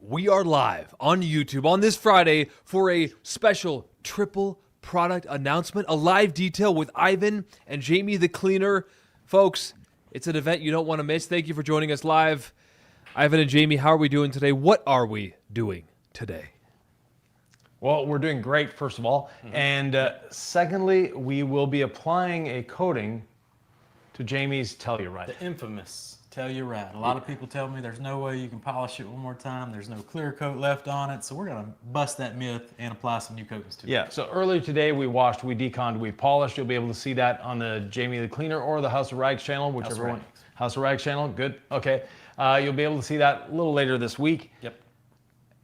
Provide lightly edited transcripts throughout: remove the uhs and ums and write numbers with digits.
We are live on YouTube on this Friday for a special triple product announcement, a live detail with Ivan and Jamie the Cleaner. Folks, it's an event you don't want to miss. Thank you for joining us live. Ivan and Jamie, how are we doing today? What are we doing today? Well, we're doing great, first of all. And secondly, we will be applying a coating to Jamie's Telluride. The infamous Telluride. A lot of people tell me there's no way you can polish it one more time. There's no clear coat left on it. So we're going to bust that myth and apply some new coatings to it. Yeah, so earlier today we washed, we deconned, we polished. You'll be able to see that on the Jamie the Cleaner or the House of Rags channel, whichever one. House of Rags channel, good, okay. You'll be able to see that a little later this week. Yep.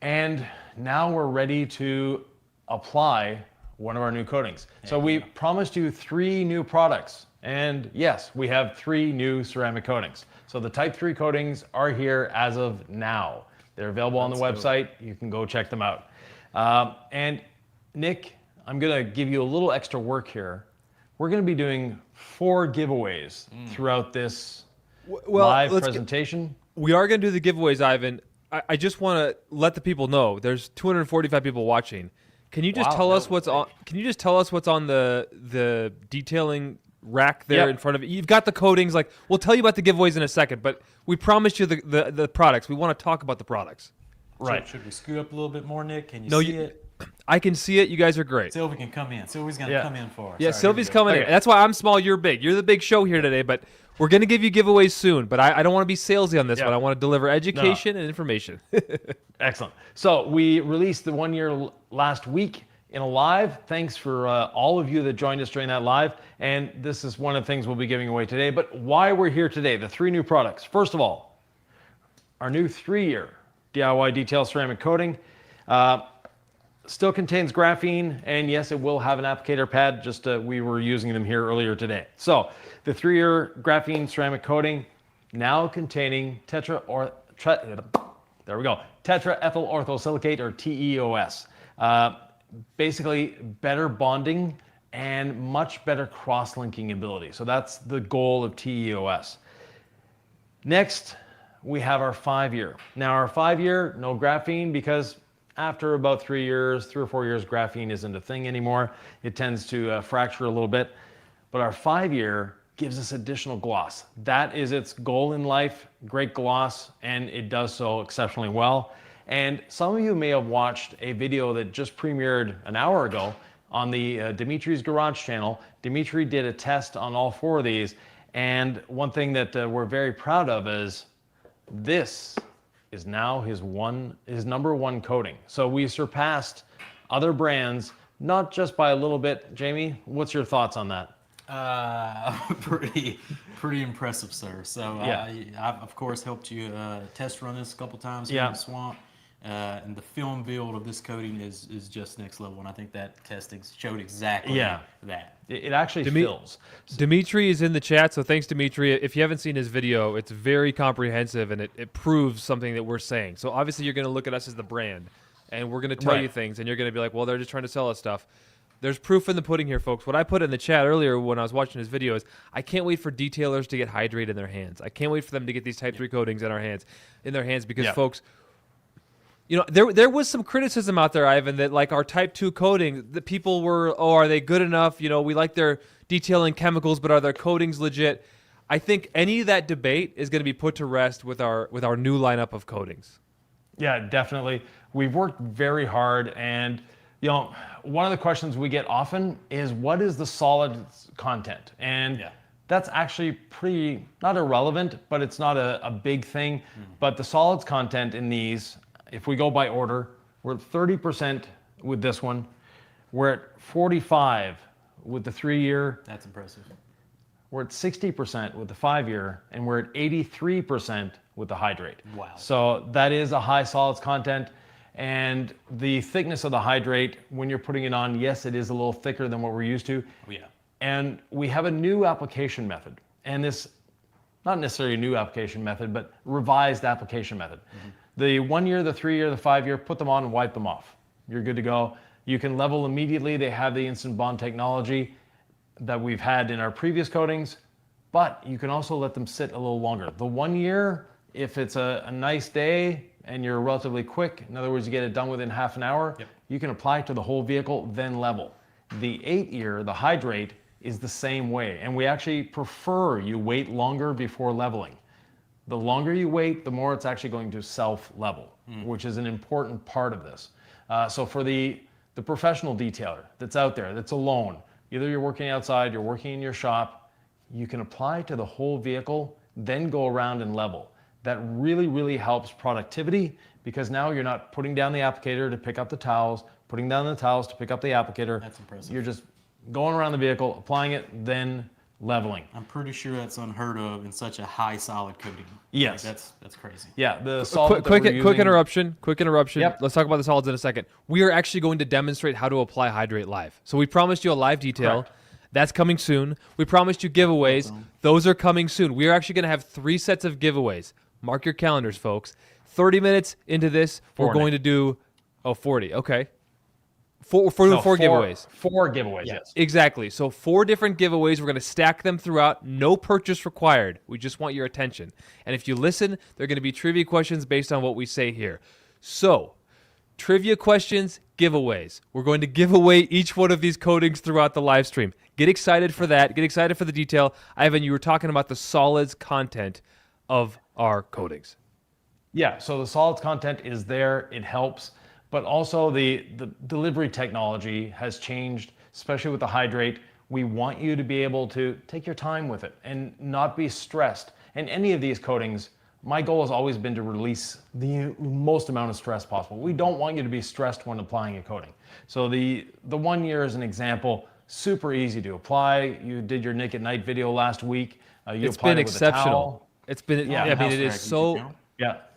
And now we're ready to apply one of our new coatings. So we promised you 3 new products. And yes, we have 3 new ceramic coatings. So the Type 3 coatings are here as of now. They're available on the website. You can go check them out. And Nick, I'm gonna give you a little extra work here. We're gonna be doing 4 giveaways throughout this live presentation. We are going to do the giveaways, Ivan. I just want to let the people know there's 245 people watching. Can you just tell us what's on? Can you just tell us what's on the detailing rack there in front of it? You've got the coatings. Like, we'll tell you about the giveaways in a second, but we promised you the products. We want to talk about the products. Right. Should we scoot up a little bit more, Nick? Can you see it? I can see it. You guys are great. Sylvie can come in. Sylvie's going to come in for us. Yeah, Sylvie's coming in. That's why I'm small, you're big. You're the big show here today, but we're going to give you giveaways soon. But I don't want to be salesy on this one. I want to deliver education and information. Excellent. So we released the 1 year last week in a live. Thanks for all of you that joined us during that live. And this is one of the things we'll be giving away today. But why we're here today, the 3 new products. First of all, our new 3-year DIY detail ceramic coating. Still contains graphene, and yes, it will have an applicator pad, just we were using them here earlier today. So the 3-year graphene ceramic coating, now containing tetraethyl orthosilicate, or TEOS. Basically better bonding and much better cross-linking ability. So that's the goal of TEOS. Next, we have our 5-year. Now our 5-year, no graphene, because after about 3 years, 3 or 4 years, graphene isn't a thing anymore. It tends to fracture a little bit. But our 5-year gives us additional gloss. That is its goal in life, great gloss, and it does so exceptionally well. And some of you may have watched a video that just premiered an hour ago on the Dimitri's Garage channel. Dimitri did a test on all 4 of these, and one thing that we're very proud of is this is now his number 1 coating. So we surpassed other brands, not just by a little bit. Jamie, what's your thoughts on that? Pretty impressive, sir. So I've of course helped you test run this a couple times here in the swamp. And the film build of this coating is just next level, and I think that testing showed exactly that. It actually fills. Dimitri is in the chat, so thanks, Dimitri. If you haven't seen his video, it's very comprehensive, and it proves something that we're saying. So obviously you're going to look at us as the brand, and we're going to tell you things, and you're going to be like, well, they're just trying to sell us stuff. There's proof in the pudding here, folks. What I put in the chat earlier when I was watching his video is, I can't wait for detailers to get Hydrate in their hands. I can't wait for them to get these Type 3 coatings in their hands, because folks, you know, there was some criticism out there, Ivan, that like our Type 2 coating, the people were, oh, are they good enough? You know, we like their detailing chemicals, but are their coatings legit? I think any of that debate is going to be put to rest with our new lineup of coatings. Yeah, definitely. We've worked very hard, and you know, one of the questions we get often is, what is the solids content? And that's actually pretty, not irrelevant, but it's not a big thing. But the solids content in these, if we go by order, we're at 30% with this one. We're at 45 with the 3-year. That's impressive. We're at 60% with the 5-year, and we're at 83% with the Hydrate. Wow. So that is a high solids content. And the thickness of the Hydrate, when you're putting it on, yes, it is a little thicker than what we're used to. Oh, yeah. And we have a new application method. And this, not necessarily a new application method, but revised application method. The 1 year, the 3 year, the 5 year, put them on and wipe them off. You're good to go. You can level immediately. They have the instant bond technology that we've had in our previous coatings, but you can also let them sit a little longer. The 1 year, if it's a nice day and you're relatively quick, in other words, you get it done within half an hour, you can apply it to the whole vehicle, then level. The 8-year, the Hydrate, is the same way, and we actually prefer you wait longer before leveling. The longer you wait, the more it's actually going to self-level, which is an important part of this. So for the professional detailer that's out there, that's alone, either you're working outside, you're working in your shop, you can apply to the whole vehicle, then go around and level. That really, really helps productivity, because now you're not putting down the applicator to pick up the towels, putting down the towels to pick up the applicator. That's impressive. You're just going around the vehicle, applying it, then leveling. I'm pretty sure that's unheard of in such a high solid coating. Yes. Like that's crazy. Yeah, the solvent Quick that we're using, interruption. Quick interruption. Yep. Let's talk about the solids in a second. We are actually going to demonstrate how to apply Hydrate live. So we promised you a live detail. Correct. That's coming soon. We promised you giveaways. Awesome. Those are coming soon. We are actually going to have 3 sets of giveaways. Mark your calendars, folks. 30 minutes into this, we're 40. going to do 40. Okay. Four giveaways. 4 giveaways, yes. Exactly. So 4 different giveaways. We're going to stack them throughout. No purchase required. We just want your attention. And if you listen, they're going to be trivia questions based on what we say here. So, trivia questions, giveaways. We're going to give away each one of these coatings throughout the live stream. Get excited for that. Get excited for the detail. Ivan, you were talking about the solids content of our coatings. Yeah, so the solids content is there, it helps, but also the delivery technology has changed, especially with the Hydrate. We want you to be able to take your time with it and not be stressed. And any of these coatings, my goal has always been to release the most amount of stress possible. We don't want you to be stressed when applying a coating. So the 1 year is an example, super easy to apply. You did your Nick at Night video last week. It's been exceptional. It's been, Yeah, I mean, it is so...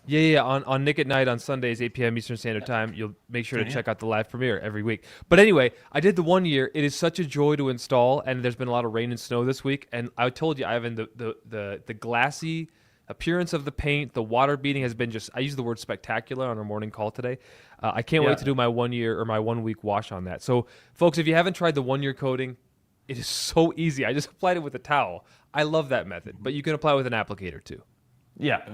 Yeah. On Nick at Night on Sundays, 8 p.m. Eastern Standard Time. You'll make sure to check out the live premiere every week. But anyway, I did the 1 year. It is such a joy to install, and there's been a lot of rain and snow this week. And I told you, Ivan, the glassy appearance of the paint, the water beading has been just, I used the word spectacular on our morning call today. I can't wait to do my 1 year or my 1 week wash on that. So, folks, if you haven't tried the 1 year coating, it is so easy. I just applied it with a towel. I love that method, but you can apply with an applicator too. Yeah.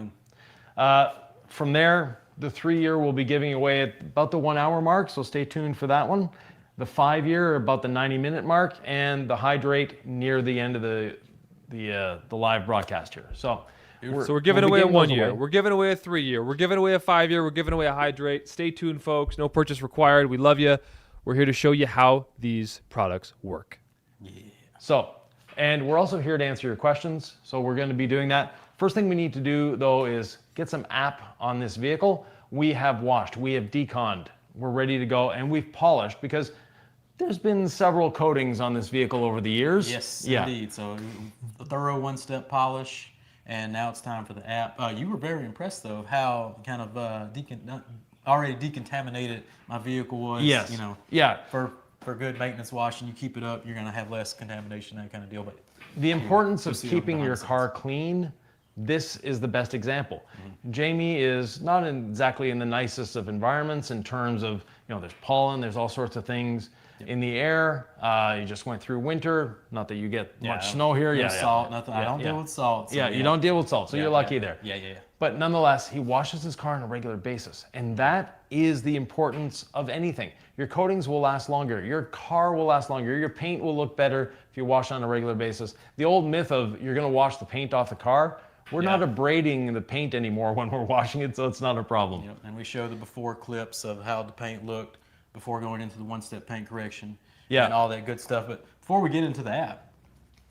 From there, the 3 year we'll be giving away at about the 1 hour mark, so stay tuned for that one. The 5 year about the 90-minute mark, and the Hydrate near the end of the live broadcast here. So we're giving away a 1 year. We're giving away a 3 year. We're giving away a 5 year. We're giving away a Hydrate. Stay tuned, folks. No purchase required. We love you. We're here to show you how these products work. Yeah. So, and we're also here to answer your questions. So we're going to be doing that. First thing we need to do, though, is get some app on this vehicle. We have washed, we have deconned, we're ready to go, and we've polished, because there's been several coatings on this vehicle over the years. Yes, indeed. So a thorough one-step polish, and now it's time for the app. You were very impressed, though, of how kind of already decontaminated my vehicle was. Yes. You know. Yeah. For good maintenance washing, you keep it up, you're going to have less contamination, that kind of deal. But the importance of keeping your car clean, this is the best example. Jamie is not exactly in the nicest of environments in terms of, there's pollen, there's all sorts of things in the air. You just went through winter. Not that you get much snow here. No salt, nothing. I don't deal with salt. So you don't deal with salt, so you're lucky there. Yeah. But nonetheless, he washes his car on a regular basis. And that is the importance of anything. Your coatings will last longer. Your car will last longer. Your paint will look better if you wash on a regular basis. The old myth of you're going to wash the paint off the car, we're not abrading the paint anymore when we're washing it, so it's not a problem. Yep. And we show the before clips of how the paint looked before going into the one-step paint correction and all that good stuff. But before we get into the app,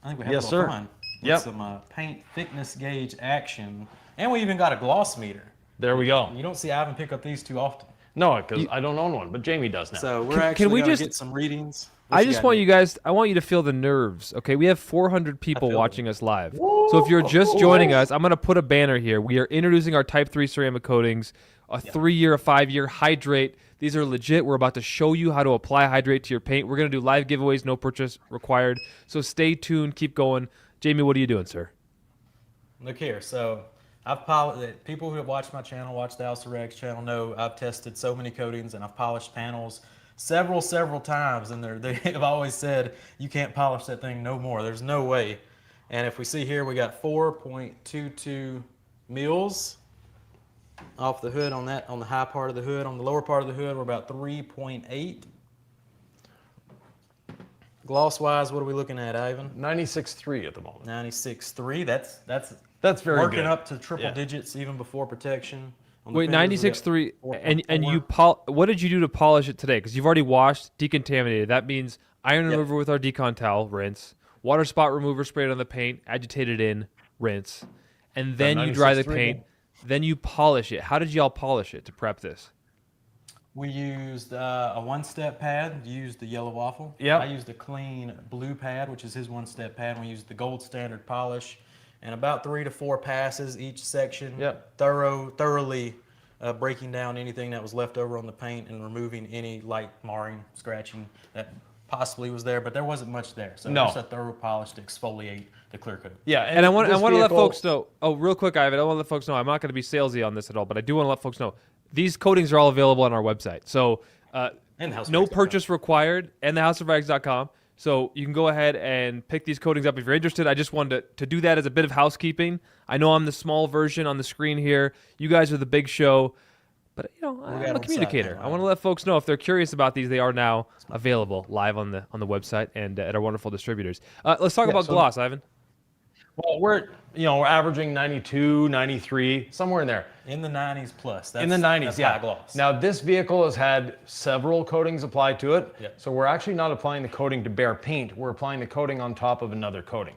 I think we have a little fun with some paint thickness gauge action. And we even got a gloss meter. There we go. You don't see Ivan pick up these too often. No, because I don't own one, but Jamie does now. So we're actually going to get some readings. I just want you guys, I want you to feel the nerves, okay? We have 400 people watching us live. So if you're just joining us, I'm going to put a banner here. We are introducing our Type 3 ceramic coatings, a 3 year, a 5 year, Hydrate. These are legit. We're about to show you how to apply Hydrate to your paint. We're going to do live giveaways, no purchase required. So stay tuned, keep going. Jamie, what are you doing, sir? Look here. So I've polished, people who have watched my channel, watched the Alsa Regs channel, know I've tested so many coatings and I've polished panels several times, and they have always said you can't polish that thing no more. There's no way. And if we see here, we got 4.22 mils. off the hood on the high part of the hood. On the lower part of the hood, we're about 3.8. Gloss wise, what are we looking at, Ivan? 96.3 at the moment. 96.3. That's very working good. up to triple digits even before protection. Wait, 96.3, and you what did you do to polish it today? Because you've already washed, decontaminated. That means iron remover with our decon towel, rinse. Water spot remover sprayed on the paint, agitated in, rinse. And then you dry the paint. Then you polish it. How did y'all polish it to prep this? We used a one-step pad. You used the yellow waffle. Yeah. I used a clean blue pad, which is his one-step pad. We used the gold standard polish, and about 3 to 4 passes each section. Yep. Thoroughly breaking down anything that was left over on the paint and removing any light marring, scratching that possibly was there, but there wasn't much there. So just a thorough polish to exfoliate the clear coat. Yeah, and I want to let folks know. Oh, real quick, Ivan. I want to let folks know. I'm not going to be salesy on this at all, but I do want to let folks know these coatings are all available on our website. So no purchase required, and thehouseofrags.com. So you can go ahead and pick these coatings up if you're interested. I just wanted to do that as a bit of housekeeping. I know I'm the small version on the screen here. You guys are the big show. But, I'm a communicator. I want to let folks know if they're curious about these, they are now available live on the website and at our wonderful distributors. Let's talk about gloss, Ivan. Well, we're averaging 92, 93, somewhere in there. In the 90s plus. In the 90s, yeah. High gloss. Now, this vehicle has had several coatings applied to it. Yep. So we're actually not applying the coating to bare paint. We're applying the coating on top of another coating.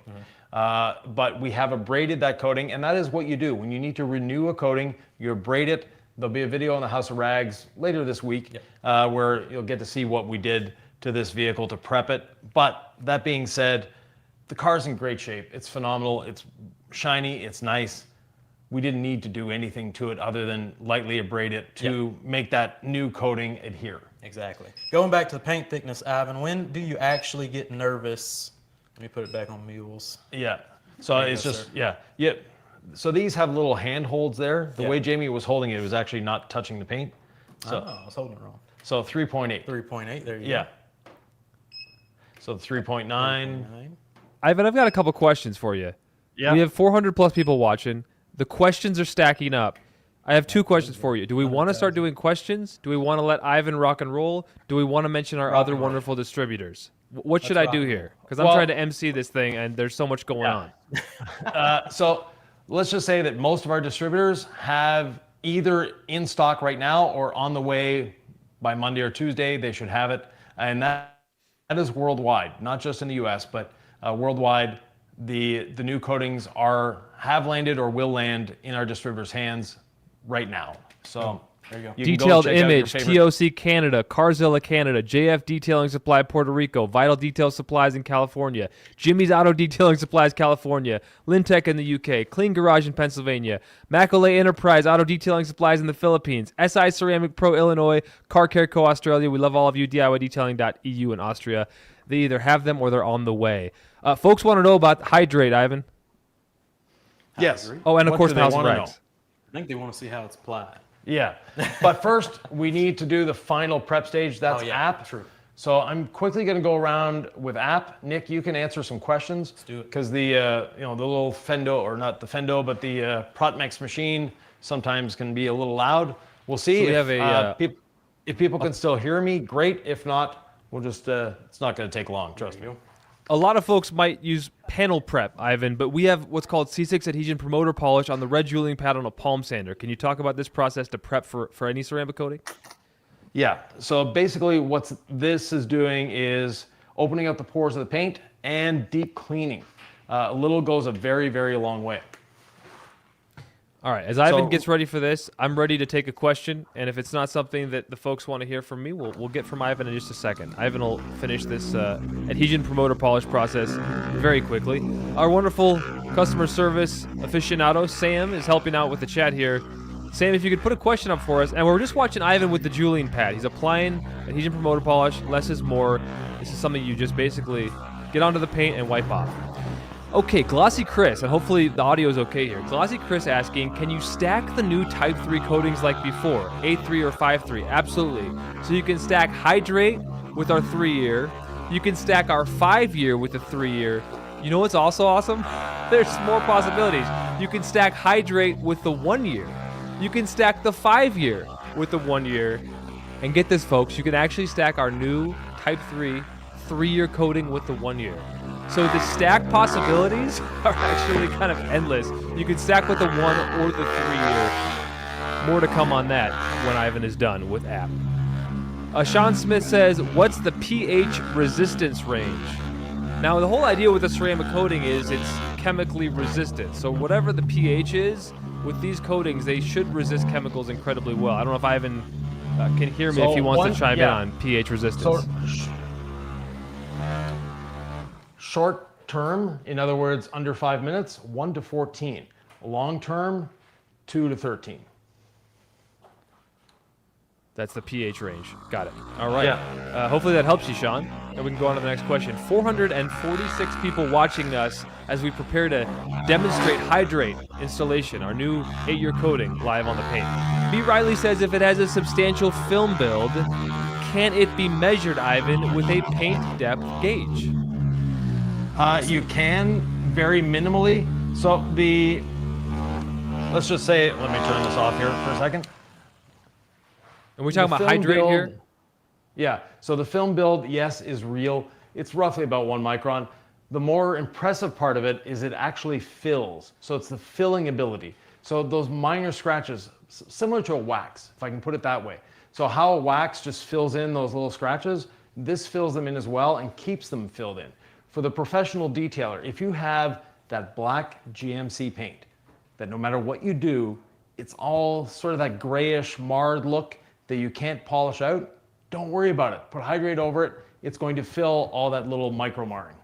But we have abraded that coating, and that is what you do. When you need to renew a coating, you abrade it. There'll be a video on the House of Rags later this week where you'll get to see what we did to this vehicle to prep it. But that being said, the car's in great shape. It's phenomenal. It's shiny. It's nice. We didn't need to do anything to it other than lightly abrade it to make that new coating adhere. Exactly. Going back to the paint thickness, Ivan, when do you actually get nervous? Let me put it back on mules. Yeah. So it's just, So these have little handholds there. The way Jamie was holding it was actually not touching the paint. So, I was holding it wrong. So 3.8. 3.8, there you go. Yeah. So 3.9. Ivan, I've got a couple questions for you. Yeah. We have 400 plus people watching. The questions are stacking up. I have 2 questions for you. Do we want to start doing questions? Do we want to let Ivan rock and roll? Do we want to mention our other wonderful distributors? What should I do here? Because I'm trying to MC this thing, and there's so much going on. So let's just say that most of our distributors have either in stock right now or on the way by Monday or Tuesday. They should have it. And that is worldwide, not just in the US, but worldwide. The new coatings have landed or will land in our distributors' hands right now. So there you go. Detailed Image, TOC Canada, Carzilla Canada, JF Detailing Supply Puerto Rico, Vital Detail Supplies in California, Jimmy's Auto Detailing Supplies California, Lintech in the UK, Clean Garage in Pennsylvania, Macaulay Enterprise Auto Detailing Supplies in the Philippines, SI Ceramic Pro Illinois, Car Care Co Australia. We love all of you. DIYDetailing.eu in Austria. They either have them or they're on the way. Folks want to know about Hydrate, Ivan. Yes. Oh, and of course, the House of Rags. I think they want to see how it's applied. Yeah, but first we need to do the final prep stage. That's app. True. So I'm quickly going to go around with app. Nick, you can answer some questions. Let's do it. Because the the little Fendo, or not the Fendo, but the Protmex machine sometimes can be a little loud. We'll see. So we have if people can still hear me, great. If not, we'll just it's not going to take long. Trust me. A lot of folks might use panel prep, Ivan, but we have what's called C6 Adhesion Promoter Polish on the red jeweling pad on a palm sander. Can you talk about this process to prep for any ceramic coating? Yeah, so basically what this is doing is opening up the pores of the paint and deep cleaning. A little goes a very, very long way. All right, as Ivan gets ready for this, I'm ready to take a question, and if it's not something that the folks want to hear from me, we'll get from Ivan in just a second. Ivan will finish this adhesion promoter polish process very quickly. Our wonderful customer service aficionado, Sam, is helping out with the chat here. Sam, if you could put a question up for us, and we're just watching Ivan with the jeweling pad. He's applying adhesion promoter polish, less is more. This is something you just basically get onto the paint and wipe off. Okay, Glossy Chris, and hopefully the audio is okay here. Glossy Chris asking, can you stack the new Type 3 coatings like before, A3 or 5-3? Absolutely. So you can stack Hydrate with our 3-year. You can stack our 5-year with the 3-year. You know what's also awesome? There's more possibilities. You can stack Hydrate with the 1-year. You can stack the 5-year with the 1-year. And get this, folks, you can actually stack our new Type 3 3-year coating with the 1-year. So the stack possibilities are actually kind of endless. You can stack with the 1 or the 3-year. More to come on that when Ivan is done with app. Sean Smith says, what's the pH resistance range? Now, the whole idea with a ceramic coating is it's chemically resistant. So whatever the pH is, with these coatings, they should resist chemicals incredibly well. I don't know if Ivan can hear me if he wants to chime in on pH resistance. So, short term, in other words, under 5 minutes, 1 to 14. Long term, 2 to 13. That's the pH range. Got it. All right. Yeah. Hopefully that helps you, Sean. And we can go on to the next question. 446 people watching us as we prepare to demonstrate Hydrate installation, our new 8-year coating, live on the paint. B. Riley says, if it has a substantial film build, can it be measured, Ivan, with a paint depth gauge? You can, very minimally. So let's just say, let me turn this off here for a second. And we're talking about Hydrate here? Yeah, so the film build, yes, is real. It's roughly about 1 micron. The more impressive part of it is it actually fills. So it's the filling ability. So those minor scratches, similar to a wax, if I can put it that way. So how a wax just fills in those little scratches, this fills them in as well and keeps them filled in. For the professional detailer, if you have that black GMC paint, that no matter what you do, it's all sort of that grayish, marred look that you can't polish out, don't worry about it. Put Hydrate over it. It's going to fill all that little micro marring.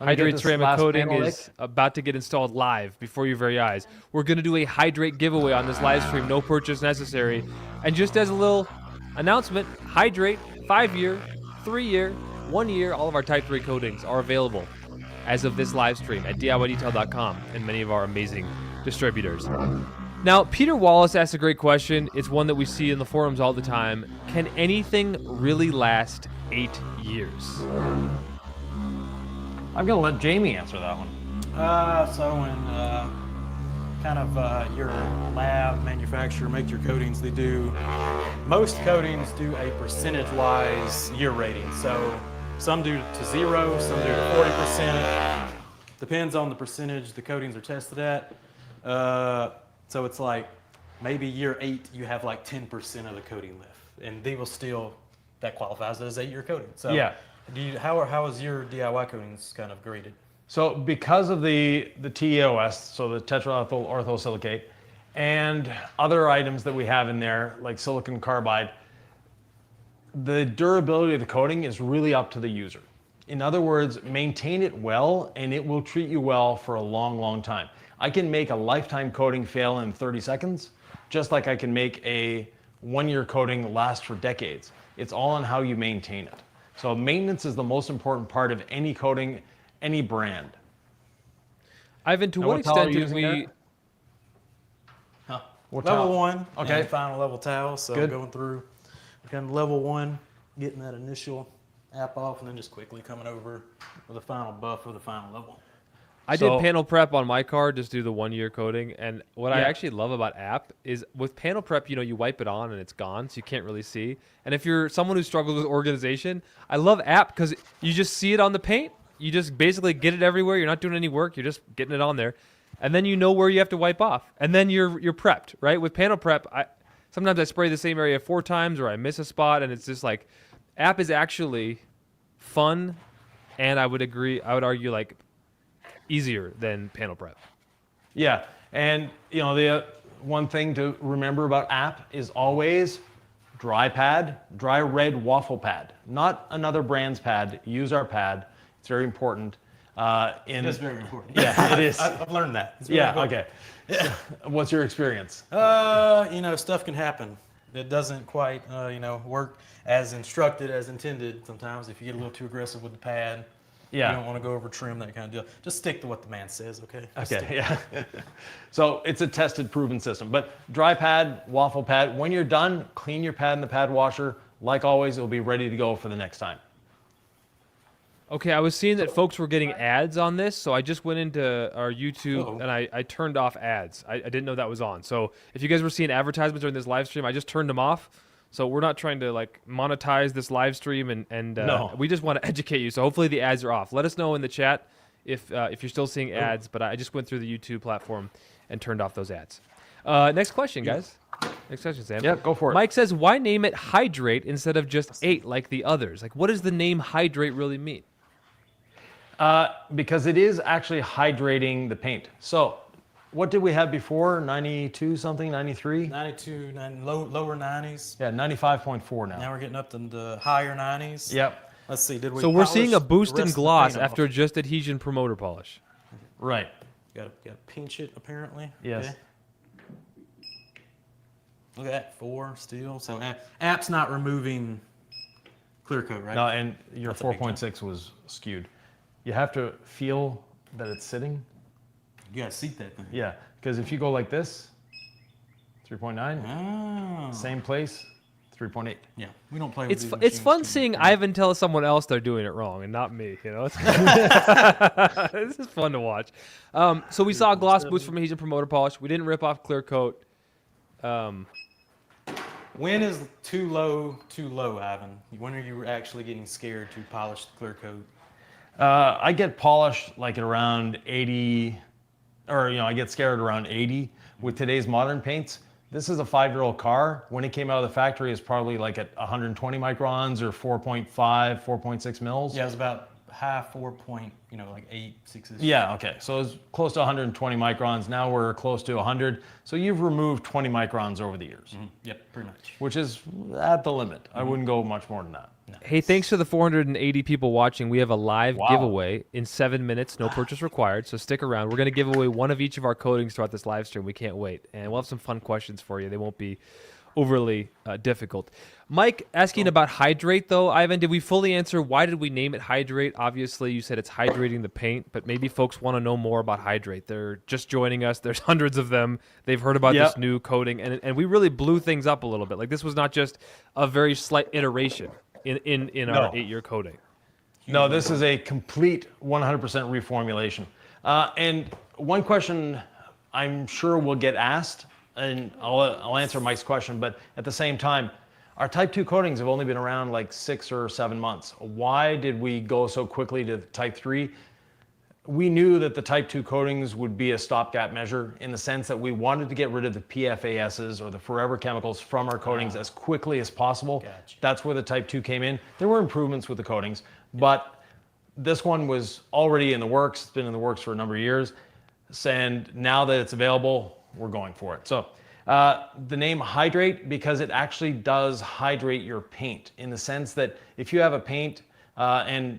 Hydrate ceramic coating is about to get installed live before your very eyes. We're going to do a Hydrate giveaway on this live stream, no purchase necessary. And just as a little announcement, Hydrate 5-year, 3-year, 1-year, all of our Type 3 coatings are available as of this live stream at DIYdetail.com and many of our amazing distributors. Now, Peter Wallace asked a great question. It's one that we see in the forums all the time. Can anything really last 8 years? I'm going to let Jamie answer that one. So when your lab manufacturer make your coatings, most coatings do a percentage-wise year rating. So some do to 0, some do to 40%. Depends on the percentage the coatings are tested at. So it's like maybe year 8, you have like 10% of the coating left, and they will still, that qualifies as 8-year coating. So yeah. How is your DIY coatings kind of graded? So because of the TEOS, so the tetraethyl orthosilicate, and other items that we have in there, like silicon carbide, the durability of the coating is really up to the user. In other words, maintain it well, and it will treat you well for a long, long time. I can make a lifetime coating fail in 30 seconds, just like I can make a 1-year coating last for decades. It's all on how you maintain it. So maintenance is the most important part of any coating, any brand. Ivan, to what extent did we... Level 1, okay. And final level towel. So good. Going through kind of level 1, getting that initial app off, and then just quickly coming over with a final buff for the final level. I did panel prep on my car, just do the 1-year coating. And what I actually love about app is with panel prep, you wipe it on and it's gone, so you can't really see. And if you're someone who struggles with organization, I love app because you just see it on the paint. You just basically get it everywhere. You're not doing any work. You're just getting it on there. And then you know where you have to wipe off. And then you're prepped, right? With panel prep, sometimes I spray the same area 4 times or I miss a spot, and it's just like, app is actually fun, and I would argue like easier than panel prep. Yeah, and the one thing to remember about app is always dry pad, dry red waffle pad, not another brand's pad. Use our pad. It's very important. It's very important. Yeah, it is. I've learned that. Yeah, okay. Yeah. What's your experience? Stuff can happen. It doesn't quite, work as instructed, as intended sometimes. If you get a little too aggressive with the pad, yeah. You don't want to go over trim, that kind of deal. Just stick to what the man says, okay? Okay, yeah. So it's a tested, proven system. But dry pad, waffle pad, when you're done, clean your pad in the pad washer. Like always, it'll be ready to go for the next time. Okay, I was seeing that folks were getting ads on this, so I just went into our YouTube and I turned off ads. I didn't know that was on. So if you guys were seeing advertisements during this live stream, I just turned them off. So we're not trying to like monetize this live stream, and No. we just want to educate you. So hopefully the ads are off. Let us know in the chat if you're still seeing ads. But I just went through the YouTube platform and turned off those ads. Next question, guys. Next question, Sam. Yeah, go for it. Mike says, why name it Hydrate instead of just 8 like the others? Like, what does the name Hydrate really mean? Because it is actually hydrating the paint. So what did we have before? 92 something, 93? 92, lower 90s. Yeah, 95.4 now. Now we're getting up to the higher 90s. Yep. Let's see. Did we? So we're polish seeing a the boost in rest of the gloss paint off? after just Adhesion promoter polish. Right. Got to pinch it apparently. Yes. Okay. Look at that, 4 still. So app's not removing clear coat, right? No, and your That's a big jump. 4.6 was skewed. You have to feel that it's sitting. You gotta seat that thing. Yeah, because if you go like this, 3.9, Oh. same place, 3.8. Yeah, we don't play with It's these it's machines fun too seeing much. Ivan tell someone else they're doing it wrong and not me. You know, this is fun to watch. So we saw a gloss boost from Adhesion promoter polish. We didn't rip off clear coat. When is too low, Ivan? When are you actually getting scared to polish the clear coat? I get polished like at around 80, or I get scared around 80 with today's modern paints. This is a 5-year-old car. When it came out of the factory, it's probably like at 120 microns or 4.5, 4.6 mils. Yeah, it was about half 4 point, like 8, 6. Yeah, okay. So it's close to 120 microns. Now we're close to 100. So you've removed 20 microns over the years, Yep, pretty much. which is at the limit. I wouldn't go much more than that. No. Hey, thanks to the 480 people watching. We have a live giveaway in 7 minutes. No purchase required. So stick around. We're going to give away one of each of our coatings throughout this live stream. We can't wait. And we'll have some fun questions for you. They won't be overly difficult. Mike asking about Hydrate, though. Ivan, did we fully answer why did we name it Hydrate? Obviously, you said it's hydrating the paint, but maybe folks want to know more about Hydrate. They're just joining us. There's hundreds of them. They've heard about this new coating, and we really blew things up a little bit. Like, this was not just a very slight iteration in our 8-year coating. No, this is a complete 100% reformulation. And one question I'm sure will get asked, and I'll answer Mike's question, but at the same time, our Type 2 coatings have only been around like 6 or 7 months. Why did we go so quickly to Type 3? We knew that the Type 2 coatings would be a stopgap measure in the sense that we wanted to get rid of the PFASs or the forever chemicals from our coatings as quickly as possible. Gotcha. That's where the Type 2 came in. There were improvements with the coatings, but this one was already in the works. It's been in the works for a number of years. And now that it's available, we're going for it. So the name Hydrate, because it actually does hydrate your paint in the sense that if you have a paint, and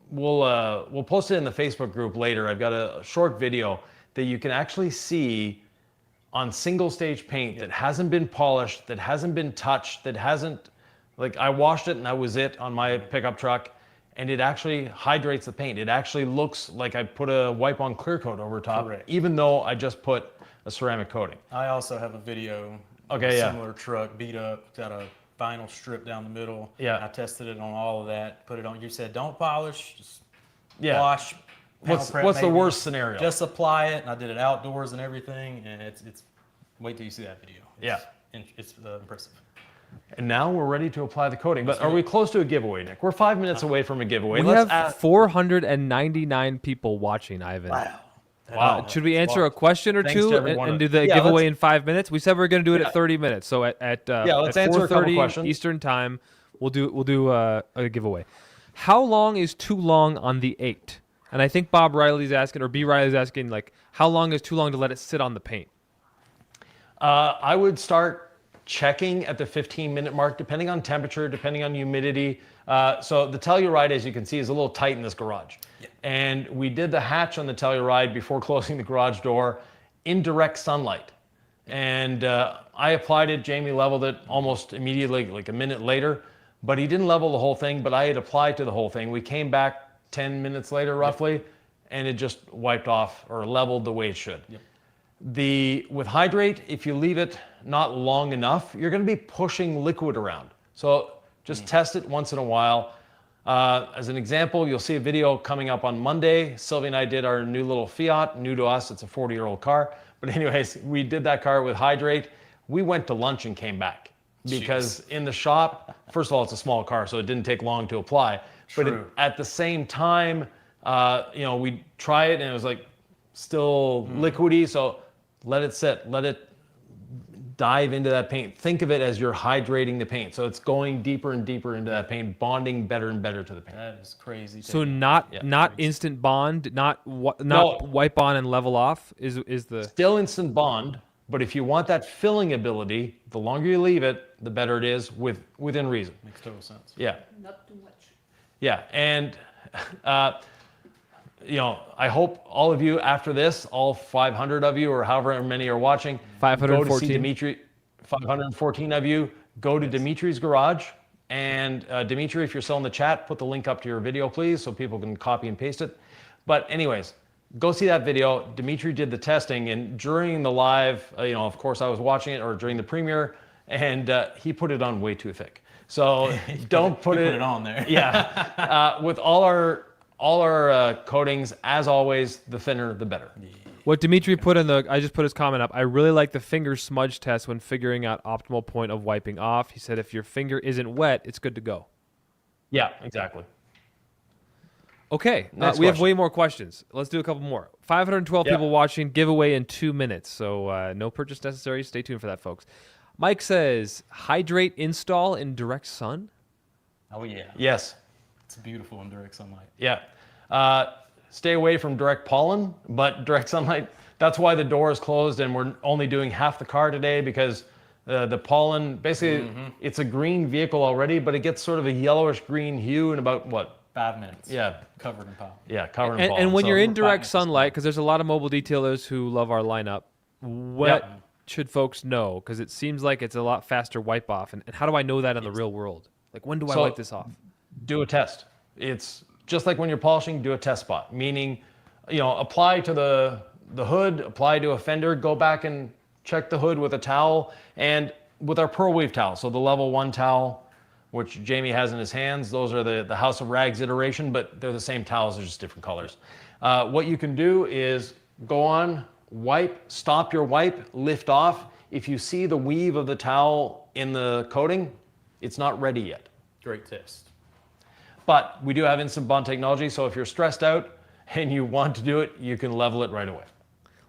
we'll post it in the Facebook group later. I've got a short video that you can actually see on single stage paint that hasn't been polished, that hasn't been touched, that hasn't, like I washed it and that was it on my pickup truck, and it actually hydrates the paint. It actually looks like I put a wipe on clear coat over top, Correct. even though I just put a ceramic coating. I also have a video of Okay, a yeah. similar truck beat up, got a vinyl strip down the middle. Yeah. I tested it on all of that, put it on. You said don't polish, just Yeah. wash. panel What's prep the maybe. worst scenario? Just apply it, and I did it outdoors and everything, and it's wait till you see that video. It's impressive. And now we're ready to apply the coating. But are we close to a giveaway, Nick? We're 5 minutes away from a giveaway. We have 499 people watching, Ivan. Wow. Should we answer a question or Thanks two to everyone. and do the Yeah, giveaway let's- in 5 minutes? We said we are going to do it at 30 minutes. So at let's at answer a couple 4:30 questions. Eastern time, we'll do a giveaway. How long is too long on the 8? And I think Bob Riley's asking, or B Riley's asking, like, how long is too long to let it sit on the paint? I would start checking at the 15-minute mark, depending on temperature, depending on humidity. So the Telluride, as you can see, is a little tight in this garage. Yeah. And we did the hatch on the Telluride before closing the garage door in direct sunlight. And I applied it, Jamie leveled it almost immediately, like a minute later, but he didn't level the whole thing, but I had applied to the whole thing. We came back 10 minutes later, roughly, and it just wiped off or leveled the way it should. Yep. With Hydrate, if you leave it not long enough, you're going to be pushing liquid around. So just test it once in a while. As an example, you'll see a video coming up on Monday. Sylvie and I did our new little Fiat, new to us. It's a 40-year-old car. But anyways, we did that car with Hydrate. We went to lunch and came back because in the shop, first of all, it's a small car, so it didn't take long to apply. But at the same time, we try it and it was like still liquidy. So let it sit, let it dive into that paint. Think of it as you're hydrating the paint. So it's going deeper and deeper into that paint, bonding better and better to the paint. That is crazy. So not instant bond, not wipe on and level off is the still instant bond. But if you want that filling ability, the longer you leave it, the better it is within reason. Makes total sense. Yeah. Not too much. Yeah, and I hope all of you after this, all 500 of you or however many are watching, 514. go to see Dimitri. 514 of you go to Dimitri's garage. And Dimitri, if you're still in the chat, put the link up to your video, please, so people can copy and paste it. But anyways, go see that video. Dimitri did the testing, and during the live, of course, I was watching it, or during the premiere, and he put it on way too thick. So don't put it on there. Yeah, with all our coatings, as always, the thinner the better. What Dimitri put in I just put his comment up. I really like the finger smudge test when figuring out optimal point of wiping off. He said if your finger isn't wet, it's good to go. Yeah, exactly. Okay, we have way more questions. Let's do a couple more. 512 people watching, giveaway in 2 minutes. So no purchase necessary. Stay tuned for that, folks. Mike says, Hydrate install in direct sun? Oh, yeah. Yes. It's beautiful in direct sunlight. Yeah. Stay away from direct pollen, but direct sunlight, that's why the door is closed and we're only doing half the car today because the pollen, basically, it's a green vehicle already, but it gets sort of a yellowish green hue in about, 5 minutes. Yeah. Covered in pollen. Yeah, covered in pollen. And when you're in direct sunlight, because there's a lot of mobile detailers who love our lineup, what should folks know? Because it seems like it's a lot faster wipe off. And how do I know that in the real world? Like, when do I wipe this off? Do a test. It's just like when you're polishing, do a test spot. Meaning, apply to the hood, apply to a fender, go back and check the hood with a towel. And with our Pearl Weave towel, so the level 1 towel, which Jamie has in his hands, those are the House of Rags iteration, but they're the same towels, they're just different colors. What you can do is go on, wipe, stop your wipe, lift off. If you see the weave of the towel in the coating, it's not ready yet. Great test. But we do have instant bond technology, so if you're stressed out and you want to do it, you can level it right away.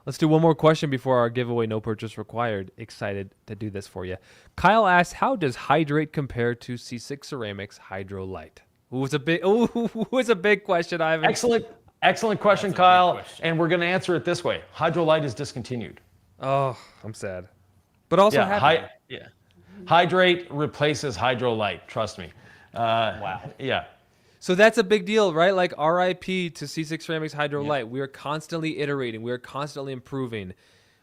Let's do one more question before our giveaway, no purchase required. Excited to do this for you. Kyle asks, how does Hydrate compare to C6 Ceramics Hydro Light? It's a big question, Ivan. Excellent question, Kyle. And we're going to answer it this way. Hydro Light is discontinued. Oh, I'm sad. But also happy. Hydrate replaces Hydro Light, trust me. Wow. Yeah. So that's a big deal, right? Like RIP to C6 Ceramics Hydro Light. We are constantly iterating. We are constantly improving.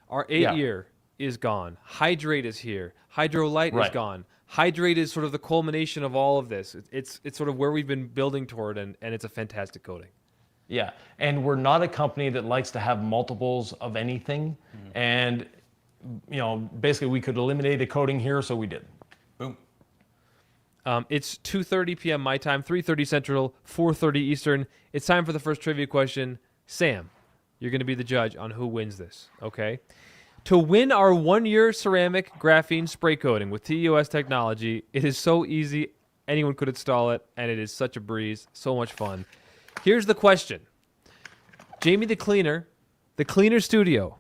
Our 8-year is gone. Hydrate is here. Hydro Light is gone. Hydrate is sort of the culmination of all of this. It's sort of where we've been building toward, and it's a fantastic coating. Yeah, and we're not a company that likes to have multiples of anything. And, basically we could eliminate a coating here, so we did. Boom. It's 2:30 p.m. my time, 3:30 Central, 4:30 Eastern. It's time for the first trivia question. Sam, you're going to be the judge on who wins this, okay? To win our 1-year ceramic graphene spray coating with TEOS technology, it is so easy. Anyone could install it, and it is such a breeze. So much fun. Here's the question. Jamie the Cleaner Studio.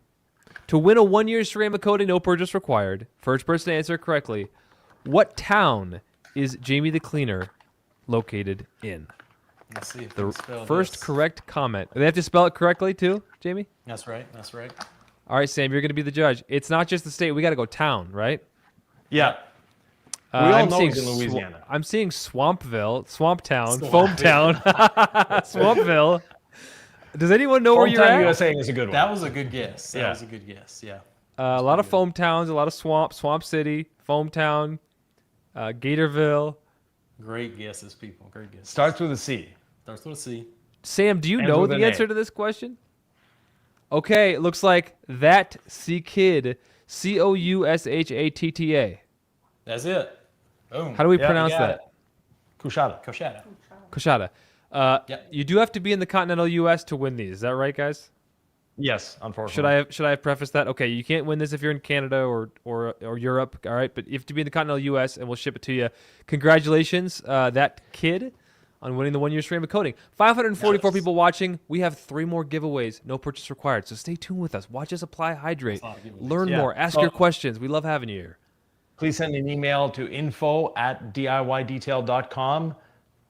To win a 1-year ceramic coating, no purchase required. First person to answer correctly. What town is Jamie the Cleaner located in? Let's see if The spell first this. correct comment. They have to spell it correctly too, Jamie? That's right. All right, Sam, you're going to be the judge. It's not just the state. We got to go town, right? Yeah. We all I'm know seeing he's in Louisiana. I'm seeing Swampville, Swamptown, Foamtown, Swampville. Does anyone know where you're Hometown at? USA is a good one. That was a good guess. That Yeah. was a good guess. Yeah. A lot of foam towns, a lot of Swamp City, Foamtown, Gatorville. Great guesses, people. Great guesses. Starts with a C. Starts with a C. Sam, do you Ends know with the an A. answer to this question? Okay, it looks like that C Kid, Coushatta. That's it. Boom. How do we Yeah, pronounce you got that? it. Kushada. Koshada. Yep. You do have to be in the continental U.S. to win these. Is that right, guys? Yes, unfortunately. Should I have prefaced that? Okay, you can't win this if you're in Canada or Europe. All right, but you have to be in the continental U.S. and we'll ship it to you. Congratulations, that kid, on winning the 1-year stream of coding. 544 people watching. We have 3 more giveaways. No purchase required. So stay tuned with us. Watch us apply Hydrate. Learn more. Ask your questions. We love having you here. Please send an email to info@diydetail.com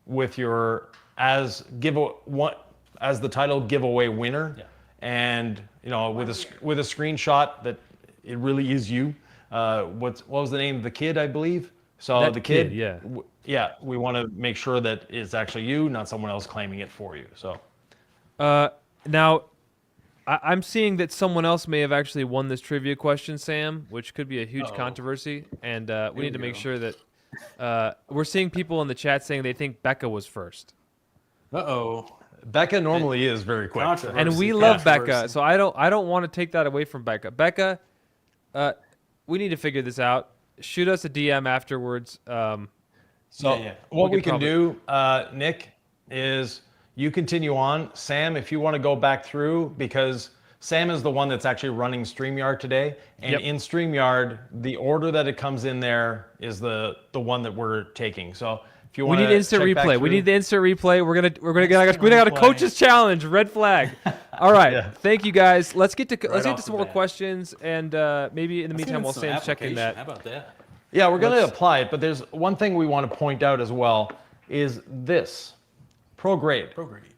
with your as the title giveaway winner. Yeah. And with a screenshot that it really is you. What was the name of the kid, I believe? So that the kid, yeah, we want to make sure that it's actually you, not someone else claiming it for you. So now I'm seeing that someone else may have actually won this trivia question, Sam, which could be a huge controversy, and we need to make sure that we're seeing people in the chat saying they think Becca was first. Becca normally is very quick, and we love Becca, so I don't want to take that away from Becca. Becca, we need to figure this out. Shoot us a DM afterwards. What we can do, Nick, is you continue on. Sam, if you want to go back through, because Sam is the one that's actually running StreamYard today, and in StreamYard, the order that it comes in there is the one that we're taking. So. We need instant replay. We need the instant replay. We're gonna get a coach's challenge. Red flag. All right. Thank you guys. Let's get to some more questions, and maybe in the meantime while Sam's checking that. How about that? Yeah, we're gonna apply it, but there's one thing we want to point out as well is this pro grade.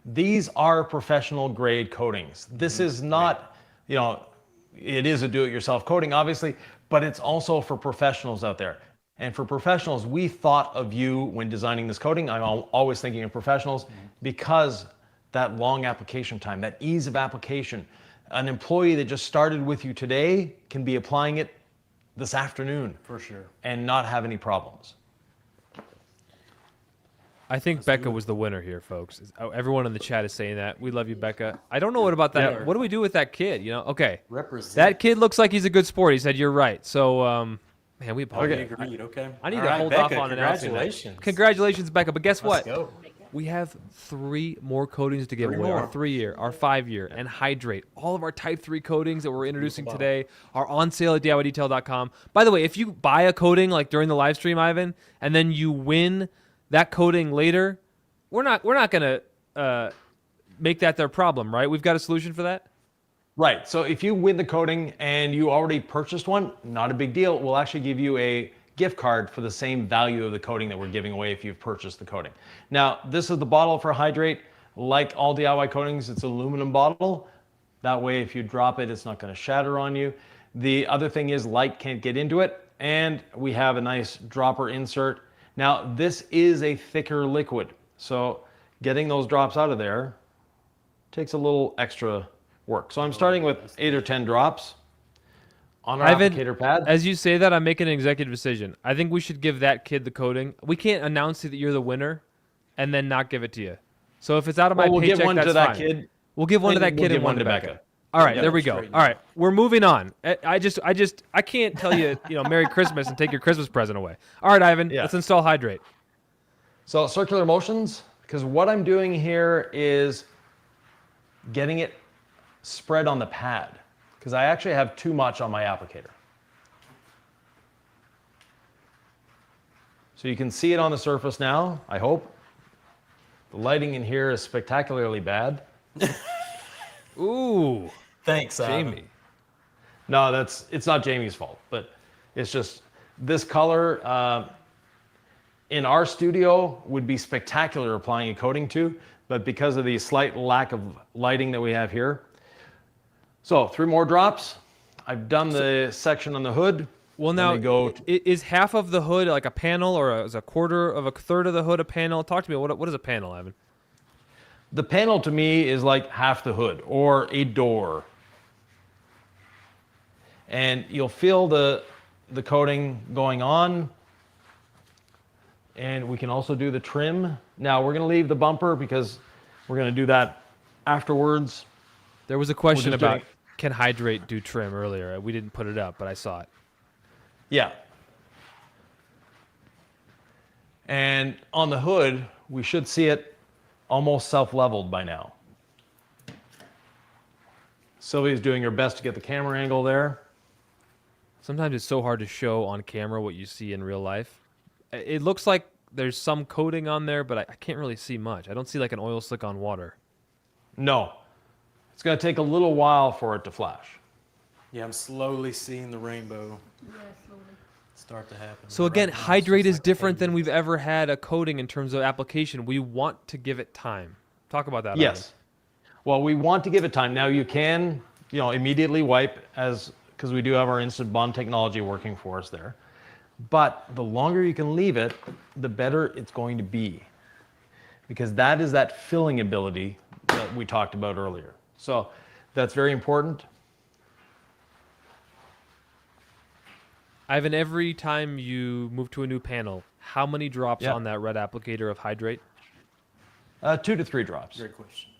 These are professional grade coatings. This is not, it is a do-it-yourself coating, obviously, but it's also for professionals out there. And for professionals, we thought of you when designing this coating. I'm always thinking of professionals because that long application time, that ease of application. An employee that just started with you today can be applying it this afternoon. For sure. And not have any problems. I think Becca was the winner here, folks. Everyone in the chat is saying that. We love you, Becca. I don't know what about that. Yeah. What do we do with that kid? Okay. Represent. That kid looks like he's a good sport. He said you're right. So, man, we apologize. Okay. I need to hold off on announcing that. Congratulations, Becca. But guess what? Go. We have 3 more coatings to give away. Our 3-year, our 5-year, and Hydrate. All of our Type 3 coatings that we're introducing today are on sale at DIYdetail.com. By the way, if you buy a coating like during the live stream, Ivan, and then you win that coating later, we're not going to make that their problem, right? We've got a solution for that? Right. So if you win the coating and you already purchased one, not a big deal. We'll actually give you a gift card for the same value of the coating that we're giving away if you've purchased the coating. Now, this is the bottle for Hydrate. Like all DIY coatings, it's an aluminum bottle. That way, if you drop it, it's not going to shatter on you. The other thing is light can't get into it. And we have a nice dropper insert. Now, this is a thicker liquid. So getting those drops out of there takes a little extra work. So I'm starting with 8 or 10 drops on our applicator pad. As you say that, I'm making an executive decision. I think we should give that kid the coating. We can't announce that you're the winner and then not give it to you. So if it's out of my paycheck, give one that's to that fine. Kid. We'll give one to that kid and one to Becca. All right, there we go. All right, we're moving on. I can't tell you, Merry Christmas and take your Christmas present away. All right, Ivan, let's install Hydrate. So circular motions, because what I'm doing here is getting it spread on the pad, because I actually have too much on my applicator. So you can see it on the surface now, I hope. The lighting in here is spectacularly bad. Ooh. Thanks, Jamie. No, it's not Jamie's fault, but it's just this color in our studio would be spectacular applying a coating to, but because of the slight lack of lighting that we have here. So 3 more drops. I've done the section on the hood. Well, now, is half of the hood like a panel, or is a quarter of a third of the hood a panel? Talk to me. What is a panel, Ivan? The panel to me is like half the hood or a door. And you'll feel the coating going on. And we can also do the trim. Now we're going to leave the bumper because we're going to do that afterwards. There was a question about can Hydrate do trim earlier. We didn't put it up, but I saw it. Yeah. And on the hood, we should see it almost self-leveled by now. Sylvia's doing her best to get the camera angle there. Sometimes it's so hard to show on camera what you see in real life. It looks like there's some coating on there, but I can't really see much. I don't see like an oil slick on water. No. It's going to take a little while for it to flash. Yeah, I'm slowly seeing the rainbow Yeah, slowly. start to happen. So Right again, now, it's Hydrate just is like different than pavement. we've ever had a coating in terms of application. We want to give it time. Talk about that. Yes. Well, we want to give it time. Now you can, immediately wipe because we do have our instant bond technology working for us there. But the longer you can leave it, the better it's going to be. Because that is that filling ability that we talked about earlier. So that's very important. Ivan, every time you move to a new panel, how many drops Yeah. on that red applicator of Hydrate? 2 to 3 drops. Great question.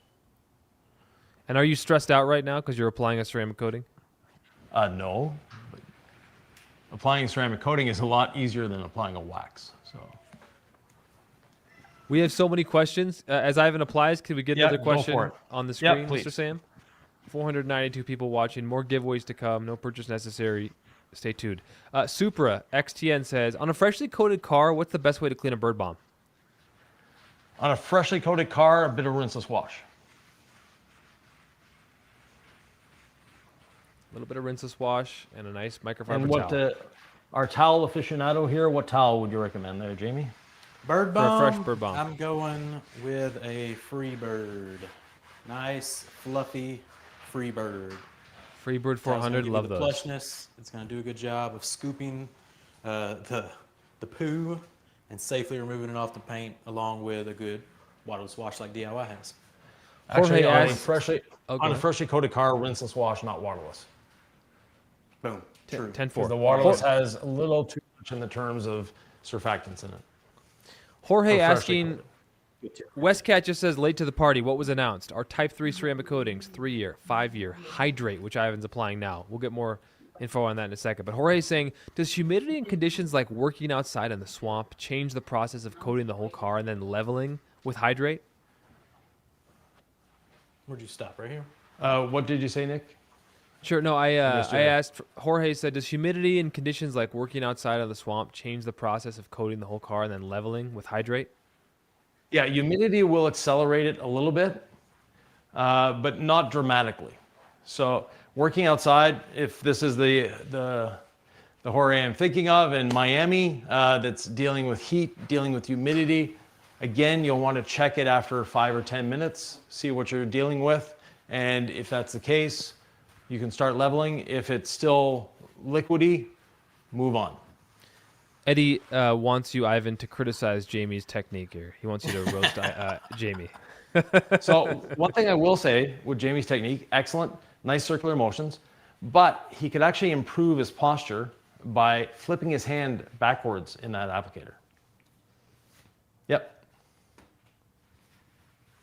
And are you stressed out right now because you're applying a ceramic coating? No. But applying ceramic coating is a lot easier than applying a wax. So We have so many questions. As Ivan applies, can we get Yeah, another go question for it. on the Yeah, screen, please. Mr. Sam? 492 people watching. More giveaways to come. No purchase necessary. Stay tuned. Supra XTN says, on a freshly coated car, what's the best way to clean a bird bomb? on a freshly coated car, a bit of rinseless wash. A little bit of rinseless wash and a nice microfiber And what towel. our towel aficionado here, what towel would you recommend there, Jamie? Bird For a bomb. fresh bird bomb. I'm going with a free bird. Nice, fluffy, free bird. Freebird It's gonna 400, give you love the those. plushness. It's going to do a good job of scooping the poo and safely removing it off the paint, along with a good waterless wash like DIY has. Actually, Jorge on a asks- freshly, Oh, go on a ahead. freshly coated car, rinseless wash, not waterless. Boom. True. 10-4. Because the waterless has a little too much in the terms of surfactants in it. Jorge For freshly asking, coated. Westcat just says late to the party. What was announced? Our Type 3 ceramic coatings, 3-year, 5-year, Hydrate, which Ivan's applying now. We'll get more info on that in a second. But Jorge's saying, does humidity and conditions like working outside in the swamp change the process of coating the whole car and then leveling with Hydrate? Where'd you stop? Right here? What did you say, Nick? Sure. No, I Yesterday. asked. Jorge said, does humidity and conditions like working outside of the swamp change the process of coating the whole car and then leveling with Hydrate? Yeah, humidity will accelerate it a little bit, but not dramatically. So working outside, if this is the Jorge I'm thinking of in Miami, that's dealing with heat, dealing with humidity, again, you'll want to check it after 5 or 10 minutes, see what you're dealing with. And if that's the case, you can start leveling. If it's still liquidy, move on. Eddie wants you, Ivan, to criticize Jamie's technique here. He wants you to roast Jamie. So one thing I will say with Jamie's technique, excellent, nice circular motions, but he could actually improve his posture by flipping his hand backwards in that applicator. Yep.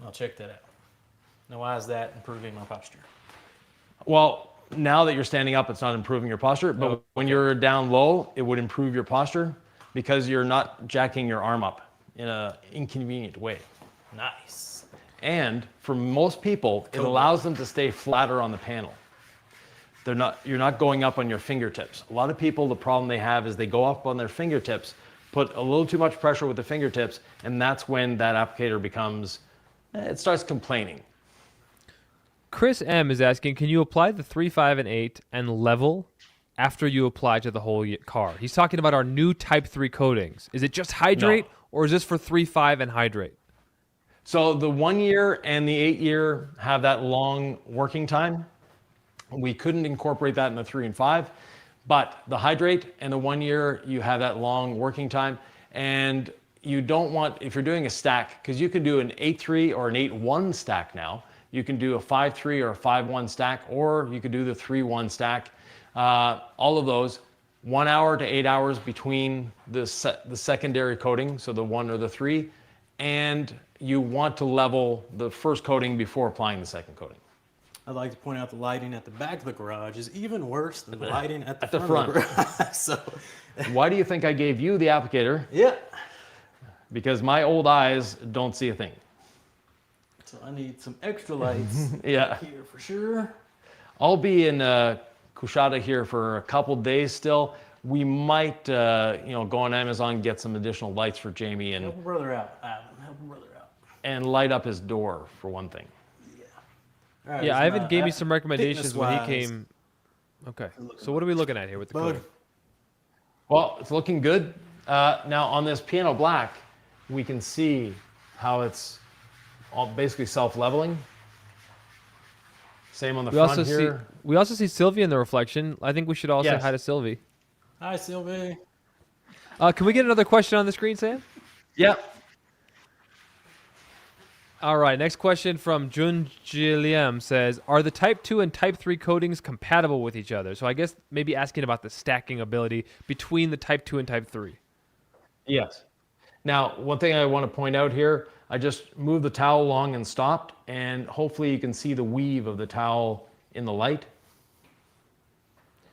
I'll check that out. Now, why is that improving my posture? Well, now that you're standing up, it's not improving your posture, but when you're down low, it would improve your posture because you're not jacking your arm up in an inconvenient way. Nice. And for most people, it allows them to stay flatter on the panel. You're not going up on your fingertips. A lot of people, the problem they have is they go up on their fingertips, put a little too much pressure with the fingertips, and that's when that applicator becomes, it starts complaining. Chris M is asking, can you apply the 3, 5, and 8 and level after you apply to the whole car? He's talking about our new Type 3 coatings. Is it just Hydrate, or is this for 3, 5, and Hydrate? So the 1 year and the 8 year have that long working time. We couldn't incorporate that in the 3 and 5, but the Hydrate and the 1 year, you have that long working time. And you don't want, if you're doing a stack, because you can do an 8-3 or an 8-1 stack now. You can do a 5-3 or a 5-1 stack, or you could do the 3-1 stack. All of those, 1 hour to 8 hours between the secondary coating, so the 1 or the 3, and you want to level the first coating before applying the second coating. I'd like to point out the lighting at the back of the garage is even worse than the lighting at the the front. Of the front. garage. So, Why do you think I gave you the applicator? yeah. because my old eyes don't see a thing. So I need some extra lights Yeah. here for sure. I'll be in Coushatta here for a couple days still. We might, go on Amazon and get some additional lights for Jamie and Help a brother out, Adam. Help a brother out. and light up his door for one thing. Yeah. All right, Yeah, it's Ivan not- gave me some recommendations when he fitness-wise, came. Okay, so what are we looking at here with the Bud, coating? Well, it's looking good. Now on this piano black, we can see how it's all basically self-leveling. Same on the We front also here. see Sylvie in the reflection. I think we should all say Yes. hi to Sylvie. Hi, Sylvie. Can we get another question on the screen, Sam? Yeah. All right, next question from Jun Jiliam says, are the Type 2 and Type 3 coatings compatible with each other? So I guess maybe asking about the stacking ability between the Type 2 and Type 3. Yes. Now, one thing I want to point out here, I just moved the towel along and stopped, and hopefully you can see the weave of the towel in the light.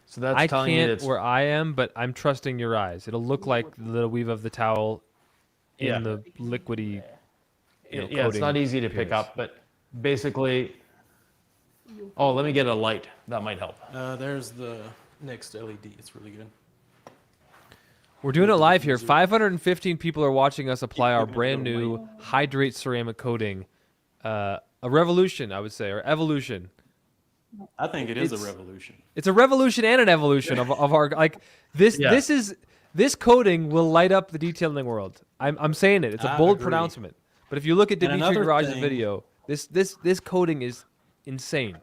So that's I telling you can't it's where I am, but I'm trusting your eyes. It'll look like the weave of the towel in Yeah. the liquidy. yeah, it's coating not easy to pick appears. up, but basically, oh, let me get a light. That might help. There's the next LED. It's really good. We're doing it live here. 515 people are watching us apply our brand new Hydrate ceramic coating. A revolution, I would say, or evolution. I think it is a revolution. It's a revolution and an evolution of our this. Yeah. This coating will light up the detailing world. I'm saying it. It's a I bold agree. pronouncement. But if you look at And Dimitri another Garage's thing- video, this coating is insane.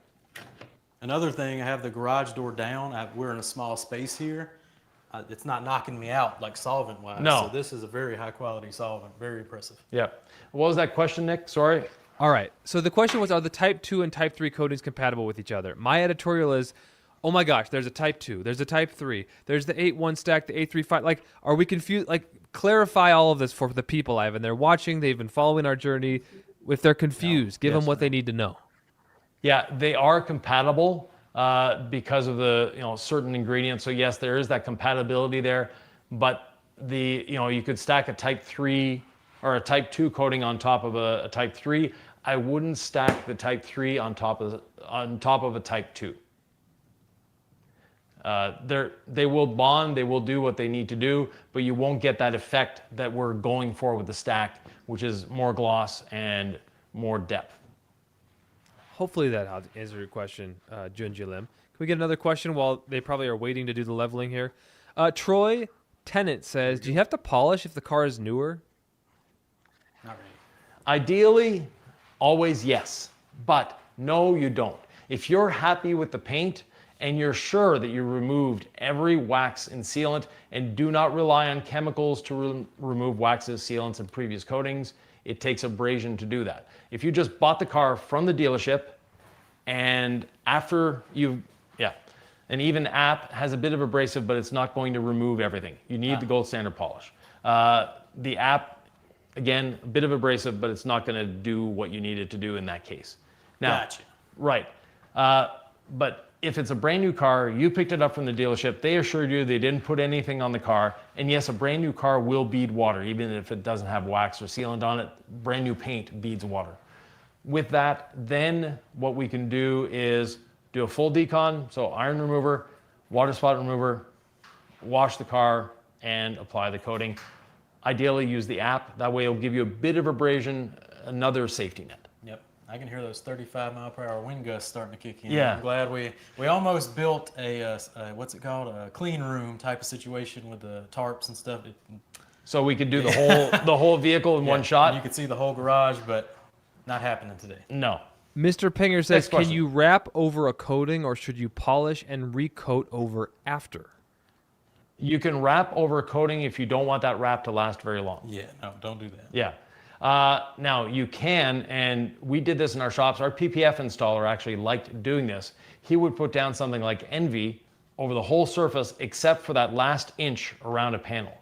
Another thing, I have the garage door down. We're in a small space here. It's not knocking me out like solvent-wise. No. So this is a very high-quality solvent. Very impressive. Yeah. What was that question, Nick? Sorry. All right. So the question was, are the Type 2 and Type 3 coatings compatible with each other? My editorial is, oh my gosh, there's a Type 2, there's a Type 3, there's the 8-1 stack, the 8-3-5. Like, are we confused? Like, clarify all of this for the people, Ivan. They're watching. They've been following our journey. If they're confused, give them what they need to know. Yeah, they are compatible because of the certain ingredients. So yes, there is that compatibility there, but you could stack a Type 3 or a Type 2 coating on top of a Type 3. I wouldn't stack the Type 3 on top of a Type 2. They will bond, they will do what they need to do, but you won't get that effect that we're going for with the stack, which is more gloss and more depth. Hopefully that answers your question, Jun Jilim. Can we get another question while they probably are waiting to do the leveling here? Troy Tennant says, do you have to polish if the car is newer? Not really. Ideally, always yes, but no, you don't. If you're happy with the paint and you're sure that you removed every wax and sealant and do not rely on chemicals to remove waxes, sealants, and previous coatings, it takes abrasion to do that. If you just bought the car from the dealership and after an even app has a bit of abrasive, but it's not going to remove everything. You need the gold standard polish. The app, again, a bit of abrasive, but it's not going to do what you need it to do in that case. Now, Gotcha. right. But if it's a brand new car, you picked it up from the dealership, they assured you they didn't put anything on the car, and yes, a brand new car will bead water, even if it doesn't have wax or sealant on it. Brand new paint beads water. With that, then what we can do is do a full decon, so iron remover, water spot remover, wash the car, and apply the coating. Ideally, use the app. That way, it'll give you a bit of abrasion, another safety net. Yep. I can hear those 35-mile-per-hour wind gusts starting to kick in. Yeah. I'm glad we almost built a what's it called, a clean room type of situation with the tarps and stuff. So we could do the whole vehicle in one shot. You could see the whole garage, but not happening today. No. Mr. Pinger says, Next can question. you wrap over a coating or should you polish and recoat over after? You can wrap over a coating if you don't want that wrap to last very long. Yeah, no, don't do that. Yeah. Now you can, and we did this in our shops. Our PPF installer actually liked doing this. He would put down something like Envy over the whole surface except for that last inch around a panel.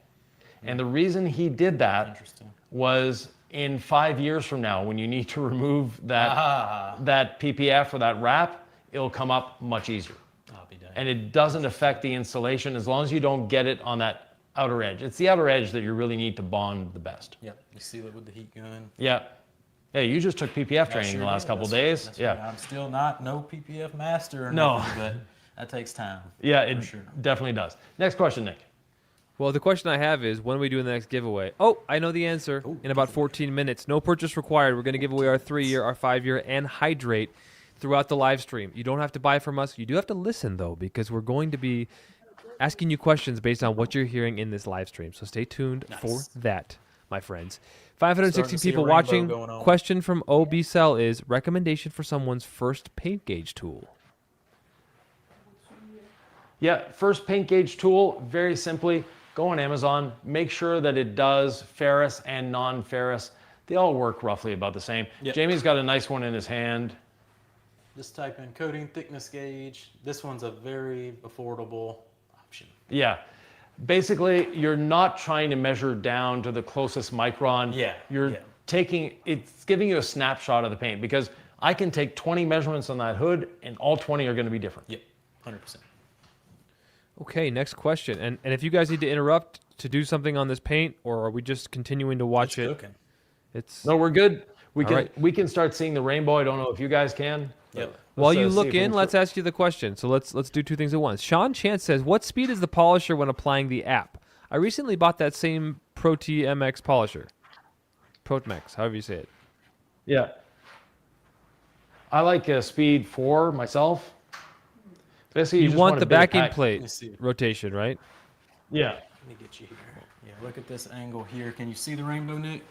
And the reason he did that Interesting. was in 5 years from now, when you need to remove that PPF or that wrap, it'll come up much easier. I'll be done. And it doesn't affect the installation as long as you don't get it on that outer edge. It's the outer edge that you really need to bond the best. Yep, you seal it with the heat gun. Yeah. Hey, you just took PPF training the last couple days. That's Yeah. right. I'm still no PPF master or No. nothing, but that takes time. Yeah, it definitely does. Next question, Nick. Well, the question I have is, when are we doing the next giveaway? Oh, I know the answer. In about 14 minutes. No purchase required. We're going to give away our 3-year, our 5-year, and Hydrate throughout the live stream. You don't have to buy from us. You do have to listen, though, because we're going to be asking you questions based on what you're hearing in this live stream. So stay tuned for that, my friends. 560 people watching. Question from OB Cell is, recommendation for someone's first paint gauge tool. Yeah, first paint gauge tool, very simply, go on Amazon. Make sure that it does ferrous and non-ferrous. They all work roughly about the same. Yep. Jamie's got a nice one in his hand. Just type in coating thickness gauge. This one's a very affordable option. Yeah. Basically, you're not trying to measure down to the closest micron. Yeah. You're it's giving you a snapshot of the paint, because I can take 20 measurements on that hood and all 20 are going to be different. Yep, 100%. Okay, next question. And if you guys need to interrupt to do something on this paint, or are we just continuing to watch it? Cooking. No, we're good. We can start seeing the rainbow. I don't know if you guys can. Yep. While you look in, let's ask you the question. So let's do two things at once. Sean Chance says, what speed is the polisher when applying the app? I recently bought that same Pro-T MX polisher. Pro-Max, however you say it. Yeah. I like speed 4 myself. Basically, you want the backing plate rotation, right? Yeah. Let me get you here. Yeah, look at this angle here. Can you see the rainbow, Nick?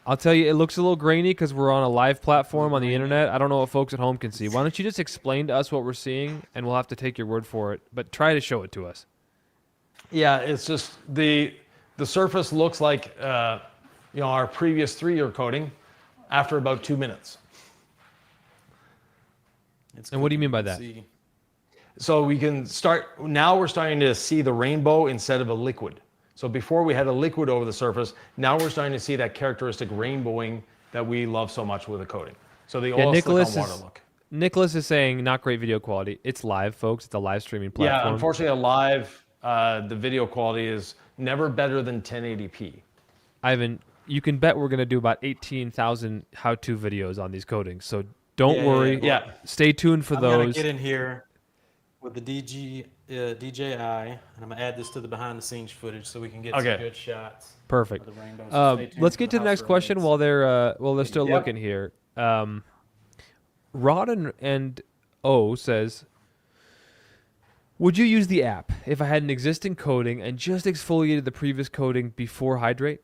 I'll tell you, it looks a little grainy because we're on a live platform on the internet. I don't know what folks at home can see. Why don't you just explain to us what we're seeing, and we'll have to take your word for it, but try to show it to us. Yeah, it's just the surface looks like our previous 3-year coating after about 2 minutes. And what do you mean by that? So we can start, now we're starting to see the rainbow instead of a liquid. So before we had a liquid over the surface, now we're starting to see that characteristic rainbowing that we love so much with the coating. So the oil slick on water look. Nicholas is saying not great video quality. It's live, folks. It's a live streaming platform. Yeah, unfortunately, live, the video quality is never better than 1080p. Ivan, you can bet we're going to do about 18,000 how-to videos on these coatings. So don't worry. Yeah. Stay tuned for those. I'm going to get in here with the DJI, and I'm going to add this to the behind-the-scenes footage so we can get some good shots. Perfect. Of the rainbow. So let's get to the next question while they're still looking here. Rod and O says, would you use the app if I had an existing coating and just exfoliated the previous coating before Hydrate?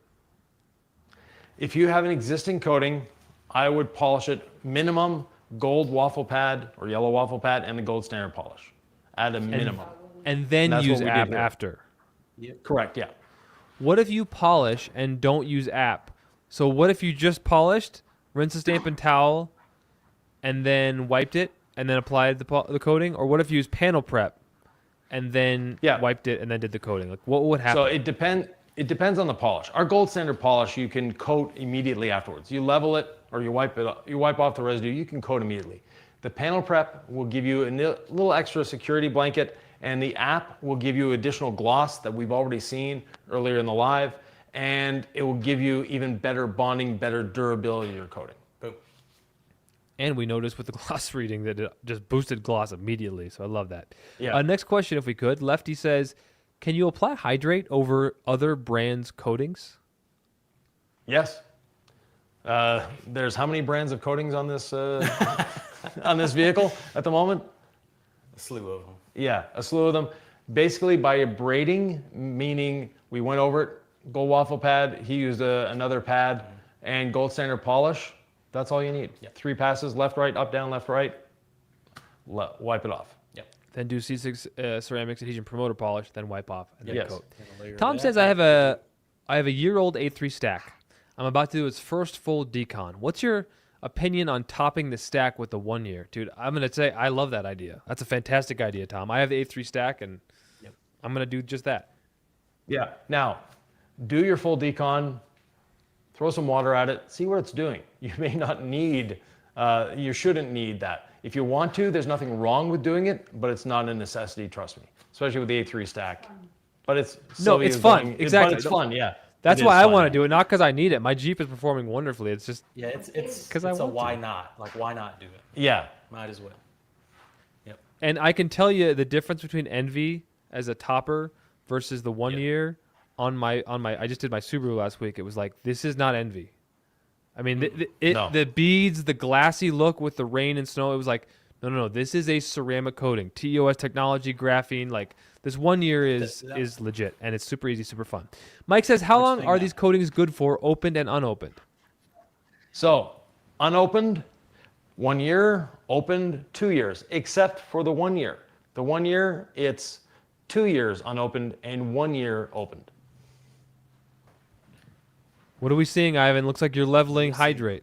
If you have an existing coating, I would polish it minimum gold waffle pad or yellow waffle pad and the gold standard polish at a minimum. And then use app after. Yep. Correct, yeah. What if you polish and don't use app? So what if you just polished, rinse the stamp and towel, and then wiped it, and then applied the coating? Or what if you used panel prep, and then wiped it, and then did the coating? Like, what would happen? So it depends on the polish. Our gold standard polish, you can coat immediately afterwards. You level it, or you wipe off the residue, you can coat immediately. The panel prep will give you a little extra security blanket, and the app will give you additional gloss that we've already seen earlier in the live, and it will give you even better bonding, better durability of your coating. Boom. And we noticed with the gloss reading that it just boosted gloss immediately, so I love that. Yeah. Next question, if we could. Lefty says, can you apply Hydrate over other brands' coatings? Yes. There's how many brands of coatings on this on this vehicle at the moment? A slew of them. Yeah, a slew of them. Basically, by abrading, meaning we went over it, gold waffle pad, he used another pad, and gold standard polish. That's all you need. Yep. 3 passes, left, right, up, down, left, right. Wipe it off. Yep. Then do C6 ceramics adhesion promoter polish, then wipe off and then coat. Yes. Tom says I have a year-old A3 stack. I'm about to do its first full decon. What's your opinion on topping the stack with the 1 year? Dude, I'm going to say I love that idea. That's a fantastic idea, Tom. I have the A3 stack, and I'm going to do just that. Yeah. Now, do your full decon. Throw some water at it. See what it's doing. You may not need, you shouldn't need that. If you want to, there's nothing wrong with doing it, but it's not a necessity, trust me. Especially with the A3 stack. but it's No, it's fun. Exactly. But it's fun, yeah. That's It why is I fun, want yeah. to do it, not because I need it. My Jeep is performing wonderfully. It's just Yeah, it's 'Cause I a want to. why not? Like, why not do it? Yeah. Might as well. Yep. And I can tell you the difference between Envy as a topper versus the 1 year on my I just did my Subaru last week. It was like, this is not Envy. I mean, No. the beads, the glassy look with the rain and snow, it was like, no, this is a ceramic coating. TEOS technology, graphene, like this 1 year is legit, and it's super easy, super fun. Mike says, how long are these coatings good for, opened and unopened? So, unopened, 1 year, opened 2 years, except for the 1 year. The 1 year, it's 2 years unopened and 1 year opened. What are we seeing, Ivan? Looks like you're leveling Hydrate.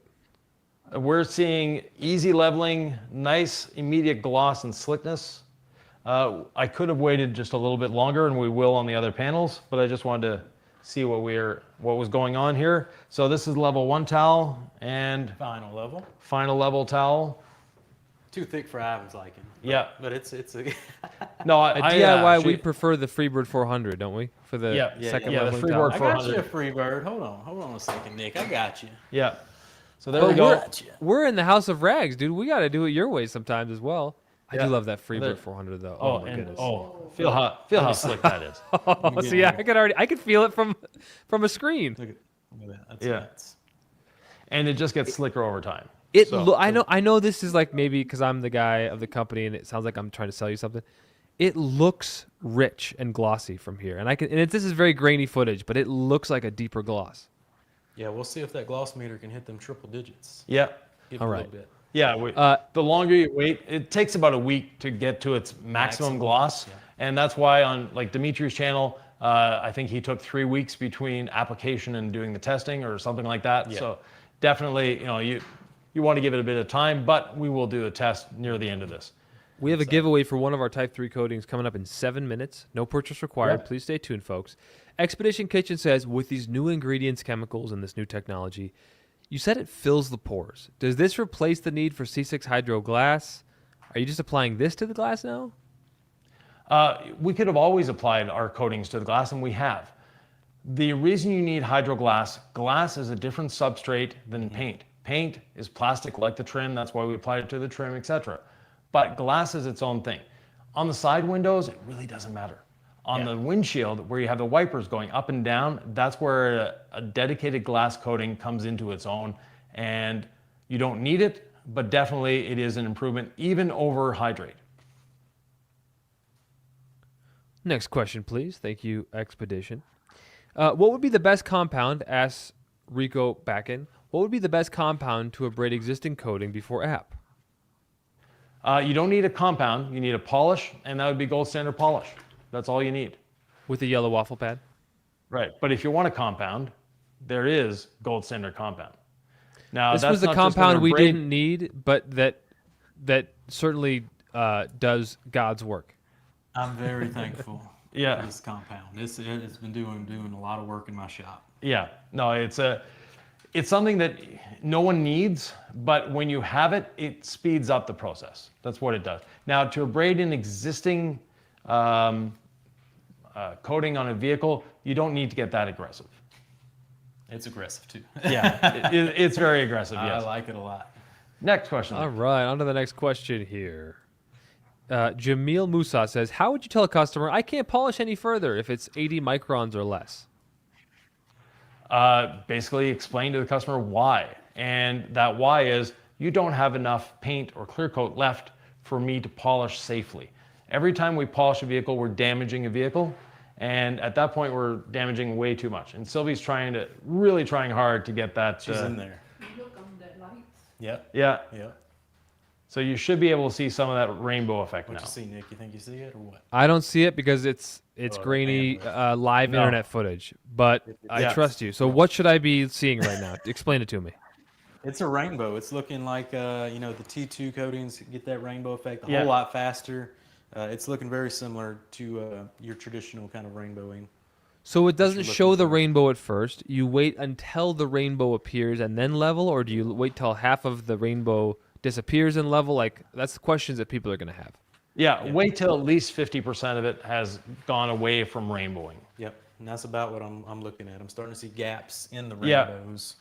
We're seeing easy leveling, nice immediate gloss and slickness. I could have waited just a little bit longer, and we will on the other panels, but I just wanted to see what was going on here. So this is level 1 towel and Final level. final level towel. Too thick for Ivan's liking. Yeah. But it's a No, At I DIY, actually, we prefer the Freebird 400, don't we? For the second yeah, the leveling Freebird towel. I got you 400. a free bird. Hold on a second, Nick. I got you. Yeah. So there we go. We're in the house of rags, dude. We got to do it your way sometimes as well. I do love that Freebird 400 though. Oh, my goodness. Feel how slick that is. Oh, see, I could feel it from a screen. Look at that. That's Yeah. nuts. And it just gets slicker over time. I know this is like maybe because I'm the guy of the company and it sounds like I'm trying to sell you something. It looks rich and glossy from here, and this is very grainy footage, but it looks like a deeper gloss. Yeah, we'll see if that gloss meter can hit them triple digits. Yeah. Give All it a right. little bit. Yeah, the longer you wait, it takes about a week to get to its maximum gloss. yeah. And that's why on like Dimitri's channel, I think he took 3 weeks between application and doing the testing or something like that. Yeah. So definitely, you want to give it a bit of time, but we will do a test near the end of this. We have a giveaway for one of our Type 3 coatings coming up in 7 minutes. No purchase required. Yeah. Please stay tuned, folks. Expedition Kitchen says, with these new ingredients, chemicals, and this new technology, you said it fills the pores. Does this replace the need for C6 Hydro glass? Are you just applying this to the glass now? We could have always applied our coatings to the glass, and we have. The reason you need hydro glass is a different substrate than paint. Paint is plastic like the trim, that's why we applied it to the trim, etc. But glass is its own thing. On the side windows, it really doesn't matter. On the windshield, where you have the wipers going up and down, that's where a dedicated glass coating comes into its own. And you don't need it, but definitely it is an improvement, even over Hydrate. Next question, please. Thank you, Expedition. What would be the best compound, asks Rico Backen, what would be the best compound to abrade existing coating before app? You don't need a compound, you need a polish, and that would be gold standard polish. That's all you need. With a yellow waffle pad? Right, but if you want a compound, there is gold standard compound. Now, This that's was the not just compound gonna we abrade- didn't need, but that certainly does God's work. I'm very thankful Yeah. for this compound. It's been doing a lot of work in my shop. Yeah, no, it's something that no one needs, but when you have it, it speeds up the process. That's what it does. Now, to abrade an existing coating on a vehicle, you don't need to get that aggressive. It's aggressive too. Yeah, it's very aggressive, I yes. like it a lot. Next question. All right, on to the next question here. Jamil Musa says, how would you tell a customer, I can't polish any further if it's 80 microns or less? Basically explain to the customer why. And that why is you don't have enough paint or clear coat left for me to polish safely. Every time we polish a vehicle, we're damaging a vehicle. And at that point, we're damaging way too much. And Sylvie's really trying hard to get that. She's in there. Look on the lights. Yep. Yeah. Yep. So you should be able to see some of that rainbow effect What now. you see, Nick? You think you see it or what? I don't see it because it's grainy live No. internet footage, but I Yeah. trust you. So what should I be seeing right now? Explain it to me. It's a rainbow. It's looking like the T2 coatings get that rainbow effect a Yeah. whole lot faster. It's looking very similar to your traditional kind of rainbowing. So it doesn't you're show looking the for. rainbow at first. You wait until the rainbow appears and then level, or do you wait till half of the rainbow disappears and level? Like, that's the questions that people are going to have. Yeah, wait till at least 50% of it has gone away from rainbowing. Yep, and that's about what I'm looking at. I'm starting to see gaps in the Yeah. rainbows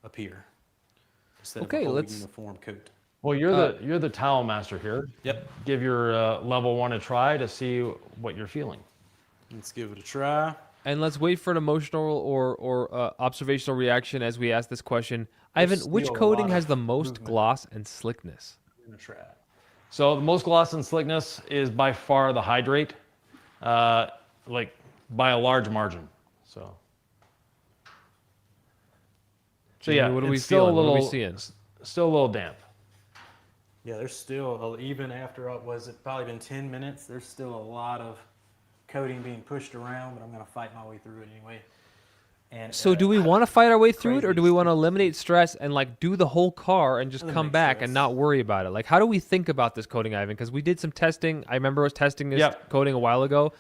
appear instead of Okay, a whole let's- uniform coat. Well, you're the towel master here. Yep. Give your level 1 a try to see what you're feeling. Let's give it a try. And let's wait for an emotional or observational reaction as we ask this question. Ivan, which still a coating lot has of the most movement. gloss and slickness? I'm gonna try it. So the most gloss and slickness is by far the Hydrate, like by a large margin. So yeah, what are we it's still feeling? a little, What are we seeing? still a little damp. Yeah, there's still, even after, was it probably been 10 minutes, there's still a lot of coating being pushed around, but I'm going to fight my way through it anyway. And So do we want to fight our way through it, or crazy do we want to sticky. eliminate stress and like do the whole car and just come Eliminate back stress. and not worry about it? Like, how do we think about this coating, Ivan? Because we did some testing. I remember I was testing this Yep. coating a while ago,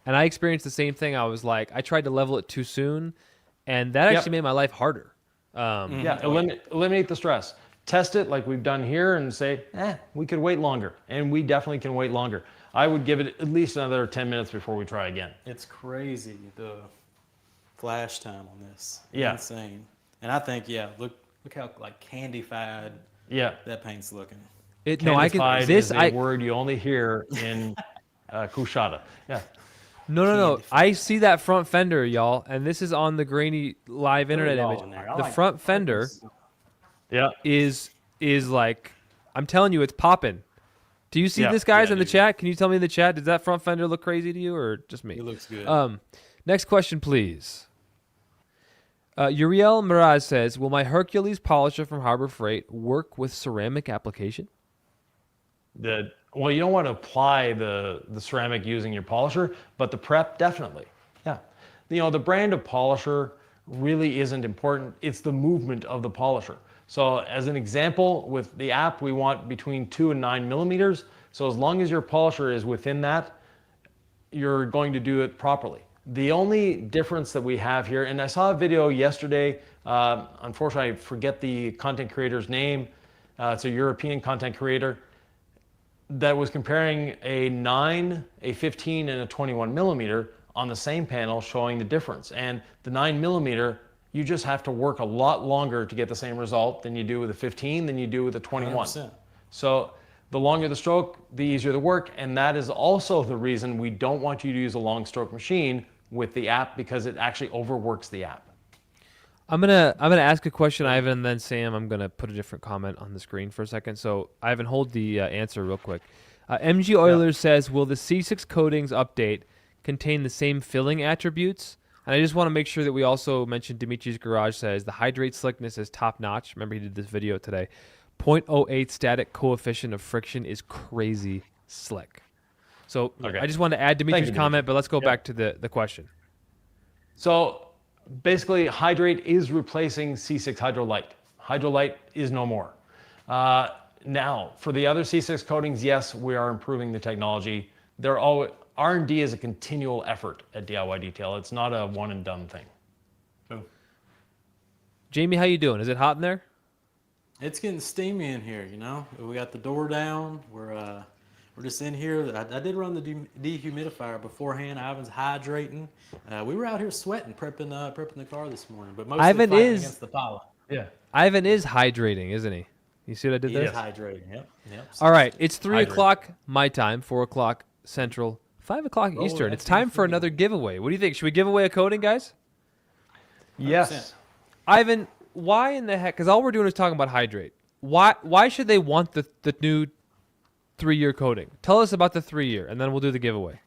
and I experienced the same thing. I was like, I tried to level it too soon, and that Yep. actually made my life harder. Yeah, eliminate the stress. Test it like we've done here and say, we could wait longer. And we definitely can wait longer. I would give it at least another 10 minutes before we try again. it's crazy, the flash time on this. Yeah. Insane. And I think, look how like candified Yeah. that paint's looking. No, I can. Candified This is a I word you only hear in Kushada. Yeah. no. I see that front fender, y'all, and this is on the grainy live internet all image. in there. I The like- front fender Yeah. is like, I'm telling you, it's popping. Do you see Yeah. this, guys, Yeah, in the dude. chat? Can you tell me in the chat, does that front fender look crazy to you or just me? It looks good. Next question, please. Uriel Miraz says, will my Hercules polisher from Harbor Freight work with ceramic application? Well, you don't want to apply the ceramic using your polisher, but the prep, definitely. Yeah. The brand of polisher really isn't important. It's the movement of the polisher. So as an example, with the app, we want between 2 and 9 millimeters. So as long as your polisher is within that, you're going to do it properly. The only difference that we have here, and I saw a video yesterday, unfortunately I forget the content creator's name, it's a European content creator, that was comparing a 9, a 15, and a 21 millimeter on the same panel, showing the difference. And the 9 millimeter, you just have to work a lot longer to get the same result than you do with a 15, than you do with a 21. 100%. So the longer the stroke, the easier the work. And that is also the reason we don't want you to use a long stroke machine with the app, because it actually overworks the app. I'm gonna ask a question, Ivan, and then Sam, I'm gonna put a different comment on the screen for a second. So Ivan, hold the answer real quick. MG Oilers says, will the C6 coatings update contain the same filling attributes? And I just want to make sure that we also mention Dimitri's Garage says the Hydrate slickness is top notch. Remember, he did this video today. 0.08 static coefficient of friction is crazy slick. So Okay. I just wanted to add Dimitri's you, comment, but let's go Yep. back to the question. So basically, Hydrate is replacing C6 Hydrolite. Hydrolite is no more. Now, for the other C6 coatings, yes, we are improving the technology. They're all R&D is a continual effort at DIY Detail. It's not a one and done thing. Jamie, how you doing? Is it hot in there? It's getting steamy in here, We got the door down. We're just in here. I did run the dehumidifier beforehand. Ivan's hydrating. We were out here sweating, prepping the car this morning, but mostly Ivan fighting is- against the pollen. Yeah. Ivan is hydrating, isn't he? You see what I did He there? is hydrating. Yep. All right, it's 3 Hydrate. o'clock my time, 4 o'clock Central, 5 o'clock Eastern. that's It's time for another giveaway. What do you think? Should we give away a coating, guys? Yes. Ivan, why in the heck? Because all we're doing is talking about Hydrate. Why should they want the new 3-year coating? Tell us about the 3-year, and then we'll do the giveaway.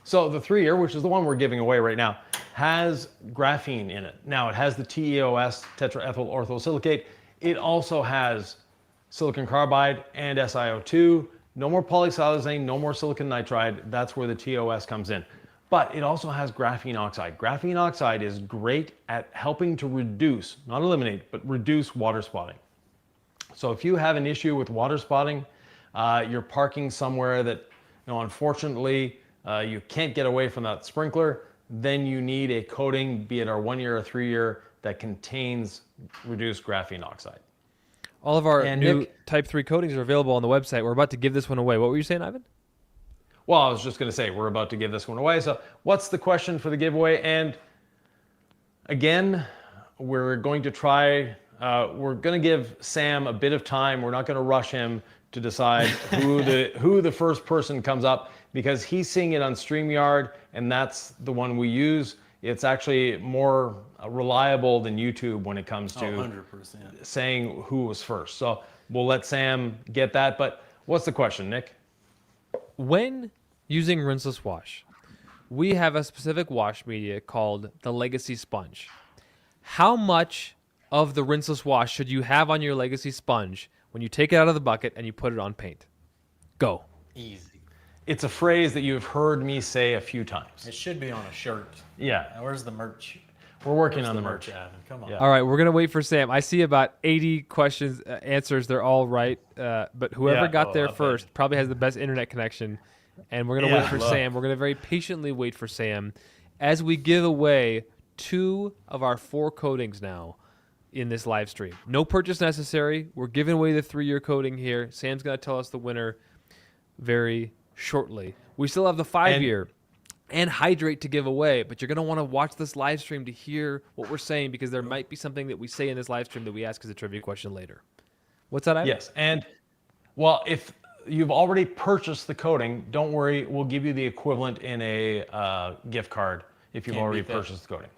So the 3-year, which is the one we're giving away right now, has graphene in it. Now it has the TEOS, tetraethyl orthosilicate. It also has silicon carbide and SiO2. No more polysiloxane, no more silicon nitride. That's where the TOS comes in. But it also has graphene oxide. Graphene oxide is great at helping to reduce, not eliminate, but reduce water spotting. So if you have an issue with water spotting, you're parking somewhere that, unfortunately, you can't get away from that sprinkler, then you need a coating, be it our 1-year or 3-year, that contains reduced graphene oxide. All of our And new Nick- Type 3 coatings are available on the website. We're about to give this one away. What were you saying, Ivan? Well, I was just going to say, we're about to give this one away. So what's the question for the giveaway? And again, we're going to try, we're going to give Sam a bit of time. We're not going to rush him to decide who the first person comes up, because he's seeing it on StreamYard, and that's the one we use. It's actually more reliable than YouTube when it comes to 100%. saying who was first. So we'll let Sam get that. But what's the question, Nick? When using rinseless wash, we have a specific wash media called the Legacy Sponge. How much of the rinseless wash should you have on your Legacy Sponge when you take it out of the bucket and you put it on paint? Go. Easy. It's a phrase that you've heard me say a few times. It should be on a shirt. Yeah. Now, where's the merch? We're working Where's on the merch. Ivan? Come on. Yeah. All right, we're going to wait for Sam. I see about 80 questions, answers. They're all right. But whoever Yeah. got there okay. first probably has the best internet connection. And we're going to Yeah. wait for Love. Sam. We're going to very patiently wait for Sam as we give away 2 of our 4 coatings now in this live stream. No purchase necessary. We're giving away the 3-year coating here. Sam's going to tell us the winner very shortly. We still have the 5-year and Hydrate to give away, but you're going to want to watch this live stream to hear what we're saying, because there might be something that we say in this live stream that we ask as a trivia question later. What's that, Ivan? Yes. And, well, if you've already purchased the coating, don't worry. We'll give you the equivalent in a gift card if you've Can't already beat that. purchased the coating.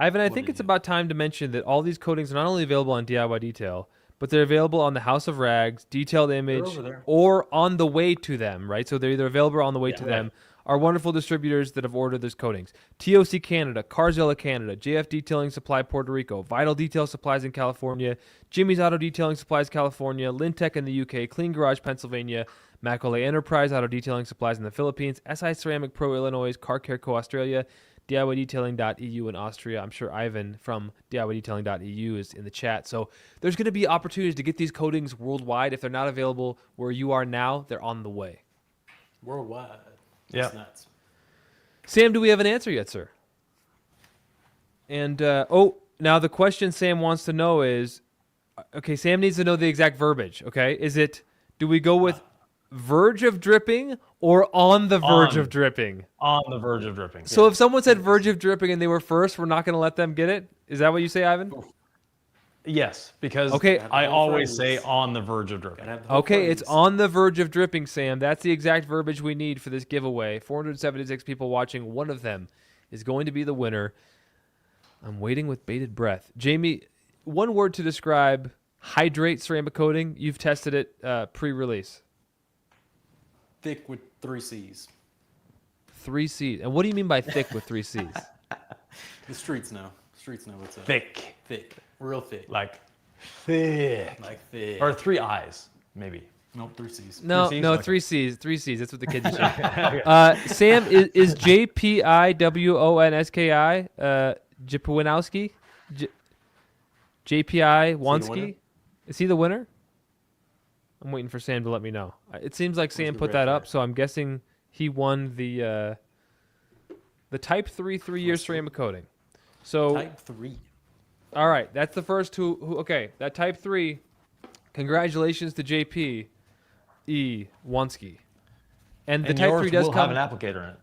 Ivan, I think it's about time to mention that all these coatings are not only available on DIY Detail, but they're available on the House of Rags, Detailed Image, over there. or on the way to them, right? So they're either available or on the way to them. Our wonderful distributors that have ordered those coatings: TOC Canada, Carzilla Canada, JF Detailing Supply Puerto Rico, Vital Detail Supplies in California, Jimmy's Auto Detailing Supplies California, Lintech in the UK, Clean Garage Pennsylvania, Macaulay Enterprise Auto Detailing Supplies in the Philippines, SI Ceramic Pro Illinois, Car Care Co Australia, DIYDetailing.eu in Austria. I'm sure Ivan from DIYDetailing.eu is in the chat. So there's going to be opportunities to get these coatings worldwide. If they're not available where you are now, they're on the way. Worldwide. Yeah. That's nuts. Sam, do we have an answer yet, sir? And, now the question Sam wants to know is, okay, Sam needs to know the exact verbiage, okay? Do we go with verge of dripping or on the verge of dripping? On the verge of dripping. So if someone said verge of dripping and they were first, we're not going to let them get it? Is that what you say, Ivan? Yes, because Okay. I always say on the verge of dripping. Gotta have the whole Okay, it's phrase. on the verge of dripping, Sam. That's the exact verbiage we need for this giveaway. 476 people watching. One of them is going to be the winner. I'm waiting with bated breath. Jamie, one word to describe Hydrate ceramic coating. You've tested it pre-release. Thick with 3 C's. 3 C's. And what do you mean by thick with 3 C's? The streets know. Streets know what's up. Thick. Thick. Real thick. Like thick. Like thick. Or 3 eyes, maybe. Nope, 3 C's. No, 3 Cs? no, Okay. 3 C's. 3 C's. That's what the kids say. Sam, is JPIWONSKI Jipowinowski? JPI winner? Wonski? Is he the winner? I'm waiting for Sam to let me know. It seems like Sam the put red that up, flag? so I'm guessing he won the Type 3 3-year ceramic coating. So, Type 3. all right, that's the first who okay, that Type 3, congratulations to JP E. Wonski. And the And Type yours 3 does will come. have an applicator in it.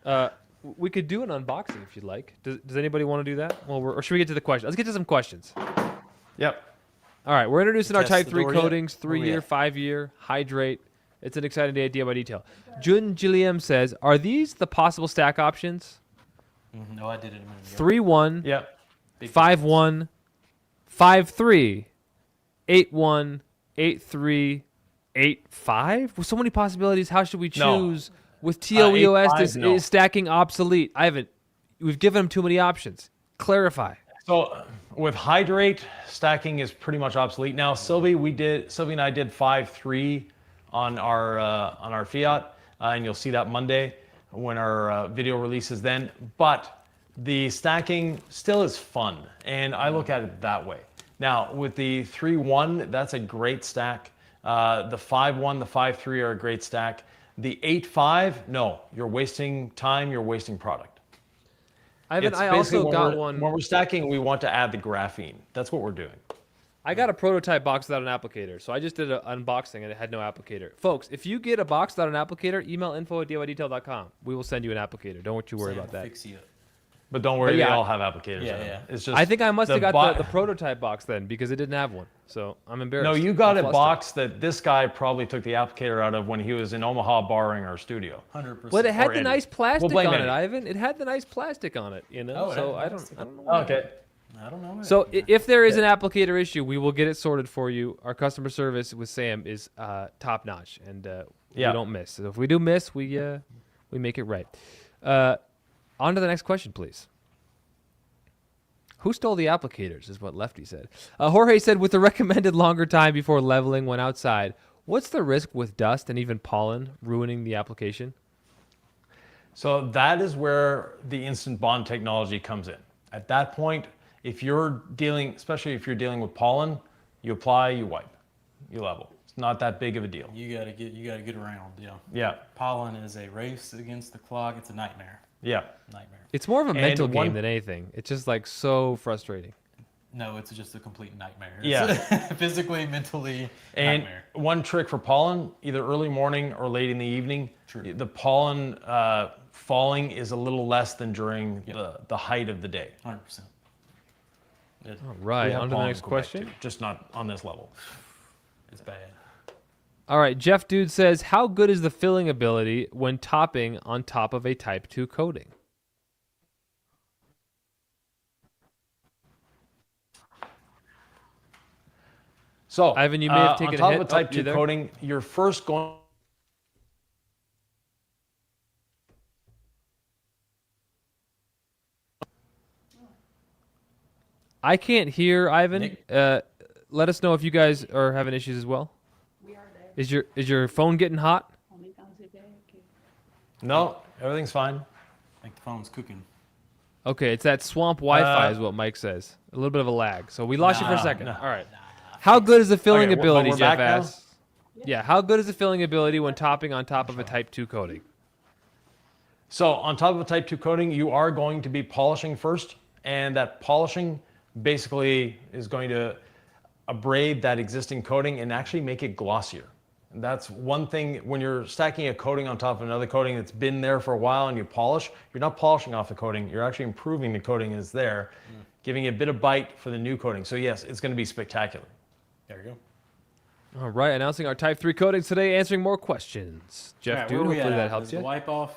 Yeah. We could do an unboxing if you'd like. Does anybody want to do that? Well, or should we get to the question? Let's get to some questions. Yep. All right, we're introducing our Test Type the 3 door yet? coatings, Where we 3-year, at? 5-year, Hydrate. It's an exciting day at DIY Detail. Jun Gilliam says, are these the possible stack options? No, I did it a minute ago. 3-1, Yep. Big 5-1, 5-3, 8-1, 8-3, 8-5? With so many possibilities, how should we No. choose? With TOEOS, 8-5, this no. is stacking obsolete. We've given them too many options. Clarify. So with Hydrate, stacking is pretty much obsolete. Now, Sylvie and I did 5-3 on our Fiat, and you'll see that Monday when our video releases then. But the stacking still is fun, and I look at it that way. Now, with the 3-1, that's a great stack. The 5-1, the 5-3 are a great stack. The 8-5, no, you're wasting time, you're wasting product. I It's also basically got one. When we're stacking, we want to add the graphene. That's what we're doing. I got a prototype box without an applicator, so I just did an unboxing and it had no applicator. Folks, if you get a box without an applicator, email info@diydetail.com. We will send you an applicator. Don't you worry about that. Fix you up. But don't worry, But yeah, they all have applicators. Yeah, in them. yeah. It's just I think I must have got bo- the prototype box then because it didn't have one. So I'm embarrassed. No, you got I'm a flustered. box that this guy probably took the applicator out of when he was in Omaha borrowing our studio. 100%. But it had or the Eddie. nice plastic blame on Eddie. it, Ivan. It had the nice plastic on it, you know. Oh, it so had I plastic. don't know. Why. Okay. I don't know. So if there is an applicator issue, we will get it sorted for you. Our customer service with Sam is top notch, and we don't miss. So if we do miss, we make it right. On to the next question, please. Who stole the applicators is what Lefty said. Jorge said, with the recommended longer time before leveling when outside, what's the risk with dust and even pollen ruining the application? So that is where the instant bond technology comes in. At that point, if you're dealing, especially if you're dealing with pollen, you apply, you wipe, you level. It's not that big of a deal. You gotta get around. Yeah. Yeah. Pollen is a race against the clock. It's a nightmare. Yeah. Nightmare. It's more of a mental one- game than anything. It's just like so frustrating. No, it's just a complete nightmare. Yeah. Physically, mentally, And nightmare. one trick for pollen, either early morning or late in the evening, True. the pollen falling is a little less than during the height of the day. 100%. All right, We have on to the pollen next in Quebec question. too, just not on this level. It's bad. All right, Jeff Dude says, how good is the filling ability when topping on top of a Type 2 coating? So, Ivan, you may have taken a on top hit. of a Type Oh, you 2 there? coating, you're first going. I can't hear Ivan. Nick? Let us know if you guys are having issues as well. We are there. Is your phone getting hot? Only comes a day. Okay. No, everything's fine. I think the phone's cooking. Okay, it's that swamp Wi-Fi is what Mike says. A little bit of a lag. So we lost you for a second. no. All right. How good is the filling Okay, but ability, we're Jeff back now? asks? Yeah, how good is the filling ability when topping on top of a Type 2 coating? So on top of a Type 2 coating, you are going to be polishing first, and that polishing basically is going to abrade that existing coating and actually make it glossier. And that's one thing when you're stacking a coating on top of another coating that's been there for a while and you polish, you're not polishing off the coating, you're actually improving the coating that's there, giving it a bit of bite for the new coating. So yes, it's going to be spectacular. There you go. All right, announcing our Type 3 coatings today, answering more questions. Jeff All right, Dude, where we hopefully at? that helps Is you. the wipe off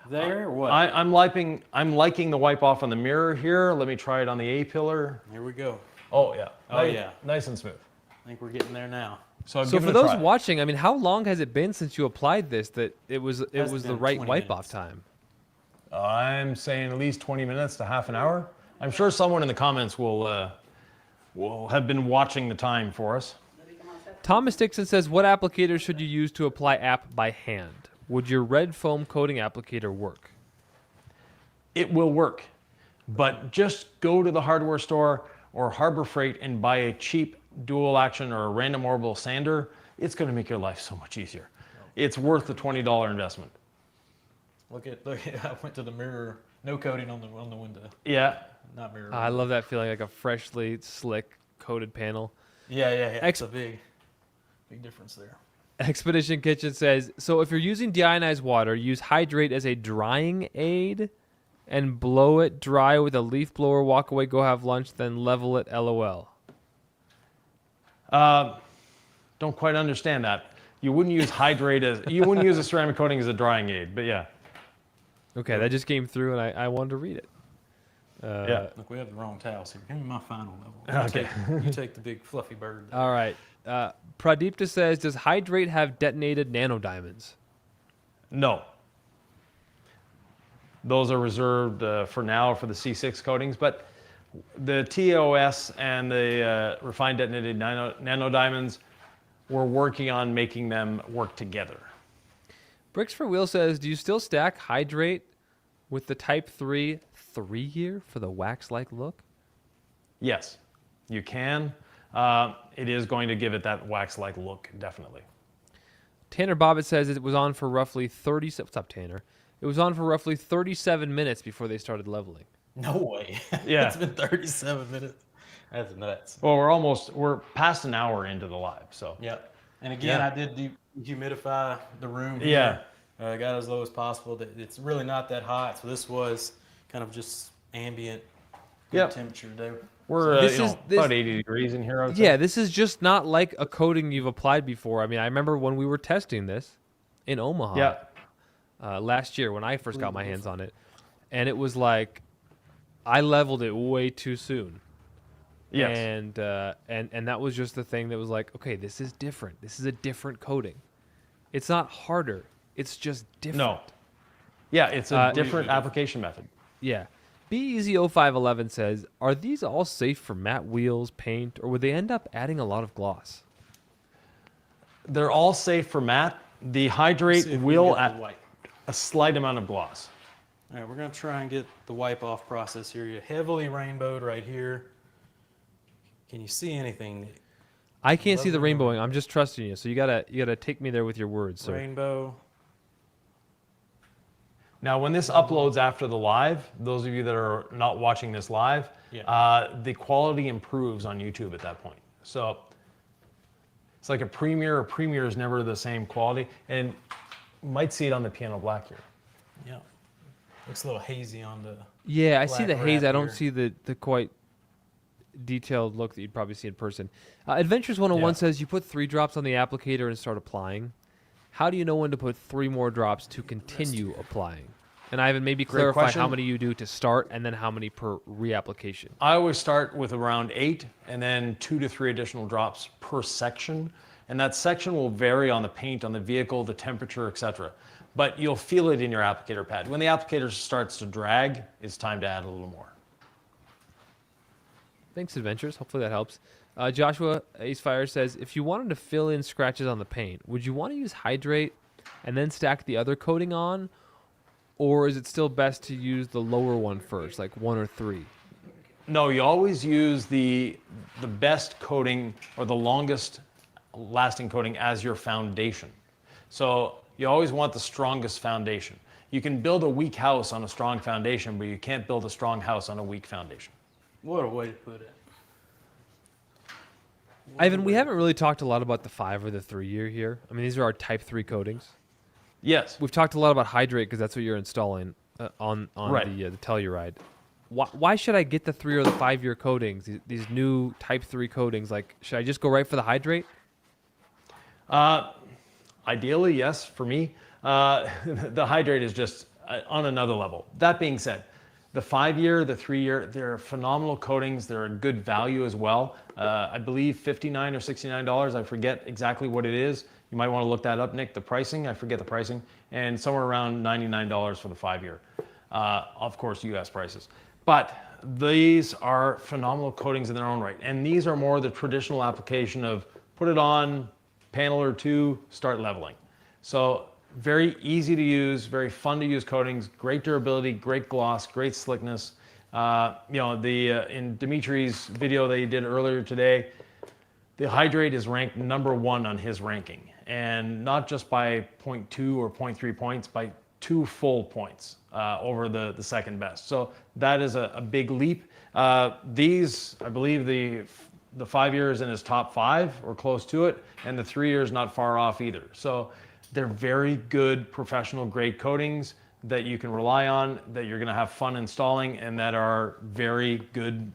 there or what? I'm liking the wipe off on the mirror here. Let me try it on the A-pillar. Here we go. Oh yeah. Oh, yeah. Nice and smooth. I think we're getting there now. So, So for those watching, I mean, how long has it been since you applied this that it was the been right 20 wipe-off minutes. time? I'm saying at least 20 minutes to half an hour. I'm sure someone in the comments will have been watching the time for us. Thomas Dixon says, what applicator should you use to apply app by hand? Would your red foam coating applicator work? It will work, but just go to the hardware store or Harbor Freight and buy a cheap dual action or a random orbital sander. It's going to make your life so much easier. It's worth the $20 investment. Look at I went to the mirror, no coating on the window, Yeah. not mirror. I love that feeling, like a freshly slick coated panel. Yeah. Ex- It's a big difference there. Expedition Kitchen says, so if you're using deionized water, use Hydrate as a drying aid and blow it dry with a leaf blower, walk away, go have lunch, then level it, LOL. Don't quite understand that. You wouldn't use you wouldn't use a ceramic coating as a drying aid, but yeah. Okay, that just came through and I wanted to read it. Yeah. Look, we have the wrong towels here. Give me my final level. Okay. You take the big fluffy bird. All right. Pradipta says, does Hydrate have detonated nanodiamonds? No. Those are reserved for now for the C6 coatings, but the TOS and the refined detonated nanodiamonds, we're working on making them work together. Bricks for Wheel says, do you still stack Hydrate with the Type 3 3-year for the wax-like look? Yes, you can. It is going to give it that wax-like look, definitely. Tanner Bobbitt says it was on for roughly 30... What's up, Tanner? It was on for roughly 37 minutes before they started leveling. No way. Yeah. It's been 37 minutes. That's nuts. Well, we're past an hour into the live, so. Yep. And again, Yeah. I did humidify the room Yeah. here. Got as low as possible. It's really not that hot, so this was kind of just ambient good Yep. temperature today. We're This is- about 80 degrees in here, I would say. Yeah, this is just not like a coating you've applied before. I mean, I remember when we were testing this in Omaha last year when I first got my hands on it, and it was like I leveled it way too soon. Yes. And that was just the thing that was like, okay, this is different. This is a different coating. It's not harder. It's just different. No. Yeah, it's a different application method. Yeah. BEZ0511 says, are these all safe for matte wheels, paint, or would they end up adding a lot of gloss? They're all safe for matte. The Hydrate See if we can will get the add wipe. a slight amount of gloss. All right, we're going to try and get the wipe off process here. You're heavily rainbowed right here. Can you see anything? I can't see the Lovely rainbowing. I'm just trusting you. So you gotta take me there with your words. So Rainbow. Now, when this uploads after the live, those of you that are not watching this live, the quality improves on YouTube at that point. So it's like a Premiere. A Premiere is never the same quality, and you might see it on the piano black here. Yeah. Looks a little hazy on the. yeah, I see the black haze. I wrap don't here. see the quite detailed look that you'd probably see in person. Adventures 101 Yeah. says you put 3 drops on the applicator and start applying. How do you know when to put 3 more drops to continue applying? And Ivan, maybe clarify question. how many you do to start and then how many per reapplication. I always start with around 8 and then 2 to 3 additional drops per section. And that section will vary on the paint, on the vehicle, the temperature, etc. But you'll feel it in your applicator pad. When the applicator starts to drag, it's time to add a little more. Thanks, Adventures. Hopefully that helps. Joshua Acefire says, if you wanted to fill in scratches on the paint, would you want to use Hydrate and then stack the other coating on? Or is it still best to use the lower one first, like 1 or 3? No, you always use the best coating or the longest lasting coating as your foundation. So you always want the strongest foundation. You can build a weak house on a strong foundation, but you can't build a strong house on a weak foundation. What a way to put it. Ivan, we haven't really talked a lot about the 5 or the 3 year here. I mean, these are our type 3 coatings. Yes. We've talked a lot about Hydrate because that's what you're installing on Right. the Telluride. Why should I get the 3 or the 5 year coatings? These new type 3 coatings. Like, should I just go right for the Hydrate? Ideally, yes, for me. The Hydrate is just on another level. That being said, the 5 year, the 3 year, they're phenomenal coatings. They're a good value as well. I believe $59 or $69. I forget exactly what it is. You might want to look that up, Nick, the pricing. I forget the pricing. And somewhere around $99 for the 5 year. Of course, US prices. But these are phenomenal coatings in their own right. And these are more the traditional application of put it on, panel or 2, start leveling. So very easy to use, very fun to use coatings, great durability, great gloss, great slickness. In Dimitri's video that he did earlier today, the Hydrate is ranked #1 on his ranking, and not just by 0.2 or 0.3 points, by 2 full points over the second best. So that is a big leap. These, I believe the 5 years in his top 5 or close to it, and the 3 years not far off either. So they're very good professional grade coatings that you can rely on, that you're going to have fun installing, and that are very good.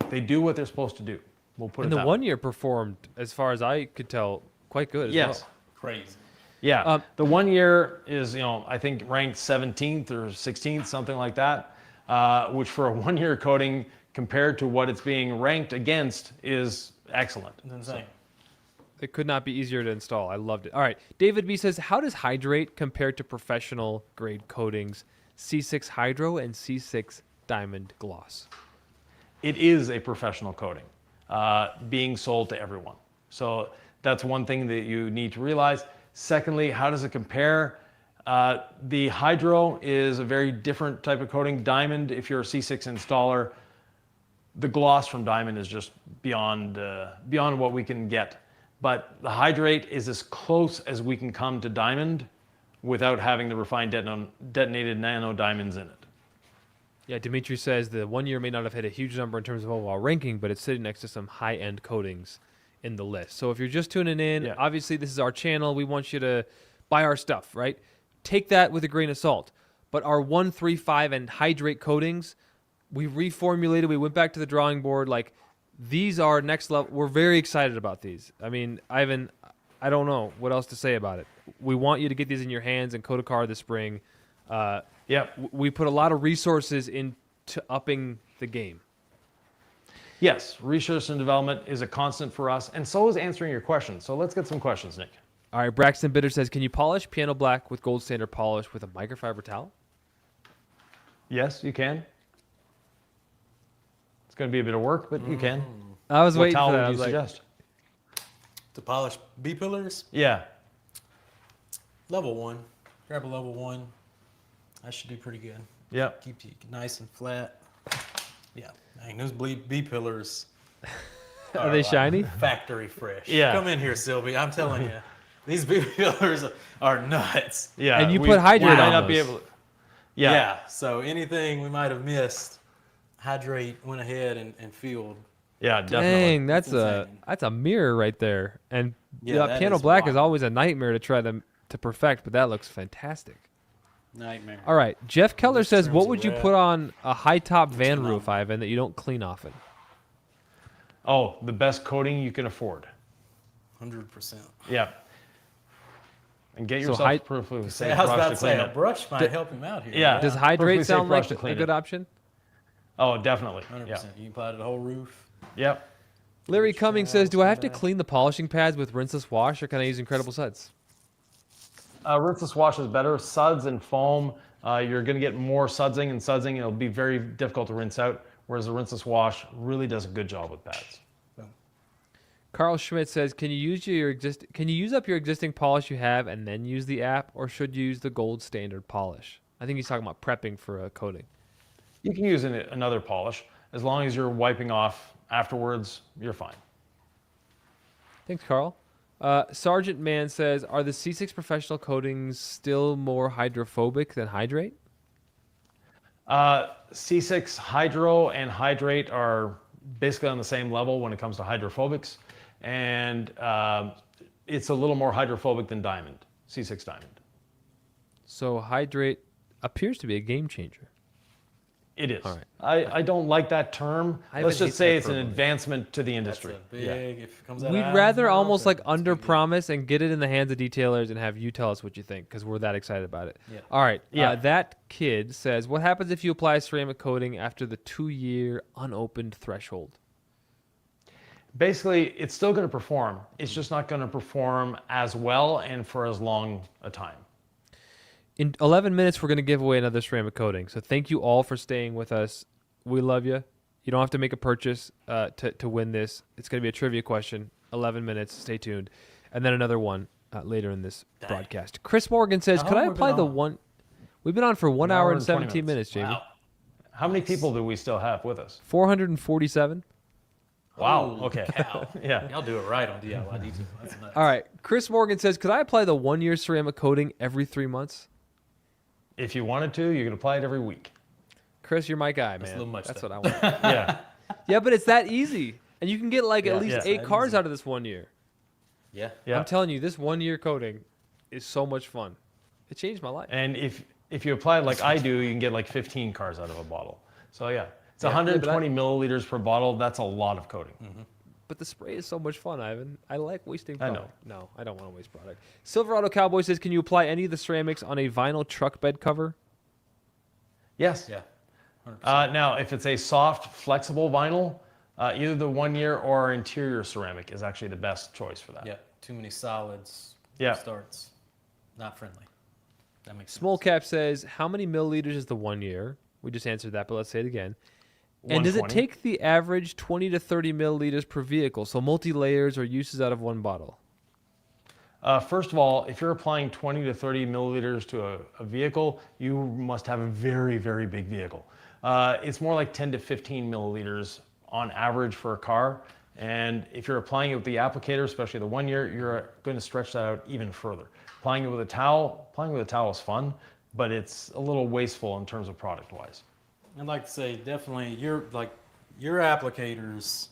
They do what they're supposed to do. We'll put And it the that 1 way. year performed, as far as I could tell, quite good as Yes. well. Crazy. Yeah. The 1 year is, I think ranked 17th or 16th, something like that, which for a 1 year coating compared to what it's being ranked against is excellent. It's insane. It could not be easier to install. I loved it. All right. David B says, how does Hydrate compare to professional grade coatings, C6 Hydro and C6 Diamond Gloss? It is a professional coating being sold to everyone. So that's one thing that you need to realize. Secondly, how does it compare? The Hydro is a very different type of coating. Diamond, if you're a C6 installer, the gloss from Diamond is just beyond what we can get. But the Hydrate is as close as we can come to Diamond without having the refined detonated nano diamonds in it. Yeah, Dimitri says the 1 year may not have hit a huge number in terms of overall ranking, but it's sitting next to some high-end coatings in the list. So if you're just tuning in, obviously this is our channel. We want you to buy our stuff, right? Take that with a grain of salt. But our 1, 3, 5, and Hydrate coatings, we reformulated. We went back to the drawing board. Like, these are next level. We're very excited about these. I mean, Ivan, I don't know what else to say about it. We want you to get these in your hands and coat a car this spring. We put a lot of resources into upping the game. Yes, research and development is a constant for us, and so is answering your questions. So let's get some questions, Nick. All right, Braxton Bitter says, can you polish piano black with gold standard polish with a microfiber towel? Yes, you can. It's going to be a bit of work, but you can. I was waiting for that. What towel I would was you like, suggest? To polish B-pillars, Yeah. level 1. Grab a level 1. That should do pretty good. Yep. Keep you nice and flat. Yeah. Dang, those B-pillars are they shiny? Factory fresh. Yeah. Come in here, Sylvie. I'm telling you. These B-pillars are nuts. Yeah. And you put Hydrate might on not those. be able to. Yeah. So anything we might have missed, Hydrate went ahead and filled. Yeah, definitely. Dang, That's that's a mirror right there. And that piano is black wild. is always a nightmare to try to perfect, but that looks fantastic. Nightmare. All right, Jeff Keller This says, turns what a would you red. put on a high top van phenomenal. roof, Ivan, that you don't clean often? Oh, the best coating you can afford. 100%. Yeah. And get So yourself a perfectly safe I was brush about to to clean say, a it. brush might help him out here. Yeah. Does Perfectly Hydrate safe sound brush like to a clean good it. option? Oh, definitely. 100%. Yeah. You can apply to the whole roof. Yep. Larry Cummings says, do I have to come back. clean the polishing pads with rinseless wash, or can I use Incredible Suds? Rinseless wash is better. Suds and foam, you're going to get more sudsing and sudsing. It'll be very difficult to rinse out, whereas the rinseless wash really does a good job with pads. Carl Schmidt says, can you use up your existing polish you have and then use the app, or should you use the gold standard polish? I think he's talking about prepping for a coating. You can use another polish. As long as you're wiping off afterwards, you're fine. Thanks, Carl. Sergeant Man says, are the C6 professional coatings still more hydrophobic than Hydrate? C6 Hydro and Hydrate are basically on the same level when it comes to hydrophobics. And it's a little more hydrophobic than Diamond, C6 Diamond. So Hydrate appears to be a game changer. It is. All right. I don't like that term. I Let's would just hate say that it's an term. advancement to the That's industry. a big, if it comes out We'd of rather Ivan's almost mouth, like that's under big. promise and get it in the hands of detailers and have you tell us what you think, because we're that excited about it. Yeah. All right. Yeah. That kid says, what happens if you apply ceramic coating after the 2-year unopened threshold? Basically, it's still going to perform. It's just not going to perform as well and for as long a time. In 11 minutes, we're going to give away another ceramic coating. So thank you all for staying with us. We love you. You don't have to make a purchase to win this. It's going to be a trivia question. 11 minutes. Stay tuned. And then another one later in this broadcast. Chris Morgan says, How could I long we apply been the on? one? We've been on for 1 hour and 20 17 minutes, Jamie. Wow. How many people do we still have with us? 447. Wow. Holy Okay. cow. Yeah. Y'all do it right on DIY detail. That's nuts. All right. Chris Morgan says, could I apply the 1-year ceramic coating every 3 months? If you wanted to, you could apply it every week. Chris, you're my guy, man. That's a little much, That's though. what I want. Yeah. Yeah, but it's that easy. And you can get like at least Yeah. 8 That cars easy. out of this 1 year. Yeah. Yeah. I'm telling you, this 1-year coating is so much fun. It changed my life. And if you apply it like I do, you can get like 15 cars out of a bottle. So yeah, it's Yeah, 120 milliliters per bottle. That's a lot of coating. But the spray is so much fun, Ivan. I like wasting I product. No, I don't want to waste product. Silverado Cowboy says, can you apply any of the ceramics on a vinyl truck bed cover? Yes. Yeah. 100%. Now, if it's a soft, flexible vinyl, either the 1 year or interior ceramic is actually the best choice for that. Yeah. Too many solids. Yeah. Starts not friendly. That makes sense. Small Cap says, how many milliliters is the 1 year? We just answered that, but let's say it again. And does it 120. take the average 20 to 30 milliliters per vehicle? So multi-layers or uses out of one bottle? First of all, if you're applying 20 to 30 milliliters to a vehicle, you must have a very, very big vehicle. It's more like 10 to 15 milliliters on average for a car. And if you're applying it with the applicator, especially the 1 year, you're going to stretch that out even further. Applying with a towel is fun, but it's a little wasteful in terms of product-wise. I'd like to say definitely your applicators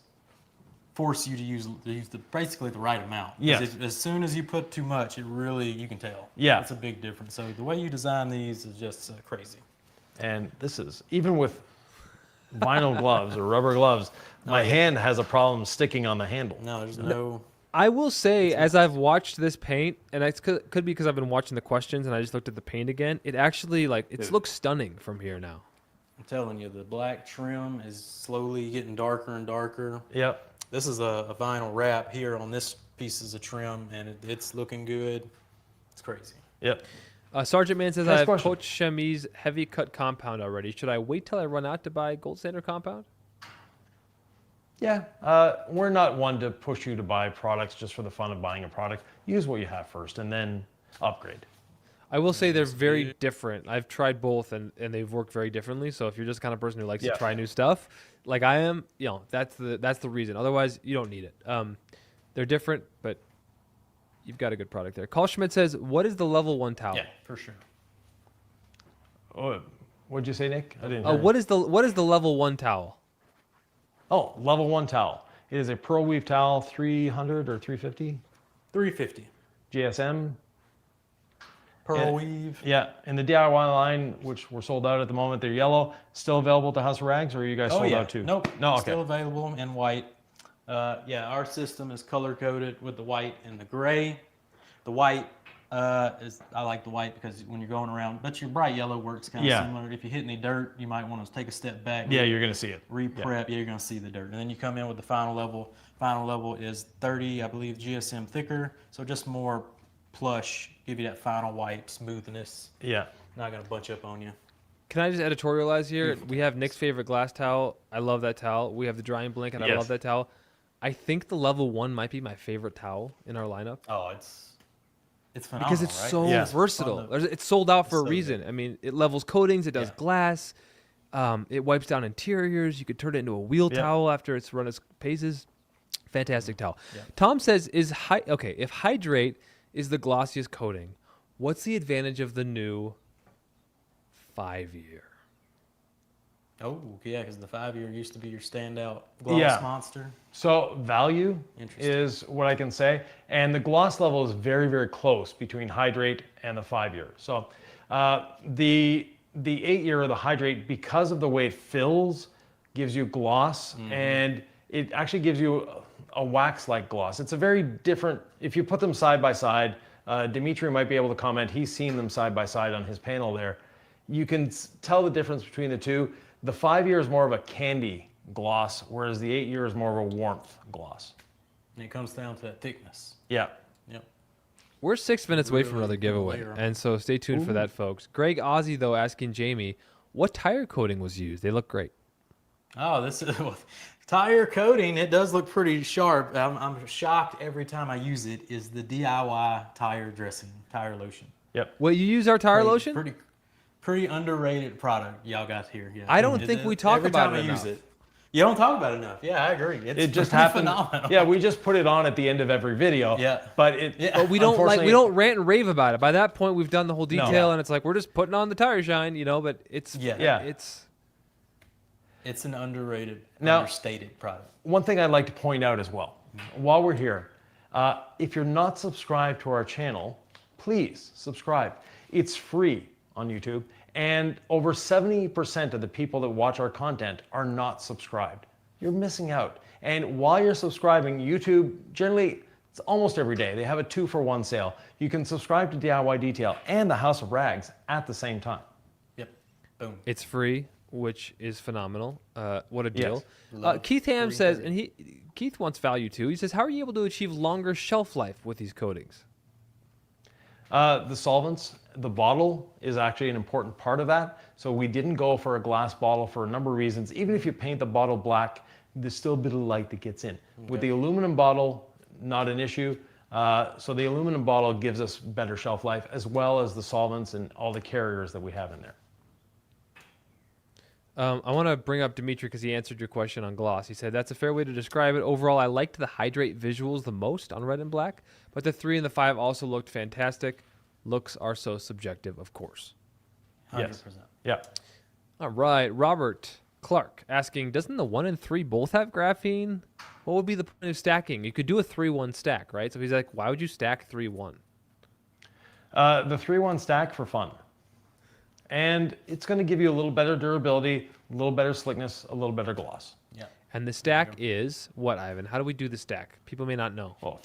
force you to use basically the right amount. Yes. As soon as you put too much, you can tell. Yeah. It's a big difference. So the way you design these is just crazy. And this is, even with vinyl gloves or rubber gloves, my hand has a problem sticking on the handle. No, there's no. I will say, as I've watched this paint, and it could be because I've been watching the questions and I just looked at the paint again, it actually, it looks stunning from here now. I'm telling you, the black trim is slowly getting darker and darker. Yep. This is a vinyl wrap here on this pieces of trim, and it's looking good. It's crazy. Yep. Sergeant Man says, Nice I have question. Coach Chemise heavy cut compound already. Should I wait till I run out to buy gold standard compound? Yeah. We're not one to push you to buy products just for the fun of buying a product. Use what you have first and then upgrade. I will say they're very different. I've tried both and they've worked very differently. So if you're just the kind of person who likes to try new stuff, like I am, that's the reason. Otherwise, you don't need it. They're different, but you've got a good product there. Carl Schmidt says, what is the level 1 towel? Yeah, for sure. Oh, what'd you say, Nick? I didn't hear. What is the level 1 towel? Oh, level 1 towel. It is a pearl weave towel, 300 or 350 $350. GSM. Pearl weave. Yeah, and the DIY line, which we're sold out at the moment, they're yellow. Still available to House of Rags, or are you guys sold out too? Nope. No, okay. Still available in white. Our system is color coded with the white and the gray. The white I like the white because when you're going around, but your bright yellow works kind of similar. If you hit any dirt, you might want to take a step back. Yeah, you're gonna see it. Re-prep, you're gonna see the dirt, and then you come in with the final level. Final level is 30, I believe, GSM thicker, so just more plush, give you that final white smoothness. Yeah. Not gonna bunch up on you. Can I just editorialize here? We have Nick's favorite glass towel. I love that towel. We have the drying blanket. I love that towel. I think the level 1 might be my favorite towel in our lineup. Oh, it's phenomenal, because it's right? so versatile. It's sold out for a so reason. good. I mean, it levels coatings. It does glass. It wipes down interiors. You could turn it into a wheel towel after it's run its paces. Fantastic towel. Yeah. Tom says, if Hydrate is the glossiest coating, what's the advantage of the new 5-year? Oh, yeah, because the 5-year used to be your standout gloss monster. So value is what I can say. And the gloss level is very, very close between Hydrate and the 5-year. So the 8-year or the Hydrate, because of the way it fills, gives you gloss, and it actually gives you a wax-like gloss. It's a very different, if you put them side by side, Dimitri might be able to comment, he's seen them side by side on his panel there. You can tell the difference between the two. The 5-year is more of a candy gloss, whereas the 8-year is more of a warmth gloss. And it comes down to that thickness. Yeah. Yep. We're 6 minutes away from another giveaway, and so stay tuned for that, folks. Greg Ozzie, though, asking Jamie, what tire coating was used? They look great. Oh, this is tire coating. It does look pretty sharp. I'm shocked every time I use it. Is the DIY tire dressing, tire lotion. Yep. Well, you use our tire lotion? Pretty underrated product y'all got here. Yeah. I don't think we talk about it enough. Use it. You don't talk about it enough. Yeah, I agree. It just happened. Phenomenal. Yeah, we just put it on at the end of every video. Yeah. But but we don't rant and rave about it. By that point, we've done the whole detail, and it's like we're just putting on the tire shine, But it's it's an underrated, understated product. One thing I'd like to point out as well, while we're here, if you're not subscribed to our channel, please subscribe. It's free on YouTube, and over 70% of the people that watch our content are not subscribed. You're missing out. And while you're subscribing, YouTube generally, it's almost every day, they have a 2-for-1 sale. You can subscribe to DIY Detail and the House of Rags at the same time. Yep. Boom. It's free, which is phenomenal. What a deal. Yes. Keith Ham says, and Keith wants value too. He says, how are you able to achieve longer shelf life with these coatings? The solvents, the bottle is actually an important part of that. So we didn't go for a glass bottle for a number of reasons. Even if you paint the bottle black, there's still a bit of light that gets in. Okay. With the aluminum bottle, not an issue. So the aluminum bottle gives us better shelf life, as well as the solvents and all the carriers that we have in there. I want to bring up Dimitri because he answered your question on gloss. He said, that's a fair way to describe it. Overall, I liked the Hydrate visuals the most on red and black, but the 3 and the 5 also looked fantastic. Looks are so subjective, of course. 100%. Yes. Yeah. All right, Robert Clark asking, doesn't the 1 and 3 both have graphene? What would be the point of stacking? You could do a 3-1 stack, right? So he's like, why would you stack 3-1? The 3-1 stack for fun. And it's going to give you a little better durability, a little better slickness, a little better gloss. Yeah. And the stack is what, Ivan? How do we do the stack? People may not know. Well,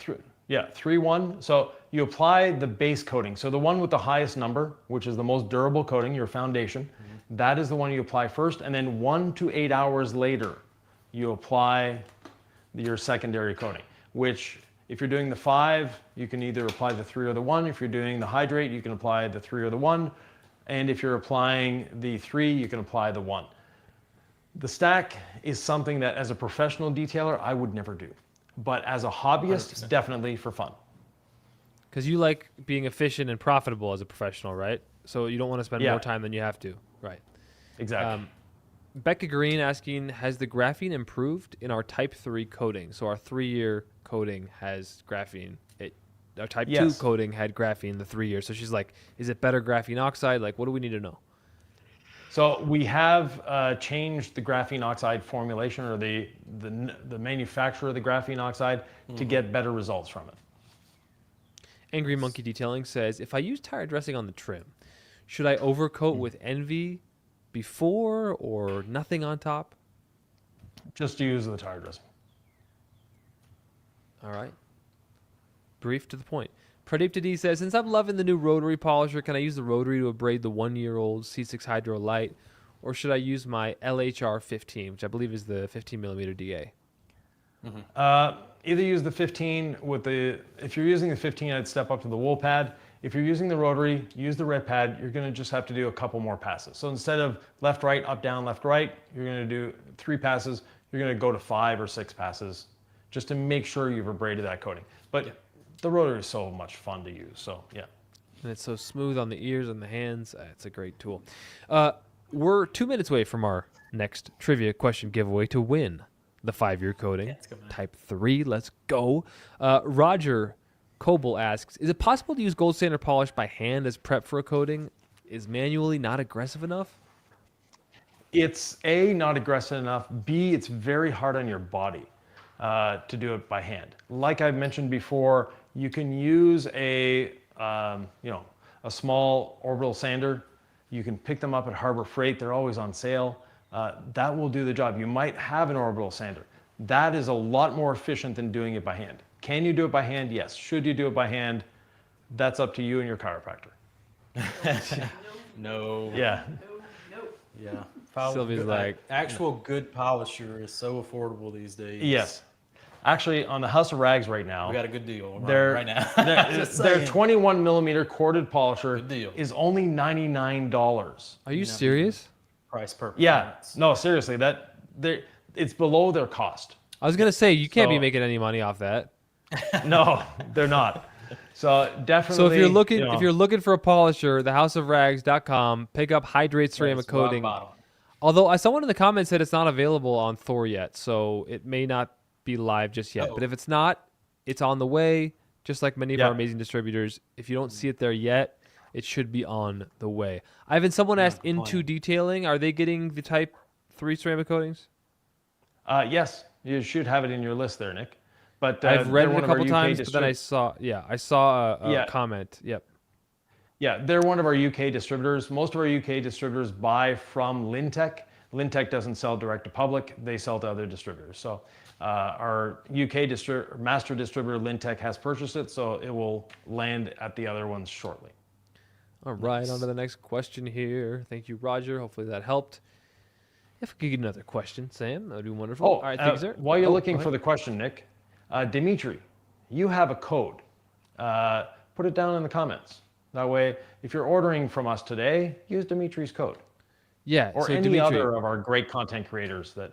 3-1. So you apply the base coating. So the one with the highest number, which is the most durable coating, your foundation, that is the one you apply first. And then 1 to 8 hours later, you apply your secondary coating, which if you're doing the 5, you can either apply the 3 or the 1. If you're doing the Hydrate, you can apply the 3 or the 1. And if you're applying the 3, you can apply the 1. The stack is something that as a professional detailer, I would never do. But as a hobbyist, 100%. definitely for fun. Because you like being efficient and profitable as a professional, right? So you don't want to spend Yeah. more time than you have to, right? Exactly. Becca Green asking, has the graphene improved in our Type 3 coating? So our 3-year coating has graphene. Our Type 2 Yes. coating had graphene the 3 years. So she's like, is it better graphene oxide? Like, what do we need to know? So we have changed the graphene oxide formulation, or the manufacturer of the graphene oxide, to get better results from it. Angry Monkey Detailing says, if I use tire dressing on the trim, should I overcoat with Envy before or nothing on top? Just use the tire dressing. All right. Brief to the point. Pradeep D says, since I'm loving the new rotary polisher, can I use the rotary to abrade the 1-year-old C6 Hydro Light, or should I use my LHR 15, which I believe is the 15 millimeter DA? Either use the 15 with if you're using the 15, I'd step up to the wool pad. If you're using the rotary, use the red pad. You're going to just have to do a couple more passes. So instead of left, right, up, down, left, right, you're going to do 3 passes. You're going to go to 5 or 6 passes just to make sure you've abraded that coating. But the rotary is so much fun to use. So yeah. And it's so smooth on the ears and the hands. It's a great tool. We're 2 minutes away from our next trivia question giveaway to win the 5-year coating. Yeah, it's coming up. Type 3. Let's go. Roger Coble asks, is it possible to use gold standard polish by hand as prep for a coating? Is manually not aggressive enough? It's A, not aggressive enough. B, it's very hard on your body to do it by hand. Like I've mentioned before, you can use a small orbital sander. You can pick them up at Harbor Freight. They're always on sale. That will do the job. You might have an orbital sander. That is a lot more efficient than doing it by hand. Can you do it by hand? Yes. Should you do it by hand? That's up to you and your chiropractor. No. Yeah. Yeah. Sylvia's like, actual good polisher is so affordable these days. Yes. Actually, on the House of Rags right now, We got a good deal right now. their 21 millimeter corded polisher Good deal. is only $99. are you serious? Price per Yeah. performance. No, seriously, it's below their cost. I was going to say, you can't be So- making any money off that. No, they're not. So definitely. So if you're looking, you know, if you're looking for a polisher, thehouseofrags.com, pick up Hydrate ceramic It's rock coating. bottom. Although someone in the comments said it's not available on Thor yet, so it may not be live just yet. Oh. But if it's not, it's on the way. Just like many of Yeah. our amazing distributors, if you don't see it there yet, it should be on the way. Ivan, someone asked Into Detailing, are they getting the Type 3 ceramic coatings? yes, you should have it in your list there, Nick. But I've read they're it one a of our couple UK times, but then I saw a Yeah. comment. Yep. Yeah, they're one of our UK distributors. Most of our UK distributors buy from Lintech. Lintech doesn't sell direct to public; they sell to other distributors. So our UK master distributor Lintech has purchased it, so it will land at the other ones shortly. All right, on to the next question here. Thank you, Roger. Hopefully that helped. If we could get another question, Sam, that would be wonderful. Oh, all right, thank you, sir. while you're Oh, looking go for ahead. the question, Nick, Dimitri, you have a code. Put it down in the comments. That way, if you're ordering from us today, use Dimitri's code. Yeah, Or so any Dimitri, other of our great content creators that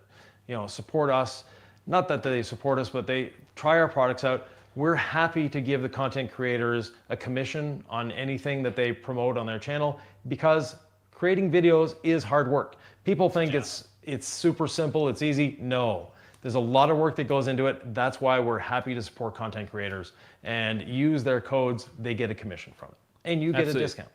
support us. Not that they support us, but they try our products out. We're happy to give the content creators a commission on anything that they promote on their channel, because creating videos is hard work. People think it's super simple, it's easy. No, there's a lot of work that goes into it. That's why we're happy to support content creators and use their codes. They get a commission from it, and you get Absolutely. a discount.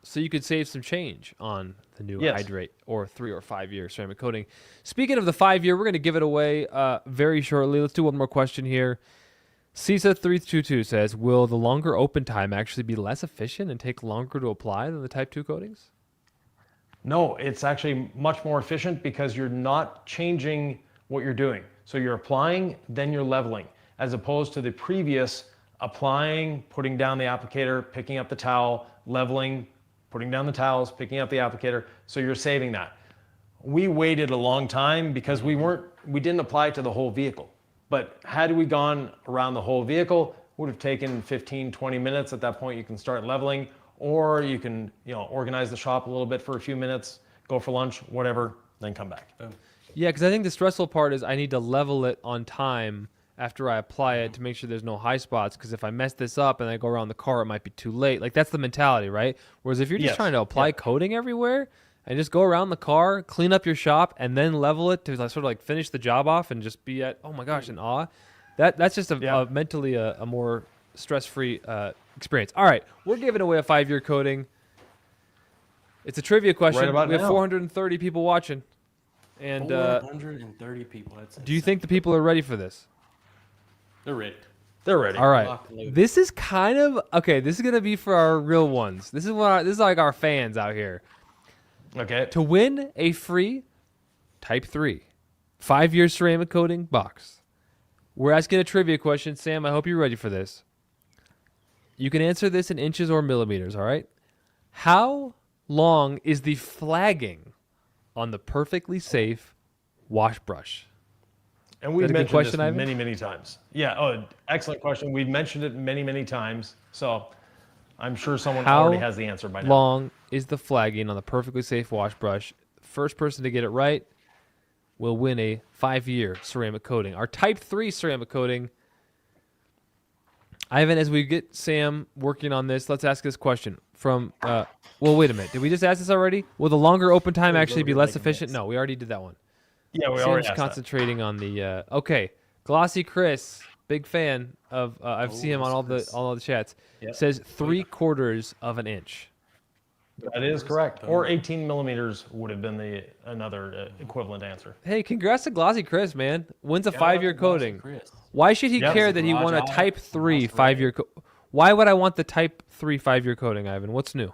so you could save some change on the new Yes. Hydrate or 3 or 5 year ceramic coating. Speaking of the 5 year, we're going to give it away very shortly. Let's do one more question here. CISA322 says, will the longer open time actually be less efficient and take longer to apply than the Type 2 coatings? No, it's actually much more efficient because you're not changing what you're doing. So you're applying, then you're leveling, as opposed to the previous applying, putting down the applicator, picking up the towel, leveling, putting down the towels, picking up the applicator. So you're saving that. We waited a long time because we didn't apply it to the whole vehicle. But had we gone around the whole vehicle, would have taken 15, 20 minutes. At that point, you can start leveling, or you can, organize the shop a little bit for a few minutes, go for lunch, whatever, then come back. Yeah, because I think the stressful part is I need to level it on time after I apply it to make sure there's no high spots, because if I mess this up and I go around the car, it might be too late. Like, that's the mentality, right? Whereas if you're just trying to apply coating everywhere and just go around the car, clean up your shop, and then level it to sort of like finish the job off and just be at, oh my gosh, in awe, that's just a mentally a more stress-free experience. All right, we're giving away a 5-year coating. It's a trivia question. Right about we have now. 430 people watching. And 430 people. That's do you think the people are ready for this? they're ready? They're ready. All right. Lock and load. This is kind of okay. This is gonna be for our real ones. This is like our fans out here. Okay. To win a free Type 3 5-year ceramic coating box, we're asking a trivia question. Sam, I hope you're ready for this. You can answer this in inches or millimeters. All right. How long is the flagging on the perfectly safe wash brush? And we've Is that a good mentioned question, this Ivan? many, many times. Yeah. Oh, excellent question. We've mentioned it many, many times. So I'm sure someone How already has the answer by now. long is the flagging on the perfectly safe wash brush? First person to get it right will win a 5-year ceramic coating. Our Type 3 ceramic coating. Ivan, as we get Sam working on this, let's ask this question from, well, wait a minute. Did we just ask this already? Will the longer open time actually be less efficient? No, we already did that one. Yeah, we Sam's already asked that. concentrating on the, okay. Glossy Chris, big fan of, I've seen him on all the chats, says 3/4 of an inch. That is correct. Or 18 millimeters would have been another equivalent answer. Hey, congrats to Glossy Chris, man. Wins a Shout out to 5-year Glossy coating. Chris. Why should he Yep. care that he Garage won a out, Type 3 Moss 5-year Why would I want the Type 3 5-year coating, Ivan? What's new?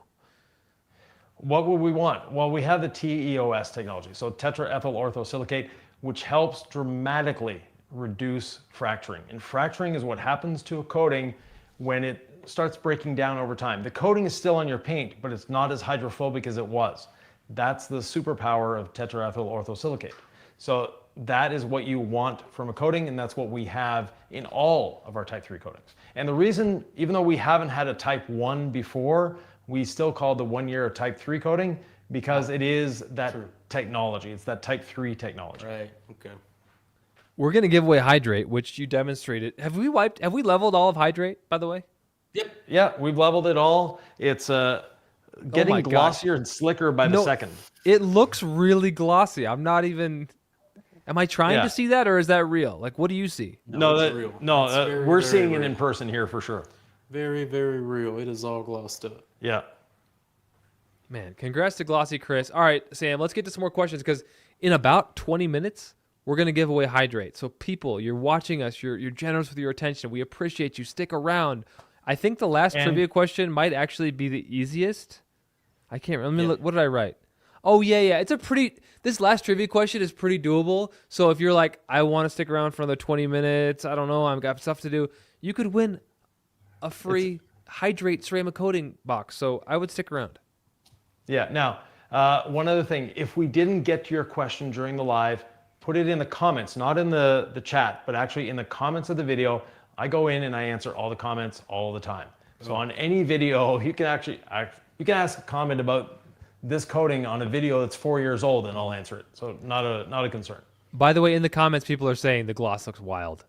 What would we want? Well, we have the TEOS technology, so tetraethyl orthosilicate, which helps dramatically reduce fracturing. And fracturing is what happens to a coating when it starts breaking down over time. The coating is still on your paint, but it's not as hydrophobic as it was. That's the superpower of tetraethyl orthosilicate. So that is what you want from a coating, and that's what we have in all of our Type 3 coatings. And the reason, even though we haven't had a Type 1 before, we still call the 1-year a Type 3 coating because it is that technology. It's that Type 3 technology. Right. Okay. We're going to give away Hydrate, which you demonstrated. Have we leveled all of Hydrate, by the way? Yep. Yeah, we've leveled it all. It's getting my gosh. glossier and slicker by the second. It looks really glossy. I'm not even... Am I trying Yeah. to see that, or is that real? Like, what do you see? No, it's real. no, It's very, we're very seeing it real. in person here for sure. Very, very real. It is all glossed up. Yeah. Man, congrats to Glossy Chris. All right, Sam, let's get to some more questions because in about 20 minutes, we're going to give away Hydrate. So people, you're watching us. You're generous with your attention. We appreciate you. Stick around. I think the last trivia question might actually be the easiest. I can't remember. Let me look. What did I write? Oh, yeah. This last trivia question is pretty doable. So if you're like, I want to stick around for another 20 minutes, I don't know, I've got stuff to do, you could win a free Hydrate ceramic coating box. So I would stick around. Yeah. Now, one other thing, if we didn't get to your question during the live, put it in the comments, not in the chat, but actually in the comments of the video. I go in and I answer all the comments all the time. So on any video, you can ask a comment about this coating on a video that's 4 years old and I'll answer it. So not a concern. By the way, in the comments, people are saying the gloss looks wild.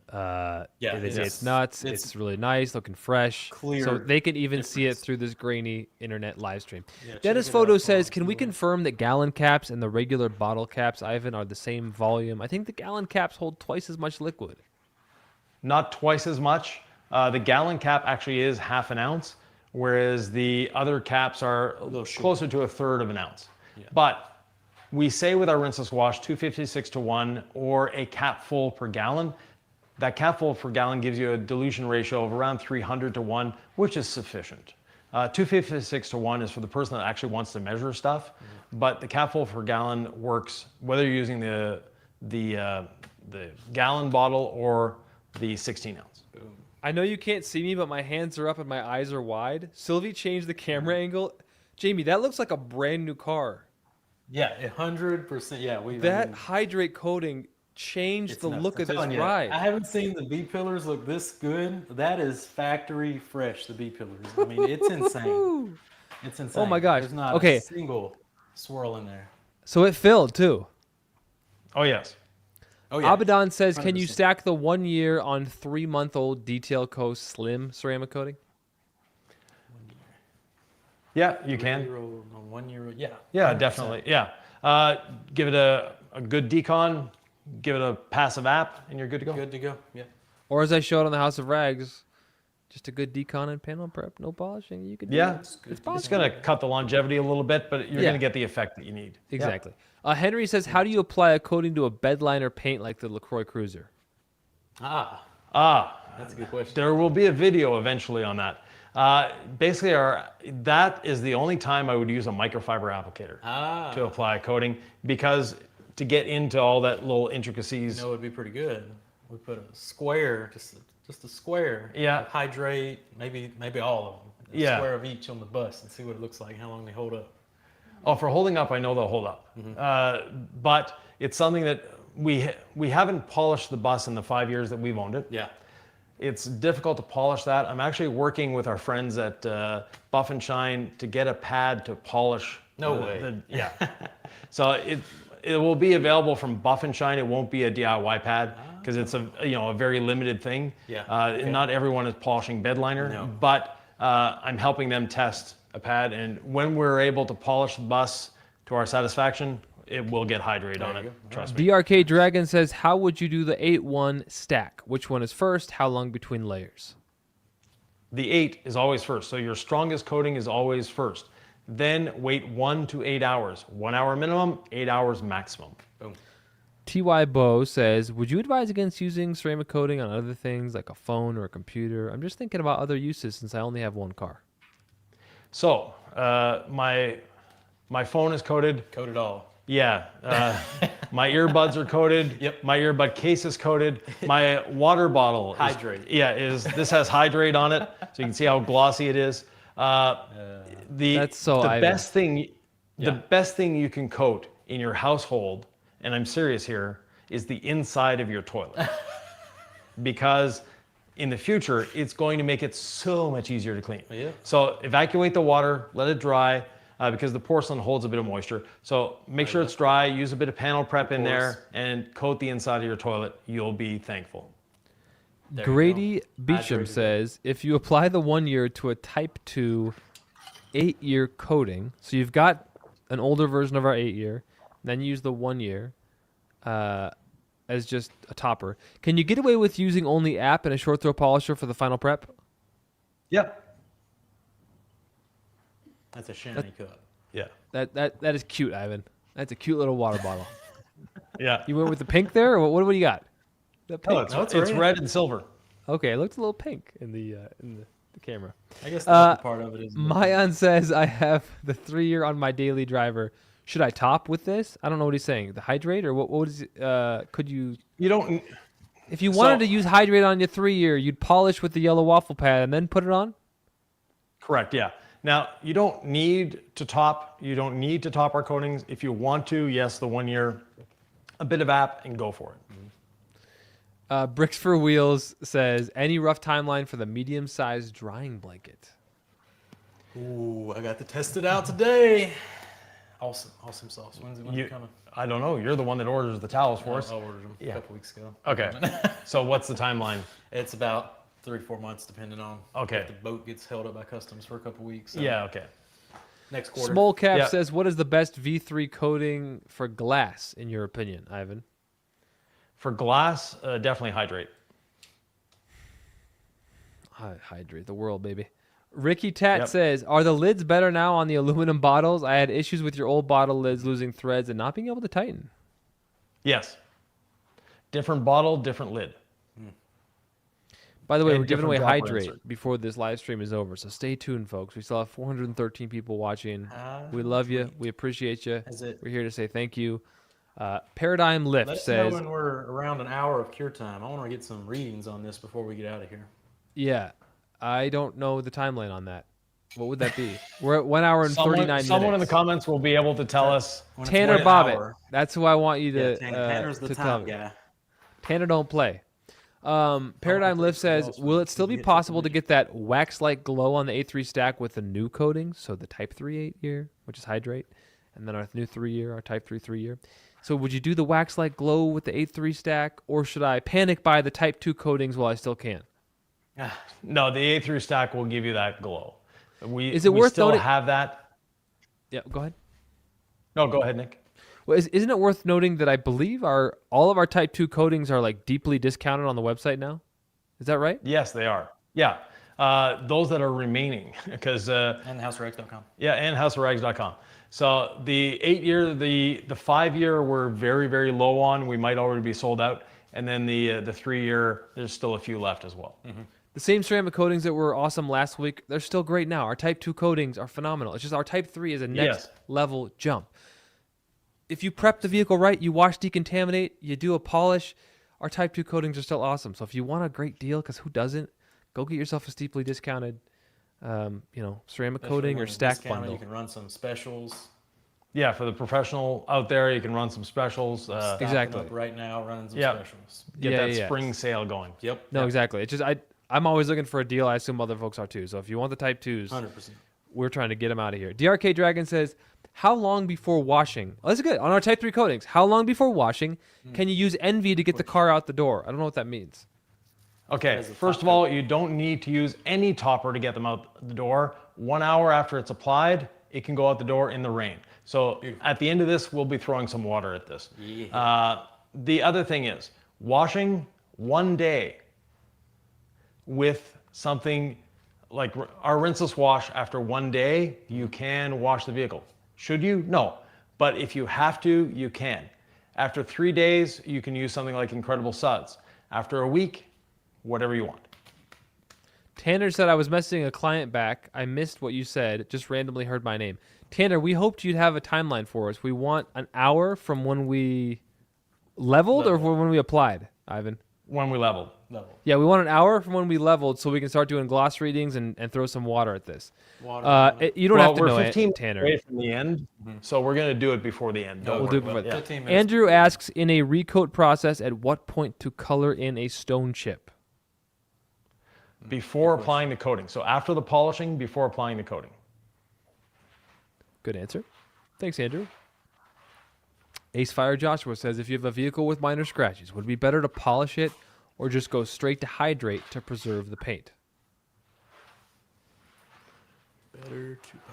It's nuts. It's really nice, looking fresh. Clear so they can even see it difference. through this grainy internet live stream. Yeah, check Dennis it Photo out, says, folks. can we confirm that gallon caps and the regular bottle caps, Ivan, are the same volume? I think the gallon caps hold twice as much liquid. Not twice as much. The gallon cap actually is 1/2 ounce, whereas the other caps are closer to 1/3 of an ounce. Yeah. But we say with our rinseless wash 256 to 1 or a cap full per gallon. That cap full per gallon gives you a dilution ratio of around 300 to 1, which is sufficient. 256 to 1 is for the person that actually wants to measure stuff, but the cap full per gallon works whether you're using the gallon bottle or the 16 ounce. I know you can't see me, but my hands are up and my eyes are wide. Sylvie changed the camera angle. Jamie, that looks like a brand new car. Yeah, 100%. Yeah, That Hydrate coating changed the look of this ride. I haven't seen the B pillars look this good. That is factory fresh. The B pillars. I mean, it's insane. It's insane. Oh my gosh. There's not Okay. a single swirl in there. So it filled too. Oh, yes. Oh yeah. Abaddon says, can you 100%. stack the 1 year on 3-month-old Detail Co. Slim ceramic coating? Yeah, you can. 1 year. Yeah. Yeah, definitely. Yeah. Give it a good decon, give it a passive app, and you're good to go. Good to go. Yeah. Or as I showed on the House of Rags, just a good decon and panel prep, no polishing. You could do Yeah, it. it's going to cut the longevity a little bit, but you're Yeah. going to get the effect that you need. Exactly. Henry says, how do you apply a coating to a bed liner paint like the LaCroix Cruiser? That's a good question. There will be a video eventually on that. Basically, that is the only time I would use a microfiber applicator to apply a coating, because to get into all that little intricacies. You know, it would be pretty good. We put a square, just a square. Yeah. Hydrate, maybe all of them. A Yeah. square of each on the bus and see what it looks like, how long they hold up. Oh, for holding up, I know they'll hold up. But it's something that we haven't polished the bus in the 5 years that we've owned it. Yeah. It's difficult to polish that. I'm actually working with our friends at Buff and Shine to get a pad to polish. No way. Yeah. So it will be available from Buff and Shine. It won't be a DIY pad because it's a very limited thing. Yeah. And not everyone is polishing bed liner. No. But I'm helping them test a pad, and when we're able to polish the bus to our satisfaction, it will get Hydrate on it. Trust me. DRK Dragon says, how would you do the 8-1 stack? Which one is first? How long between layers? The 8 is always first. So your strongest coating is always first. Then wait 1 to 8 hours. 1 hour minimum, 8 hours maximum. Boom. TY Bo says, would you advise against using ceramic coating on other things like a phone or a computer? I'm just thinking about other uses since I only have one car. So my phone is coated. Coat it all. Yeah. My earbuds are coated. Yep. My earbud case is coated. My water bottle Hydrate. This has Hydrate on it, so you can see how glossy it is. That's so the Ivan. best thing. Yeah. The best thing you can coat in your household, and I'm serious here, is the inside of your toilet. Because in the future, it's going to make it so much easier to clean. Yeah. So evacuate the water, let it dry, because the porcelain holds a bit of moisture. So make sure it's dry, use a bit of panel prep in there, and coat the inside of your toilet. You'll be thankful. There you Grady go. Beecham Hydrated. says, if you apply the 1 year to a Type 2 8-year coating, so you've got an older version of our 8-year, then use the 1 year as just a topper. Can you get away with using only app and a short throw polisher for the final prep? Yep. That's a shiny cup. Yeah. That is cute, Ivan. That's a cute little water bottle. Yeah. You went with the pink there, or what do you got? The pink. It's red and silver. Okay, it looks a little pink in the camera. I guess the upper part of it is. Mayan says, I have the 3-year on my daily driver. Should I top with this? I don't know what he's saying. The Hydrate, or what is could you... You don't... If you wanted to use Hydrate on your 3-year, you'd polish with the yellow waffle pad and then put it on? Correct, yeah. Now, you don't need to top. You don't need to top our coatings. If you want to, yes, the 1 year, a bit of app, and go for it. Bricks for Wheels says, any rough timeline for the medium-sized drying blanket? Ooh, I got to test it out today. Awesome sauce. When's it coming? I don't know. You're the one that orders the towels for us. I ordered them a couple weeks ago. Okay. So what's the timeline? It's about 3-4 months, depending on Okay. if the boat gets held up by customs for a couple weeks. So Yeah, okay. next quarter. Small Cap Yeah. says, what is the best V3 coating for glass, in your opinion, Ivan? For glass, definitely Hydrate. Hydrate the world, baby. Ricky Tat says, are the lids better now on the aluminum bottles? I had issues with your old bottle lids losing threads and not being able to tighten. Yes. Different bottle, different lid. By the way, And we're giving away different dropper Hydrate insert. before this live stream is over, so stay tuned, folks. We still have 413 people watching. We love you. We appreciate you. We're here to say thank you. Paradigm Lift Let us says, know when we're around an hour of cure time. I want to get some readings on this before we get out of here. yeah, I don't know the timeline on that. What would that be? We're at 1 hour and 39 minutes. Someone in the comments will be able to tell us. Tanner Bobbitt. That's who I want you to, Tanner's the to time tell me. guy. Tanner don't play. Paradigm Lift says, will it still be possible to get that wax-like glow on the A3 stack with the new coating? So the Type 3 8-year, which is Hydrate, and then our new 3-year, our Type 3 3-year. So would you do the wax-like glow with the A3 stack, or should I panic buy the Type 2 coatings while I still can? No, the A3 stack will give you that glow. Is it worth still noting? have that? Yeah, go ahead. No, go ahead, Nick. Well, isn't it worth noting that I believe all of our Type 2 coatings are like deeply discounted on the website now? Is that right? Yes, they are. Yeah. Those that are remaining, because And houserags.com. yeah, and houserags.com. So the 8-year, the 5-year, we're very, very low on. We might already be sold out, and then the 3-year, there's still a few left as well. Mm-hmm. The same ceramic coatings that were awesome last week, they're still great now. Our Type 2 coatings are phenomenal. It's just our Type 3 is a next level jump. If you prep the vehicle right, you wash, decontaminate, you do a polish, our Type 2 coatings are still awesome. So if you want a great deal, because who doesn't, go get yourself a steeply discounted ceramic coating or stack bundle. You can run some specials. Yeah, for the professional out there, you can run some specials. Exactly. Up right now, running some specials. Get that spring sale going. Yep. No, exactly. It's just I'm always looking for a deal. I assume other folks are too. So if you want the Type 2s, 100%. we're trying to get them out of here. DRK Dragon says, how long before washing? Oh, that's good. On our Type 3 coatings, how long before washing can you use Envy to get the car out the door? I don't know what that means. Okay, first of all, you don't need to use any topper to get them out the door. 1 hour after it's applied, it can go out the door in the rain. So at the end of this, we'll be throwing some water at this. Yeah. The other thing is, washing 1 day with something like our rinseless wash after 1 day, you can wash the vehicle. Should you? No. But if you have to, you can. After 3 days, you can use something like Incredible Suds. After a week, whatever you want. Tanner said, I was messaging a client back. I missed what you said. Just randomly heard my name. Tanner, we hoped you'd have a timeline for us. We want an hour from when we leveled or from when we applied, Ivan? When we leveled. Yeah, we want an hour from when we leveled so we can start doing gloss readings and throw some water at this. You don't have to know we're 15 it, Tanner. away from the end, so we're going to do it before the end. We'll do it before Yeah. 15 minutes. Andrew asks, in a recoat process, at what point to color in a stone chip? Before applying the coating. So after the polishing, before applying the coating. Good answer. Thanks, Andrew. Ace Fire Joshua says, if you have a vehicle with minor scratches, would it be better to polish it or just go straight to Hydrate to preserve the paint?